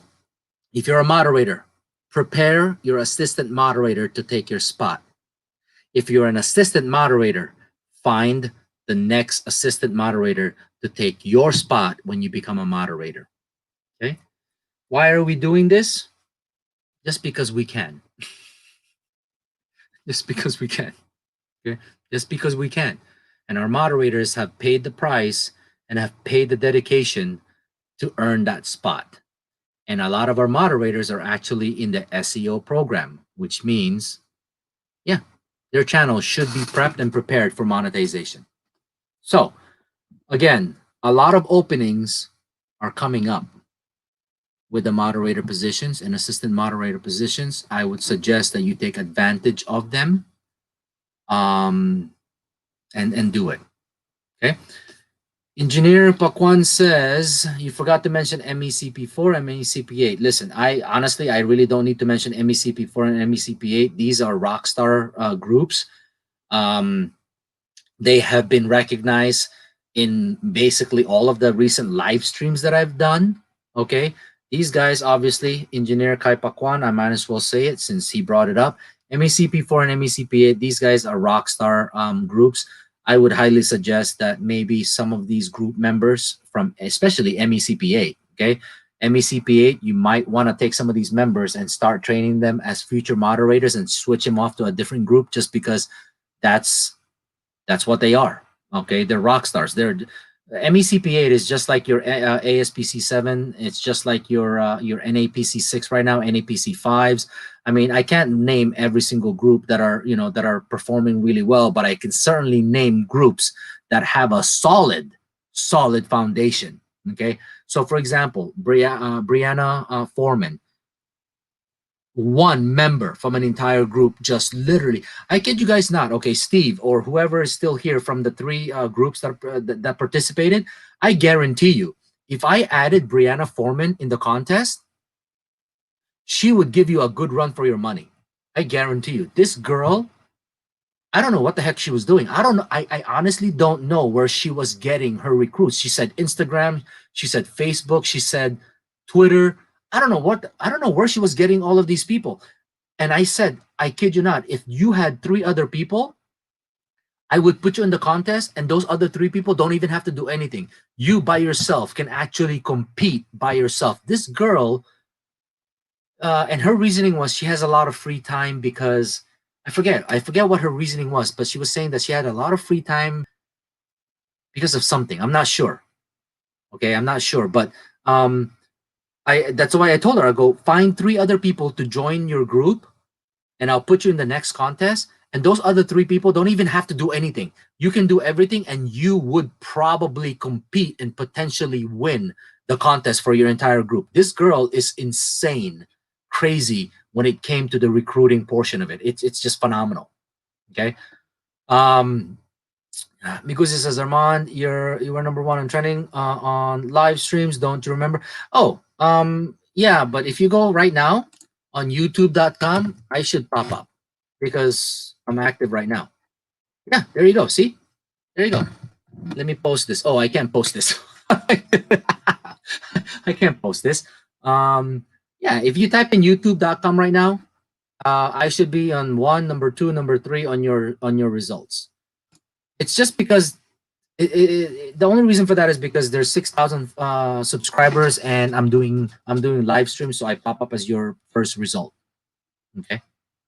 if you're a moderator, prepare your assistant moderator to take your spot. If you're an assistant moderator, find the next assistant moderator to take your spot when you become a moderator. Okay? Why are we doing this? Just because we can. Just because we can. Okay? Just because we can. And our moderators have paid the price and have paid the dedication to earn that spot. And a lot of our moderators are actually in the SEO program, which means, yeah, their channel should be prepped and prepared for monetization. So, again, a lot of openings are coming up with the moderator positions and assistant moderator positions. I would suggest that you take advantage of them and do it. Okay. Engineer Paquan says, you forgot to mention MECP4 and MECP8. Listen, I really don't need to mention MECP4 and MECP8. These are rockstar groups. They have been recognized in basically all of the recent live streams that I've done. Okay. These guys, obviously, Engineer Kai Paquan, I might as well say it since he brought it up. MECP4 and MECP8, these guys are rockstar groups. I would highly suggest that maybe some of these group members from, especially MECP8, okay? MECP8, you might want to take some of these members and start training them as future moderators and switch them off to a different group just because that's what they are, okay? They're rock stars. MECP8 is just like your ASPC7. It's just like your NAPC6 right now, NAPC5s. I mean, I can't name every single group that are performing really well, but I can certainly name groups that have a solid foundation. Okay, so for example, Brianna Foreman, one member from an entire group, just literally, I kid you guys not. Okay, Steve or whoever is still here from the 3 groups that participated, I guarantee you, if I added Brianna Foreman in the contest, she would give you a good run for your money. I guarantee you. This girl, I don't know what the heck she was doing. I don't know. I honestly don't know where she was getting her recruits. She said Instagram, she said Facebook, she said Twitter. I don't know where she was getting all of these people. And I said, I kid you not, if you had 3 other people, I would put you in the contest, and those other 3 people don't even have to do anything. You by yourself can actually compete by yourself. This girl, and her reasoning was she has a lot of free time because I forget what her reasoning was, but she was saying that she had a lot of free time because of something. I'm not sure. Okay, I'm not sure, but that's why I told her, I go find 3 other people to join your group, and I'll put you in the next contest. And those other 3 people don't even have to do anything. You can do everything, and you would probably compete and potentially win the contest for your entire group. This girl is insane, crazy when it came to the recruiting portion of it. It's just phenomenal. Okay. Mikuzi says, Armand, you were number 1 on trending on live streams. Don't you remember? Oh, yeah, but if you go right now on youtube.com, I should pop up because I'm active right now. Yeah, there you go. See? There you go. Let me post this. Oh, I can't post this. I can't post this. Yeah, if you type in youtube.com right now, I should be on 1, number 2, number 3 on your results. It's just because The only reason for that is because there's 6,000 subscribers, and I'm doing live stream, so I pop up as your first result. Okay.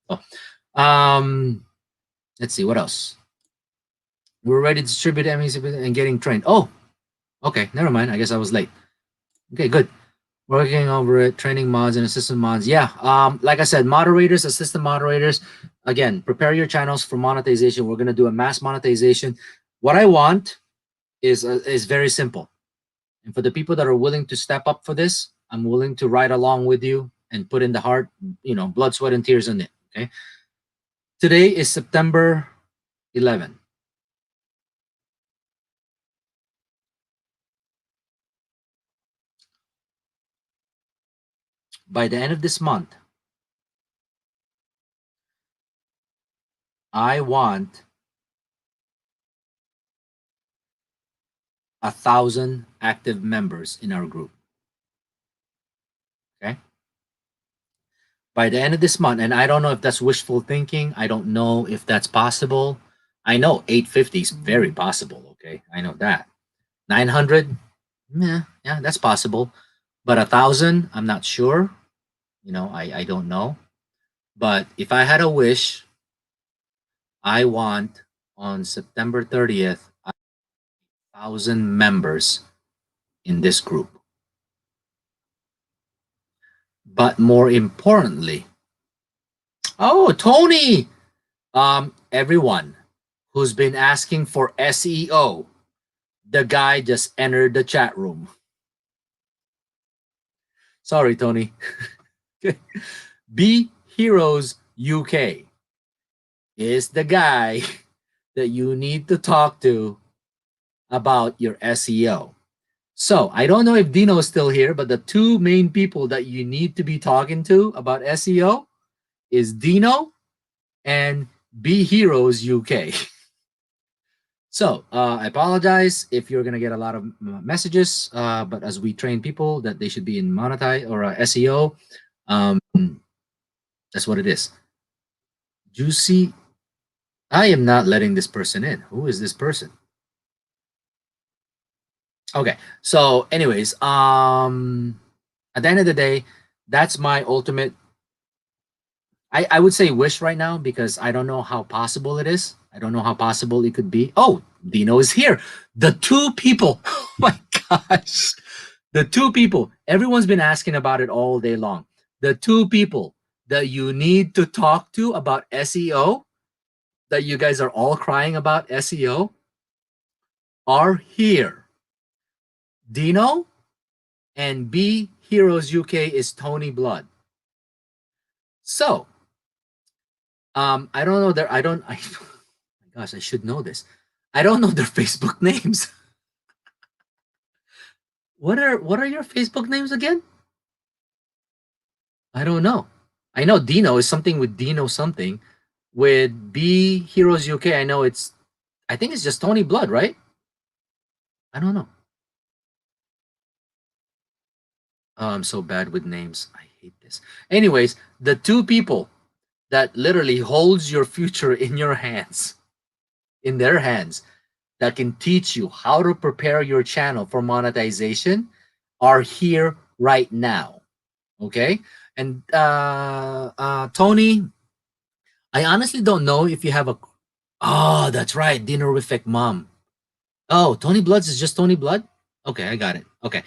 So, let's see what else. We're ready to distribute MEs and getting trained. Oh, okay. Never mind. I guess I was late. Okay, good. Working over it, training mods and assistant mods. Yeah. Like I said, moderators, assistant moderators. Again, prepare your channels for monetization. We're gonna do a mass monetization. What I want is very simple. And for the people that are willing to step up for this, I'm willing to ride along with you and put in the heart, blood, sweat, and tears on it. Okay. Today is September 11. By the end of this month, I want 1,000 active members in our group. Okay. By the end of this month, and I don't know if that's wishful thinking. I don't know if that's possible. I know 850 is very possible. Okay. I know that. 900, yeah, that's possible. But 1,000, I'm not sure. I don't know. But if I had a wish, I want on September 30th, 1,000 members in this group. But more importantly, oh, Tony, everyone who's been asking for SEO, the guy just entered the chat room. Sorry, Tony. Be Heroes UK is the guy that you need to talk to about your SEO. So I don't know if Dino is still here, but the two main people that you need to be talking to about SEO is Dino and Be Heroes UK. So I apologize if you're gonna get a lot of messages, but as we train people that they should be in monetize or SEO, that's what it is. Juicy, I am not letting this person in. Who is this person? Okay, so anyways, at the end of the day, that's my ultimate, I would say wish right now, because I don't know how possible it is. I don't know how possible it could be. Oh, Dino is here. The two people, oh my gosh, the two people, everyone's been asking about it all day long. The two people that you need to talk to about SEO, that you guys are all crying about SEO, are here. Dino and Be Heroes UK is Tony Blood. So, I don't know their, oh my gosh, I should know this. I don't know their Facebook names. What are your Facebook names again? I don't know. I know Dino is something with Dino something. With Be Heroes UK, I think it's just Tony Blood, right? I don't know. Oh, I'm so bad with names. I hate this. Anyways, the two people that literally holds your future in your hands, in their hands, that can teach you how to prepare your channel for monetization are here right now. Okay. And Tony, I honestly don't know if you have a, oh, that's right, Dinerific Mom. Oh, Tony Bloods is just Tony Blood? Okay, I got it. Okay.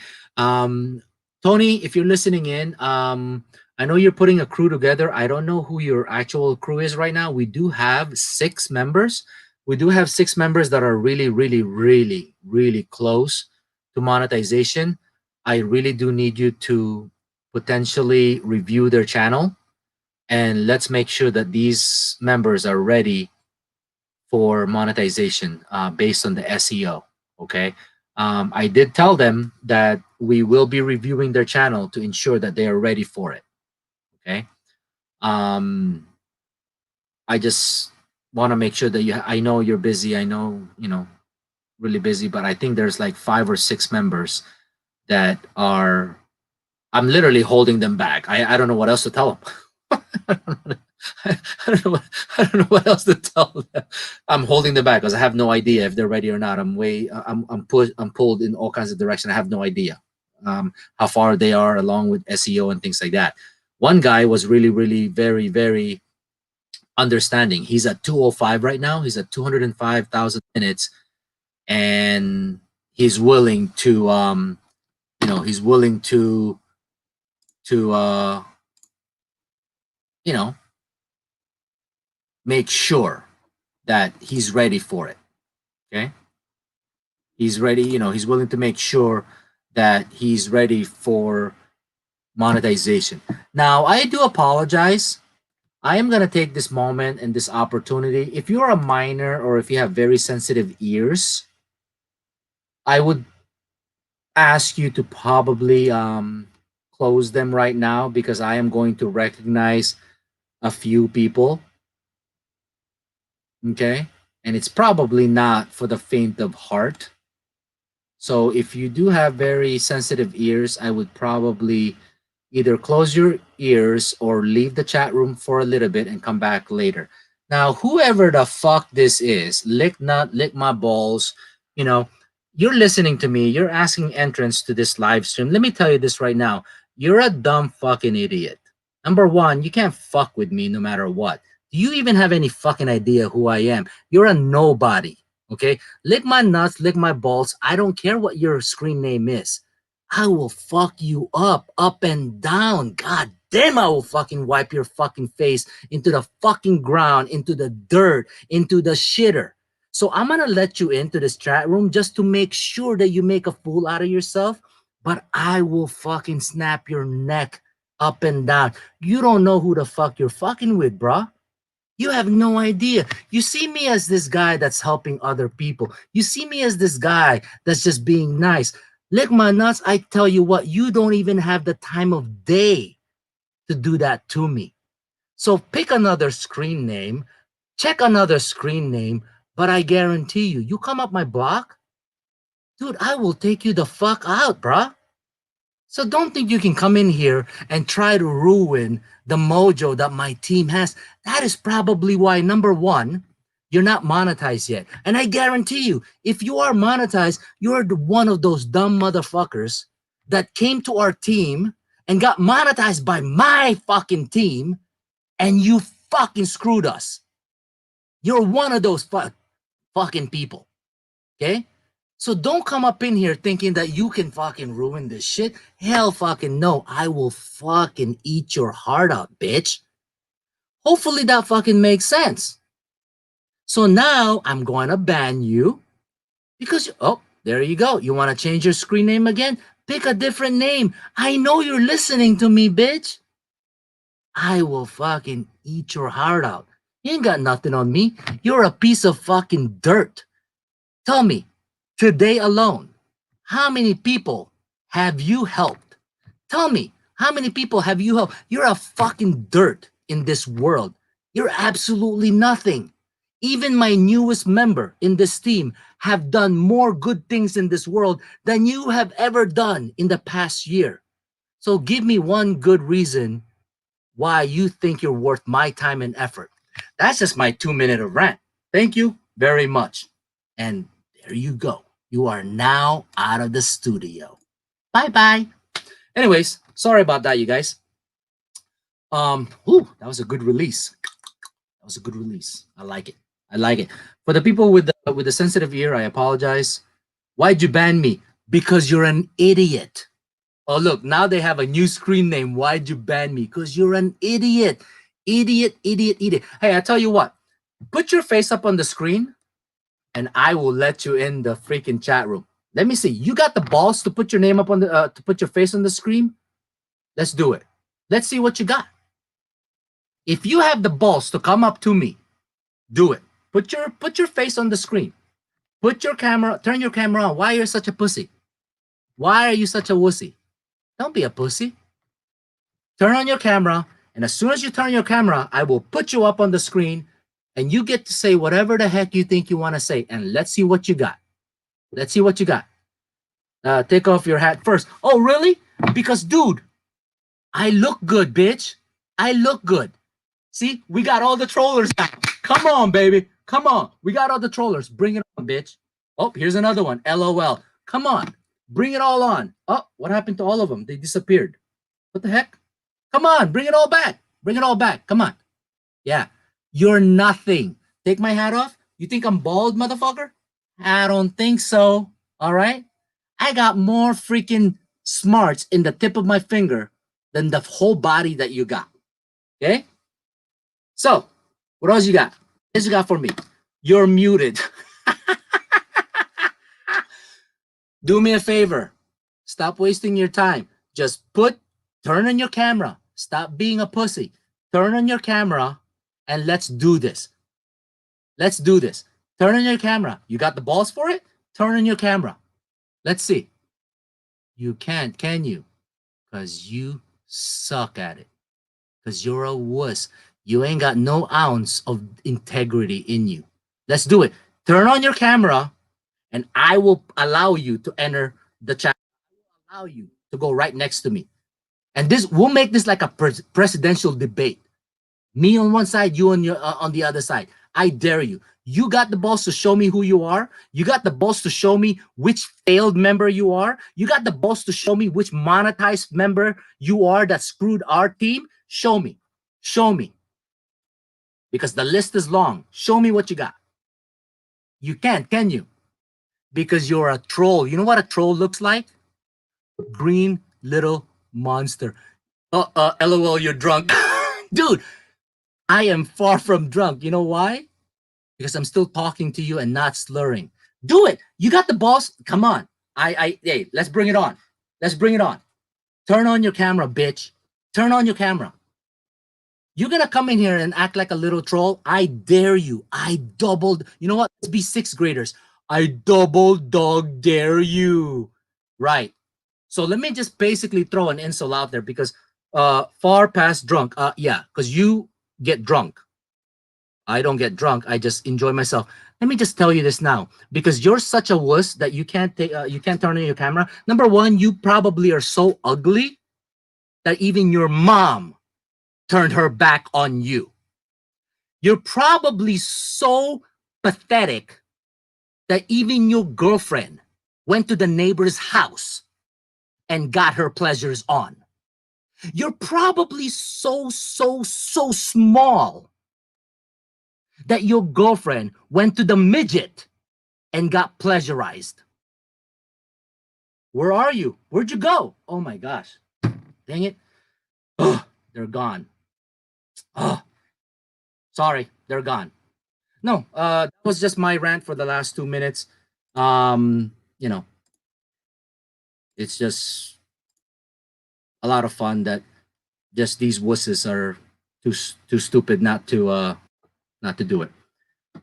Tony, if you're listening in, I know you're putting a crew together. I don't know who your actual crew is right now. We do have 6 members. We do have 6 members that are really, really, really, really close to monetization. I really do need you to potentially review their channel, and let's make sure that these members are ready for monetization based on the SEO. Okay. I did tell them that we will be reviewing their channel to ensure that they are ready for it. Okay. I just want to make sure that I know you're busy. I know, really busy, but I think there's like 5 or 6 members that are, I'm literally holding them back. I don't know what else to tell them. I don't know what else to tell them. I'm holding them back because I have no idea if they're ready or not. I'm pulled in all kinds of directions. I have no idea how far they are along with SEO and things like that. One guy was really very, very understanding. He's at 205 right now. He's at 205,000 minutes, and he's willing to he's willing to make sure that he's ready for it. Okay, he's ready. He's willing to make sure that he's ready for monetization. Now, I do apologize. I am going to take this moment and this opportunity. If you're a minor or if you have very sensitive ears, I would ask you to probably close them right now, because I am going to recognize a few people. Okay? And it's probably not for the faint of heart. So if you do have very sensitive ears, I would probably either close your ears or leave the chat room for a little bit and come back later. Now, whoever the fuck this is, lick nut, lick my balls, you're listening to me, you're asking entrance to this live stream. Let me tell you this right now. You're a dumb fucking idiot. Number one, you can't fuck with me no matter what. Do you even have any fucking idea who I am? You're a nobody, okay? Lick my nuts, lick my balls. I don't care what your screen name is. I will fuck you up and down. God damn, I will fucking wipe your fucking face into the fucking ground, into the dirt, into the shitter. So I'm going to let you into this chat room just to make sure that you make a fool out of yourself, but I will fucking snap your neck up and down. You don't know who the fuck you're fucking with, bruh. You have no idea. You see me as this guy that's helping other people. You see me as this guy that's just being nice. Lick my nuts, I tell you what, you don't even have the time of day to do that to me. So pick another screen name, check another screen name, but I guarantee you, you come up my block, dude, I will take you the fuck out, bruh. So don't think you can come in here and try to ruin the mojo that my team has. That is probably why, number one, you're not monetized yet. And I guarantee you, if you are monetized, you're one of those dumb motherfuckers that came to our team and got monetized by my fucking team, and you fucking screwed us. You're one of those fucking people, okay? So don't come up in here thinking that you can fucking ruin this shit. Hell fucking no. I will fucking eat your heart out, bitch. Hopefully that fucking makes sense. So now I'm going to ban you because, oh, there you go. You want to change your screen name again? Pick a different name. I know you're listening to me, bitch. I will fucking eat your heart out. You ain't got nothing on me. You're a piece of fucking dirt. Tell me, today alone, how many people have you helped? Tell me, how many people have you helped? You're a fucking dirt in this world. You're absolutely nothing. Even my newest member in this team have done more good things in this world than you have ever done in the past year. So give me one good reason why you think you're worth my time and effort. That's just my 2 minute of rant. Thank you very much. And there you go. You are now out of the studio. Bye-bye. Anyways, sorry about that, you guys. That was a good release. That was a good release. I like it. I like it. For the people with the sensitive ear, I apologize. Why'd you ban me? Because you're an idiot. Oh, look, now they have a new screen name. Why'd you ban me? Because you're an idiot. Idiot, idiot, idiot. Hey, I tell you what. Put your face up on the screen, and I will let you in the freaking chat room. Let me see. You got the balls to put your name up on the to put your face on the screen? Let's do it. Let's see what you got. If you have the balls to come up to me, do it. Put your face on the screen. Put your camera, turn your camera on. Why are you such a pussy? Why are you such a wussy? Don't be a pussy. Turn on your camera, and as soon as you turn your camera, I will put you up on the screen, and you get to say whatever the heck you think you want to say, and let's see what you got. Let's see what you got. Take off your hat first. Oh, really? Because, dude, I look good, bitch. I look good. See, we got all the trollers now. Come on, baby. Come on. We got all the trollers. Bring it on, bitch. Oh, here's another one. LOL. Come on. Bring it all on. Oh, what happened to all of them? They disappeared. What the heck? Come on. Bring it all back. Bring it all back. Come on. Yeah. You're nothing. Take my hat off. You think I'm bald, motherfucker? I don't think so. All right? I got more freaking smarts in the tip of my finger than the whole body that you got. Okay? So, what else you got? What else you got for me? You're muted. Do me a favor. Stop wasting your time. Just turn on your camera. Stop being a pussy. Turn on your camera and let's do this. Let's do this. Turn on your camera. You got the balls for it? Turn on your camera. Let's see. You can't, can you? Because you suck at it. Because you're a wuss. You ain't got no ounce of integrity in you. Let's do it. Turn on your camera and I will allow you to enter the chat. I will allow you to go right next to me. And we'll make this like a presidential debate. Me on one side, you on the other side. I dare you. You got the balls to show me who you are. You got the balls to show me which failed member you are. You got the balls to show me which monetized member you are that screwed our team. Show me. Show me. Because the list is long. Show me what you got. You can't, can you? Because you're a troll. You know what a troll looks like? Green little monster. LOL, you're drunk. Dude, I am far from drunk. You know why? Because I'm still talking to you and not slurring. Do it. You got the balls. Come on. Hey, let's bring it on. Let's bring it on. Turn on your camera, bitch. Turn on your camera. You're going to come in here and act like a little troll? I dare you. You know what? Let's be sixth graders. I double dog dare you. Right. So let me just basically throw an insult out there because far past drunk. Yeah, because you get drunk. I don't get drunk. I just enjoy myself. Let me just tell you this now, because you're such a wuss that you can't turn on your camera. Number one, you probably are so ugly that even your mom turned her back on you. You're probably so pathetic that even your girlfriend went to the neighbor's house and got her pleasures on. You're probably so small that your girlfriend went to the midget and got pleasurized. Where are you? Where'd you go? Oh my gosh. Dang it. Oh, they're gone. Oh, sorry, they're gone. No, that was just my rant for the last 2 minutes. You know, it's just a lot of fun that just these wusses are too stupid not to do it.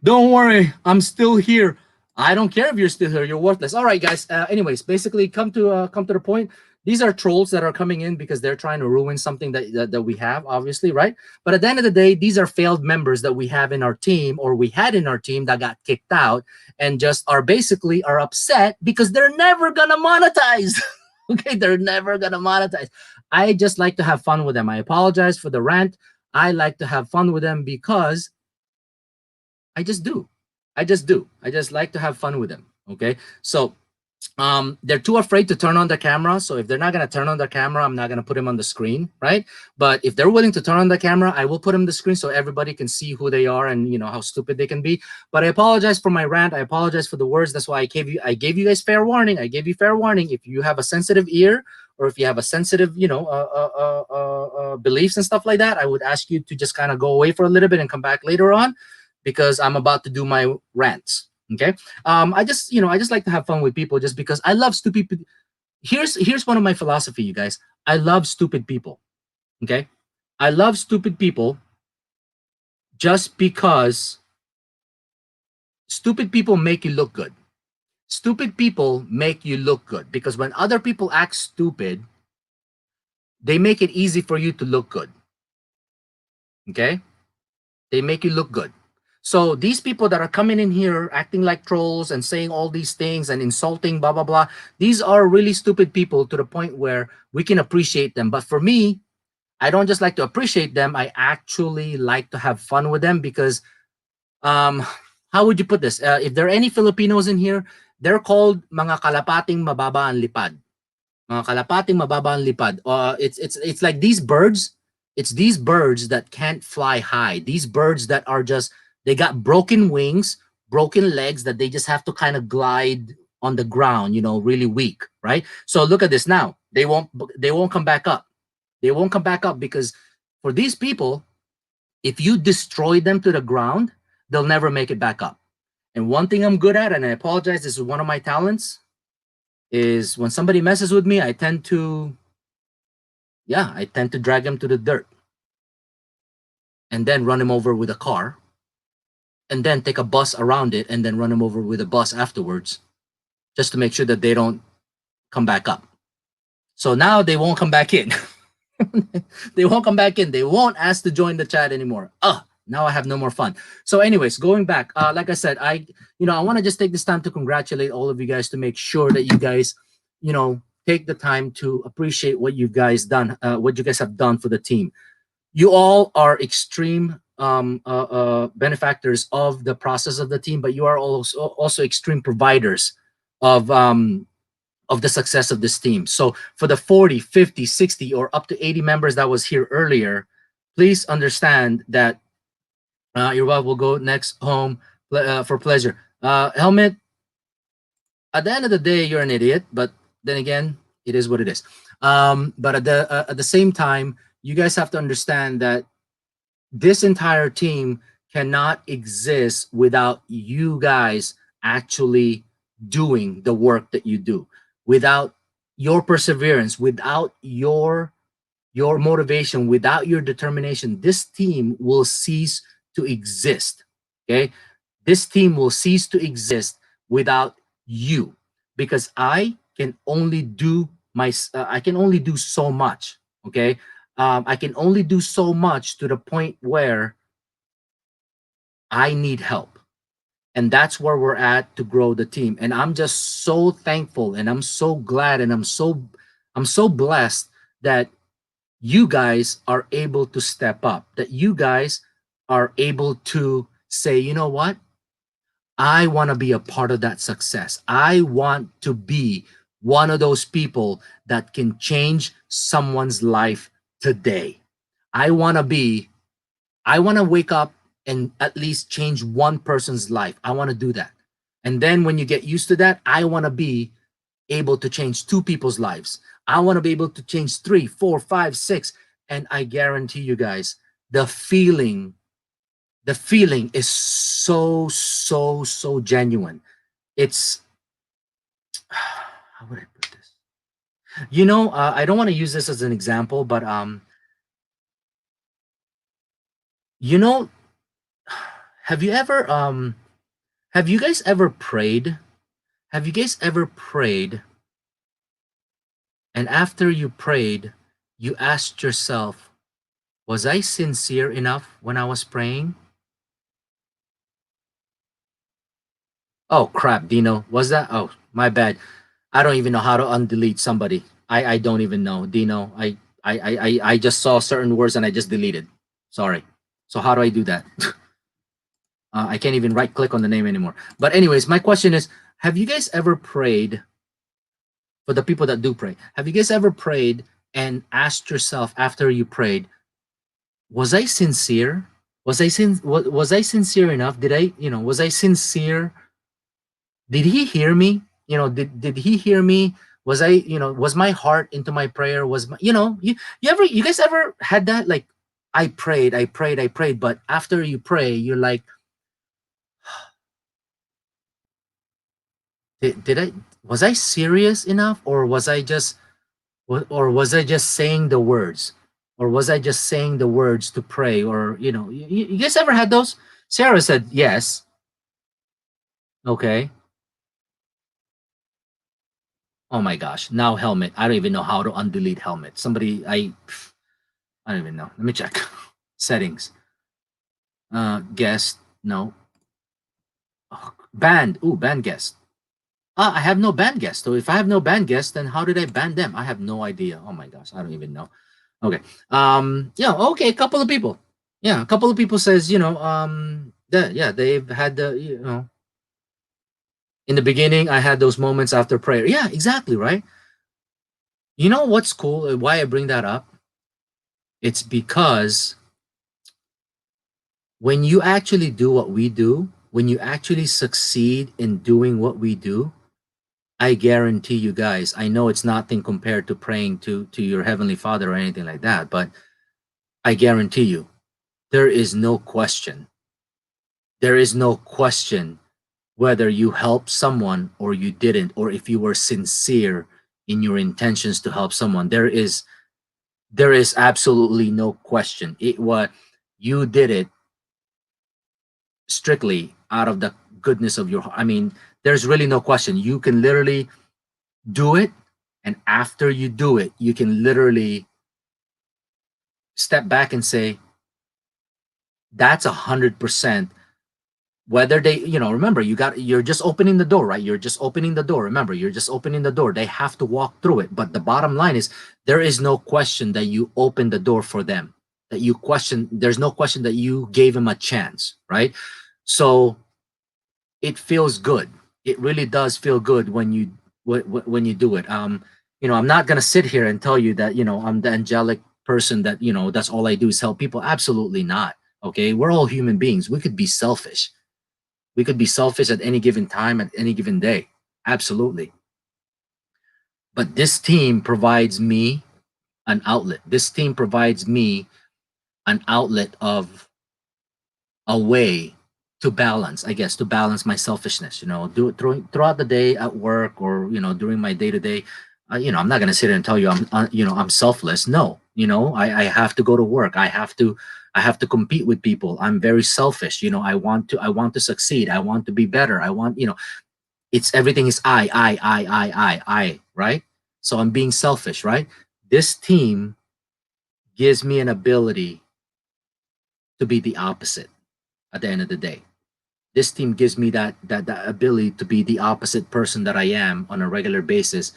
Don't worry, I'm still here. I don't care if you're still here. You're worthless. All right, guys. Anyways, basically, come to the point. These are trolls that are coming in because they're trying to ruin something that we have, obviously, right? But at the end of the day, these are failed members that we have in our team, or we had in our team, that got kicked out and just are upset because they're never gonna monetize. Okay, they're never gonna monetize. I just like to have fun with them. I apologize for the rant. I like to have fun with them because I just do. I just like to have fun with them. Okay. So they're too afraid to turn on their camera. So if they're not going to turn on their camera, I'm not going to put them on the screen. Right. But if they're willing to turn on the camera, I will put them on the screen so everybody can see who they are and, you know, how stupid they can be. But I apologize for my rant. I apologize for the words. That's why I gave you guys fair warning. I gave you fair warning. If you have a sensitive ear, or if you have a sensitive, you know, beliefs and stuff like that, I would ask you to just kind of go away for a little bit and come back later on, because I'm about to do my rants. Okay. I just like to have fun with people just because I love stupid people. Here's one of my philosophy, you guys. I love stupid people. Okay. I love stupid people just because stupid people make you look good. Stupid people make you look good because when other people act stupid, they make it easy for you to look good. Okay. They make you look good. So these people that are coming in here acting like trolls and saying all these things and insulting, blah, blah, blah, these are really stupid people to the point where we can appreciate them. But for me, I don't just like to appreciate them. I actually like to have fun with them because, how would you put this? If there are any Filipinos in here, they're called mga kalapating mababa ang lipad. Mga kalapating mababa ang lipad. It's like these birds. It's these birds that can't fly high. These birds that are just, they got broken wings, broken legs that they just have to kind of glide on the ground, you know, really weak, right? So look at this now. They won't come back up. They won't come back up because for these people, if you destroy them to the ground, they'll never make it back up. And one thing I'm good at, and I apologize, this is one of my talents, is when somebody messes with me, I tend to drag him to the dirt and then run him over with a car and then take a bus around it and then run him over with a bus afterwards just to make sure that they don't come back up. So now they won't come back in. They won't come back in. They won't ask to join the chat anymore. Now I have no more fun. So anyways, going back, like I said, I want to just take this time to congratulate all of you guys, to make sure that you guys, take the time to appreciate what you guys done, what you guys have done for the team. You all are extreme benefactors of the process of the team, but you are also extreme providers of the success of this team. So for the 40, 50, 60, or up to 80 members that was here earlier, please understand that your wife will go next home for pleasure. Helmet, at the end of the day, you're an idiot, but then again, it is what it is. But at the same time, you guys have to understand that this entire team cannot exist without you guys actually doing the work that you do. Without your perseverance, without your motivation, without your determination, this team will cease to exist. Okay, this team will cease to exist without you, because I can only do so much. Okay, I can only do so much to the point where I need help. And that's where we're at to grow the team. And I'm just so thankful, and I'm so glad, and I'm so blessed that you guys are able to step up, that you guys are able to say, you know what? I want to be a part of that success. I want to be one of those people that can change someone's life today. I want to wake up and at least change one person's life. I want to do that. And then when you get used to that, I want to be able to change two people's lives. I want to be able to change 3, 4, 5, 6. And I guarantee you guys, the feeling is so genuine. It's, how would I put this? I don't want to use this as an example, but have you guys ever prayed? Have you guys ever prayed, and after you prayed, you asked yourself, was I sincere enough when I was praying? Oh crap, Dino, was that? Oh, my bad. I don't even know how to undelete somebody. I don't even know, Dino. I just saw certain words and I just deleted. Sorry. So how do I do that? I can't even right click on the name anymore. But anyways, my question is, have you guys ever prayed, for the people that do pray, have you guys ever prayed and asked yourself after you prayed, was I sincere? Was I sincere enough? Was I sincere? Did he hear me? Did he hear me? Was was my heart into my prayer? Was my, you guys ever had that? Like, I prayed, but after you pray, you're like, was I serious enough, or was I just saying the words, to pray, or you guys ever had those? Sarah said yes. Okay. Oh my gosh, now Helmet. I don't even know how to undelete Helmet. Somebody, I don't even know. Let me check. Settings. Guest, no. Oh, banned. Ooh, banned guest. I have no banned guest. So if I have no banned guest, then how did I ban them? I have no idea. Oh my gosh, I don't even know. Okay. Yeah. Okay. A couple of people. Yeah. A couple of people says, that, yeah, they've had in the beginning, I had those moments after prayer. Yeah, exactly. Right. You know what's cool? Why I bring that up? It's because when you actually do what we do, when you actually succeed in doing what we do, I guarantee you guys, I know it's nothing compared to praying to your heavenly Father or anything like that, but I guarantee you, there is no question. There is no question whether you helped someone or you didn't, or if you were sincere in your intentions to help someone. There is absolutely no question. It what you did it strictly out of the goodness of your heart. I mean, there's really no question. You can literally do it, and after you do it, you can literally step back and say, that's 100%. Whether they, remember, you're just opening the door, right? You're just opening the door. Remember, you're just opening the door. They have to walk through it. But the bottom line is, there is no question that you opened the door for them. There's no question that you gave them a chance, right? So it feels good. It really does feel good when you do it. I'm not gonna sit here and tell you that I'm the angelic person that that's all I do is help people. Absolutely not. Okay, we're all human beings. We could be selfish. We could be selfish at any given time, at any given day. Absolutely. But this team provides me an outlet. This team provides me an outlet of a way to balance, I guess, to balance my selfishness. Do it throughout the day at work, or during my day to day. I'm not gonna sit here and tell you I'm selfless. No, I have to go to work. I have to compete with people. I'm very selfish. I want to succeed. I want to be better. I want it's everything is I, right? So I'm being selfish, right? This team gives me an ability to be the opposite at the end of the day. This team gives me that ability to be the opposite person that I am on a regular basis.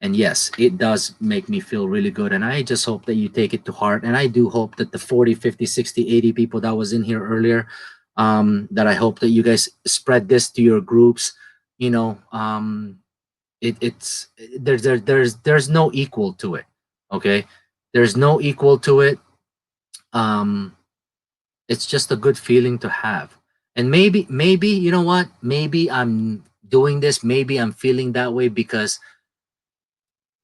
And yes, it does make me feel really good. And I just hope that you take it to heart. And I do hope that the 40, 50, 60, 80 people that was in here earlier, that I hope that you guys spread this to your groups. It's there's no equal to it. Okay. There's no equal to it. Um, it's just a good feeling to have. And maybe you know what, maybe I'm doing this, maybe I'm feeling that way because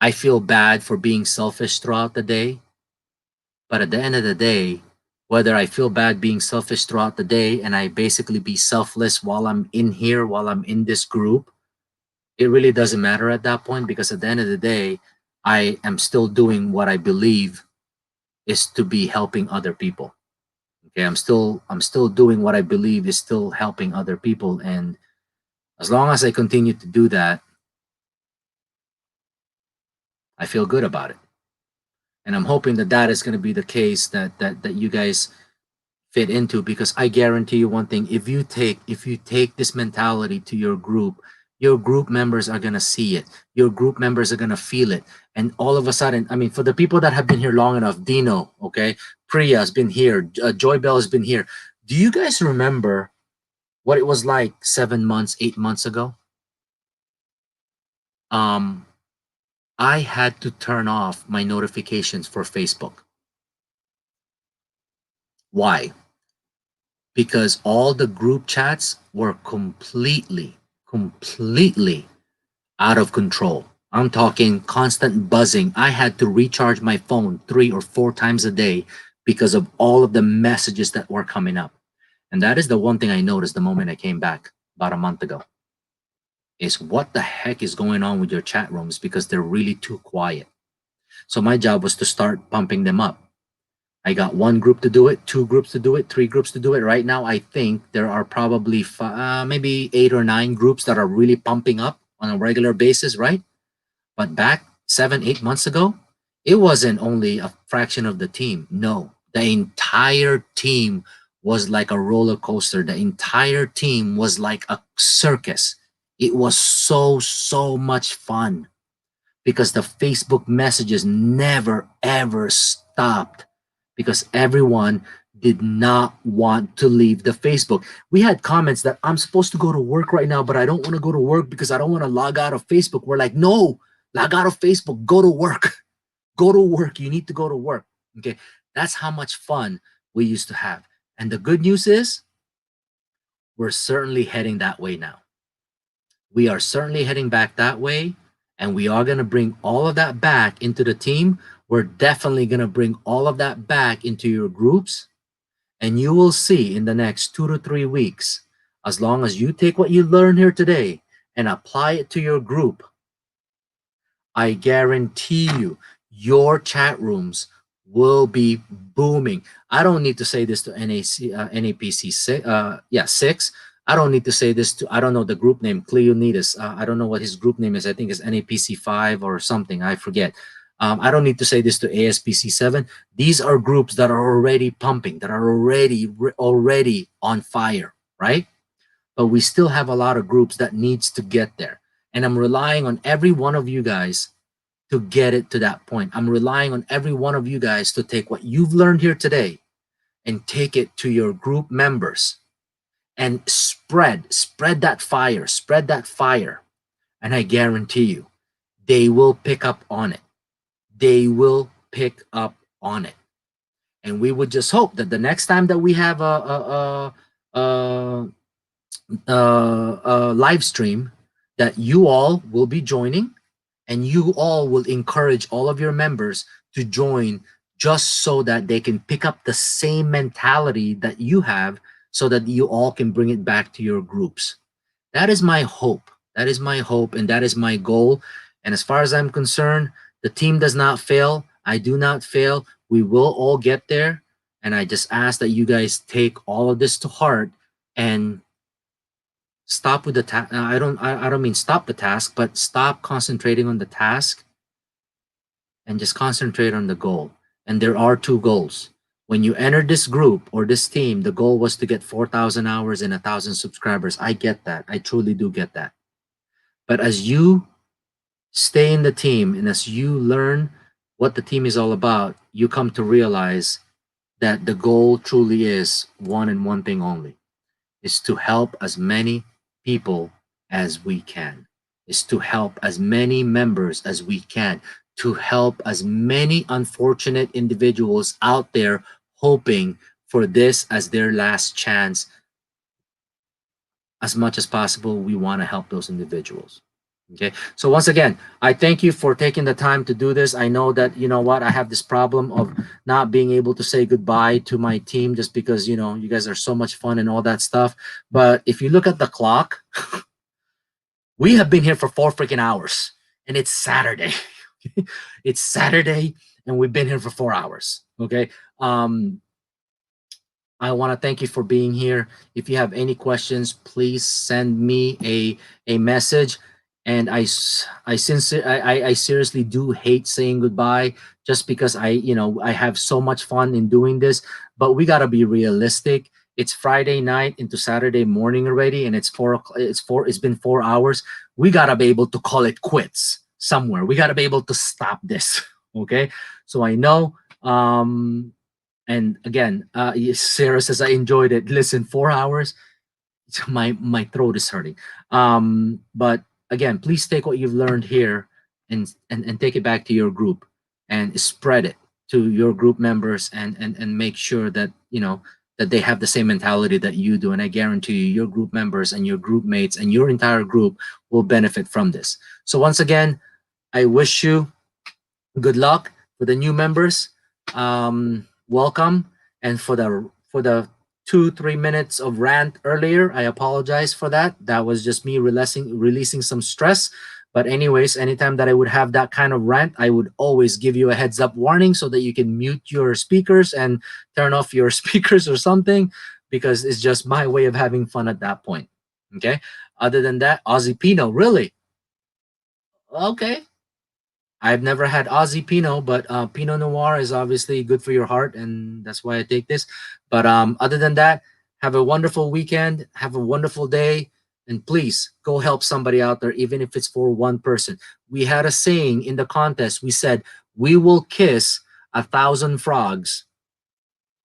I feel bad for being selfish throughout the day. But at the end of the day, whether I feel bad being selfish throughout the day and I basically be selfless while I'm in here, while I'm in this group, it really doesn't matter at that point, because at the end of the day, I am still doing what I believe is to be helping other people. Okay, I'm still doing what I believe is still helping other people, and as long as I continue to do that, I feel good about it. And I'm hoping that that is going to be the case that you guys fit into, because I guarantee you one thing: if you take this mentality to your group members are going to see it. Your group members are going to feel it. And all of a sudden, I mean, for the people that have been here long enough, Dino, okay, Priya has been here, Joy Bell has been here. Do you guys remember what it was like 7 months, 8 months ago? Um, I had to turn off my notifications for Facebook. Why? Because all the group chats were completely out of control. I'm talking constant buzzing. I had to recharge my phone 3 or 4 times a day because of all of the messages that were coming up. And that is the one thing I noticed the moment I came back about a month ago, is what the heck is going on with your chat rooms, because they're really too quiet. So my job was to start pumping them up. I got one group to do it, two groups to do it, three groups to do it. Right now, I think there are probably maybe 8 or 9 groups that are really pumping up on a regular basis, right? But back 7, 8 months ago, it wasn't only a fraction of the team. No, the entire team was like a roller coaster. The entire team was like a circus. It was so much fun. because the Facebook messages never ever stopped, because everyone did not want to leave the Facebook. We had comments that I'm supposed to go to work right now, but I don't want to go to work because I don't want to log out of Facebook. We're like, no, log out of Facebook, go to work. Go to work. You need to go to work. Okay. That's how much fun we used to have. And the good news is we're certainly heading that way now. We are certainly heading back that way. And we are going to bring all of that back into the team. We're definitely going to bring all of that back into your groups. And you will see in the next 2 to 3 weeks, as long as you take what you learned here today and apply it to your group, I guarantee you, your chat rooms will be booming. I don't need to say this to NAPC 6. I don't need to say this to, I don't know the group name, Cleonidas. I don't know what his group name is. I think it's NAPC 5 or something. I forget. I don't need to say this to ASPC 7. These are groups that are already pumping, that are already on fire, right? But we still have a lot of groups that needs to get there. And I'm relying on every one of you guys to get it to that point. I'm relying on every one of you guys to take what you've learned here today and take it to your group members and spread that fire. And I guarantee you, they will pick up on it. They will pick up on it. And we would just hope that the next time that we have a live stream, that you all will be joining, and you all will encourage all of your members to join, just so that they can pick up the same mentality that you have, so that you all can bring it back to your groups. That is my hope. That is my hope, and that is my goal. And as far as I'm concerned, the team does not fail. I do not fail. We will all get there. And I just ask that you guys take all of this to heart and stop with the task. I don't mean stop the task, but stop concentrating on the task and just concentrate on the goal. And there are 2 goals. When you entered this group or this team, the goal was to get 4,000 hours and 1,000 subscribers. I get that. I truly do get that. But as you stay in the team and as you learn what the team is all about, you come to realize that the goal truly is one and one thing only, is to help as many people as we can, is to help as many members as we can, to help as many unfortunate individuals out there hoping for this as their last chance. As much as possible, we want to help those individuals. Okay, so once again, I thank you for taking the time to do this. I know that, you know what, I have this problem of not being able to say goodbye to my team just because, you know, you guys are so much fun and all that stuff. But if you look at the clock, we have been here for 4 freaking hours, and it's Saturday. It's Saturday, and we've been here for 4 hours. Okay. I want to thank you for being here. If you have any questions, please send me a message. And I seriously do hate saying goodbye, just because I have so much fun in doing this. But we got to be realistic. It's Friday night into Saturday morning already, and it's been 4 hours. We got to be able to call it quits somewhere. We got to be able to stop this. Okay. So I know, and again, Sarah says, I enjoyed it. Listen, 4 hours, my throat is hurting. But again, please take what you've learned here and take it back to your group and spread it to your group members, and make sure that, you know, that they have the same mentality that you do. And I guarantee you, your group members and your group mates and your entire group will benefit from this. So once again, I wish you good luck. For the new members, welcome. And for the 2-3 minutes of rant earlier, I apologize for that. That was just me releasing some stress. But anyways, anytime that I would have that kind of rant, I would always give you a heads up warning so that you can mute your speakers and turn off your speakers or something, because it's just my way of having fun at that point. Okay. Other than that, Aussie Pinot, really? Okay. I've never had Aussie Pinot, but Pinot Noir is obviously good for your heart, and that's why I take this. But other than that, have a wonderful weekend. Have a wonderful day. And please go help somebody out there, even if it's for one person. We had a saying in the contest. We said, we will kiss 1,000 frogs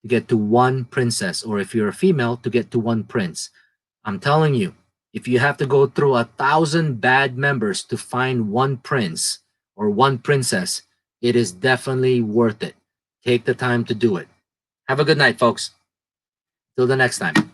to get to one princess, or if you're a female, to get to one prince. I'm telling you, if you have to go through 1,000 bad members to find one prince or one princess, it is definitely worth it. Take the time to do it. Have a good night, folks. Till the next time.